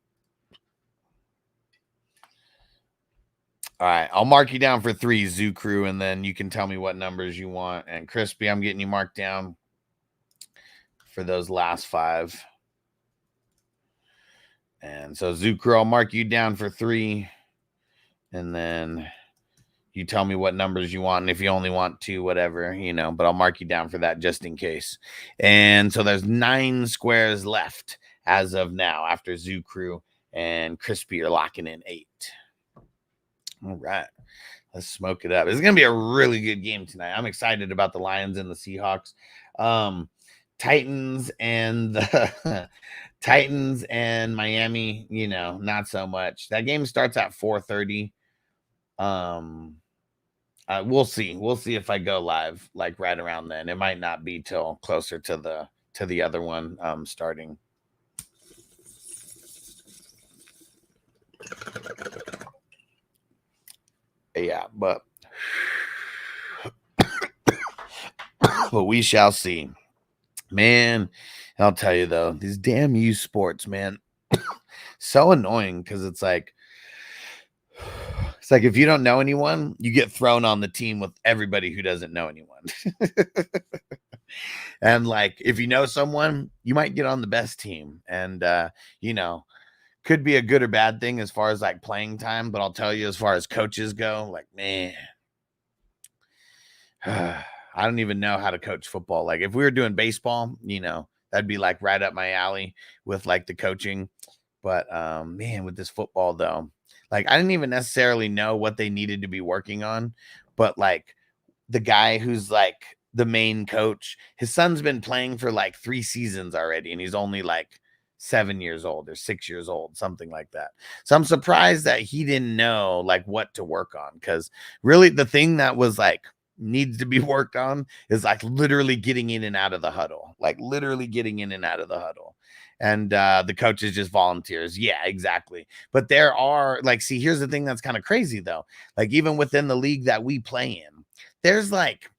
All right, I'll mark you down for 3, Zoo Crew, and then you can tell me what numbers you want. And Crispy, I'm getting you marked down for those last 5. And so Zoo Crew, I'll mark you down for 3, and then you tell me what numbers you want, and if you only want 2, whatever, you know, but I'll mark you down for that just in case. And so there's 9 squares left as of now after Zoo Crew and Crispy are locking in 8. All right, let's smoke it up. It's going to be a really good game tonight. I'm excited about the Lions and the Seahawks. Titans and the Titans and Miami, you know, not so much. That game starts at 4:30. We'll see. We'll see if I go live like right around then. It might not be till closer to the other one starting. Yeah, but we shall see. Man, I'll tell you though, these damn U Sports, man, so annoying because it's like if you don't know anyone, you get thrown on the team with everybody who doesn't know anyone. And like if you know someone, you might get on the best team. And you know, could be a good or bad thing as far as like playing time, but I'll tell you as far as coaches go, like, man, I don't even know how to coach football. Like if we were doing baseball, you know, that'd be like right up my alley with like the coaching. But man, with this football though, like I didn't even necessarily know what they needed to be working on, but like the guy who's like the main coach, his son's been playing for like 3 seasons already, and he's only like 7 years old or 6 years old, something like that. So I'm surprised that he didn't know like what to work on, because really the thing that was like needs to be worked on is like literally getting in and out of the huddle, like literally getting in and out of the huddle. And the coaches just volunteers. Yeah, exactly. But there are like, see, here's the thing that's kind of crazy though. Like even within the league that we play in, there's like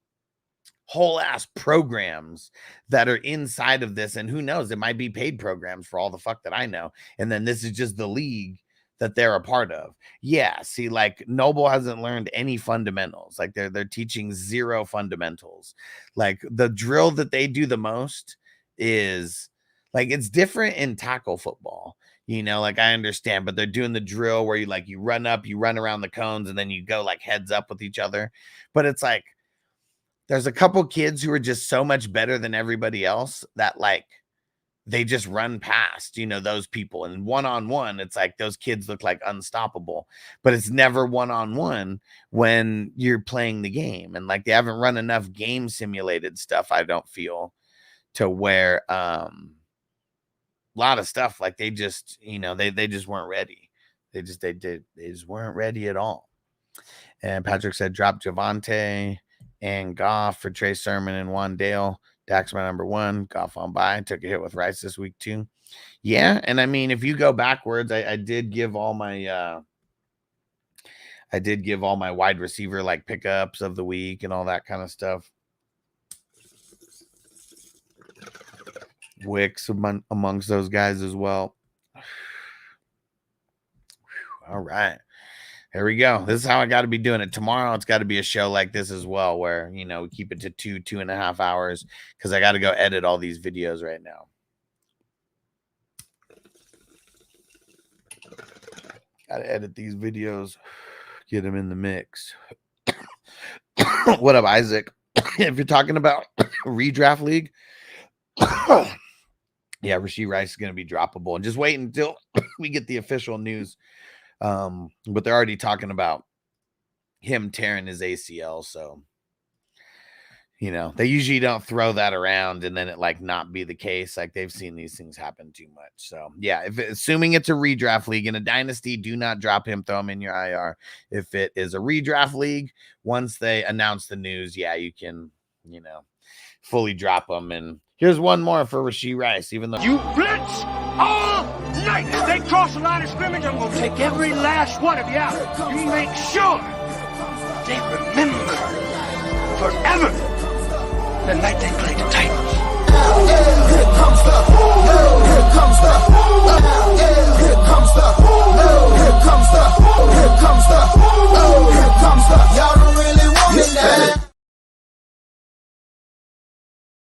whole ass programs that are inside of this. And who knows, it might be paid programs for all the fuck that I know. And then this is just the league that they're a part of. Yeah. See, like Noble hasn't learned any fundamentals. Like they're teaching 0 fundamentals. Like the drill that they do the most is like, it's different in tackle football. You know, like I understand, but they're doing the drill where you run up, you run around the cones, and then you go like heads up with each other. But it's like, there's a couple kids who are just so much better than everybody else that like they just run past, you know, those people. And one-on-one, it's like those kids look like unstoppable, but it's never one-on-one when you're playing the game. And like, they haven't run enough game simulated stuff, I don't feel, to where a lot of stuff, like they just, you know, they just weren't ready. They just weren't ready at all. And Patrick said, drop Javonte and Goff for Trey Sermon and Wandale. Dak's my number one. Goff on bye. Took a hit with Rice this week too. Yeah, and I mean, if you go backwards, I did give all my wide receiver like pickups of the week and all that kind of stuff. Wicks amongst those guys as well. All right. Here we go. This is how I got to be doing it. Tomorrow, it's got to be a show like this as well, where, you know, we keep it to 2.5 hours, because I got to go edit all these videos right now. Got to edit these videos, get them in the mix. What up, Isaac? If you're talking about redraft league, yeah, Rashee Rice is going to be droppable. And just wait until we get the official news. But they're already talking about him tearing his ACL. So, you know, they usually don't throw that around and then it like not be the case. Like, they've seen these things happen too much. So yeah, assuming it's a redraft league in a dynasty, do not drop him, throw him in your IR. If it is a redraft league, once they announce the news, yeah, you can, you know, fully drop them. And here's one more for Rashee Rice, even though You blitz all night. If they cross the line of scrimmage, I'm going to take every last one of you out. You make sure they remember forever the night they played the Titans. Here comes the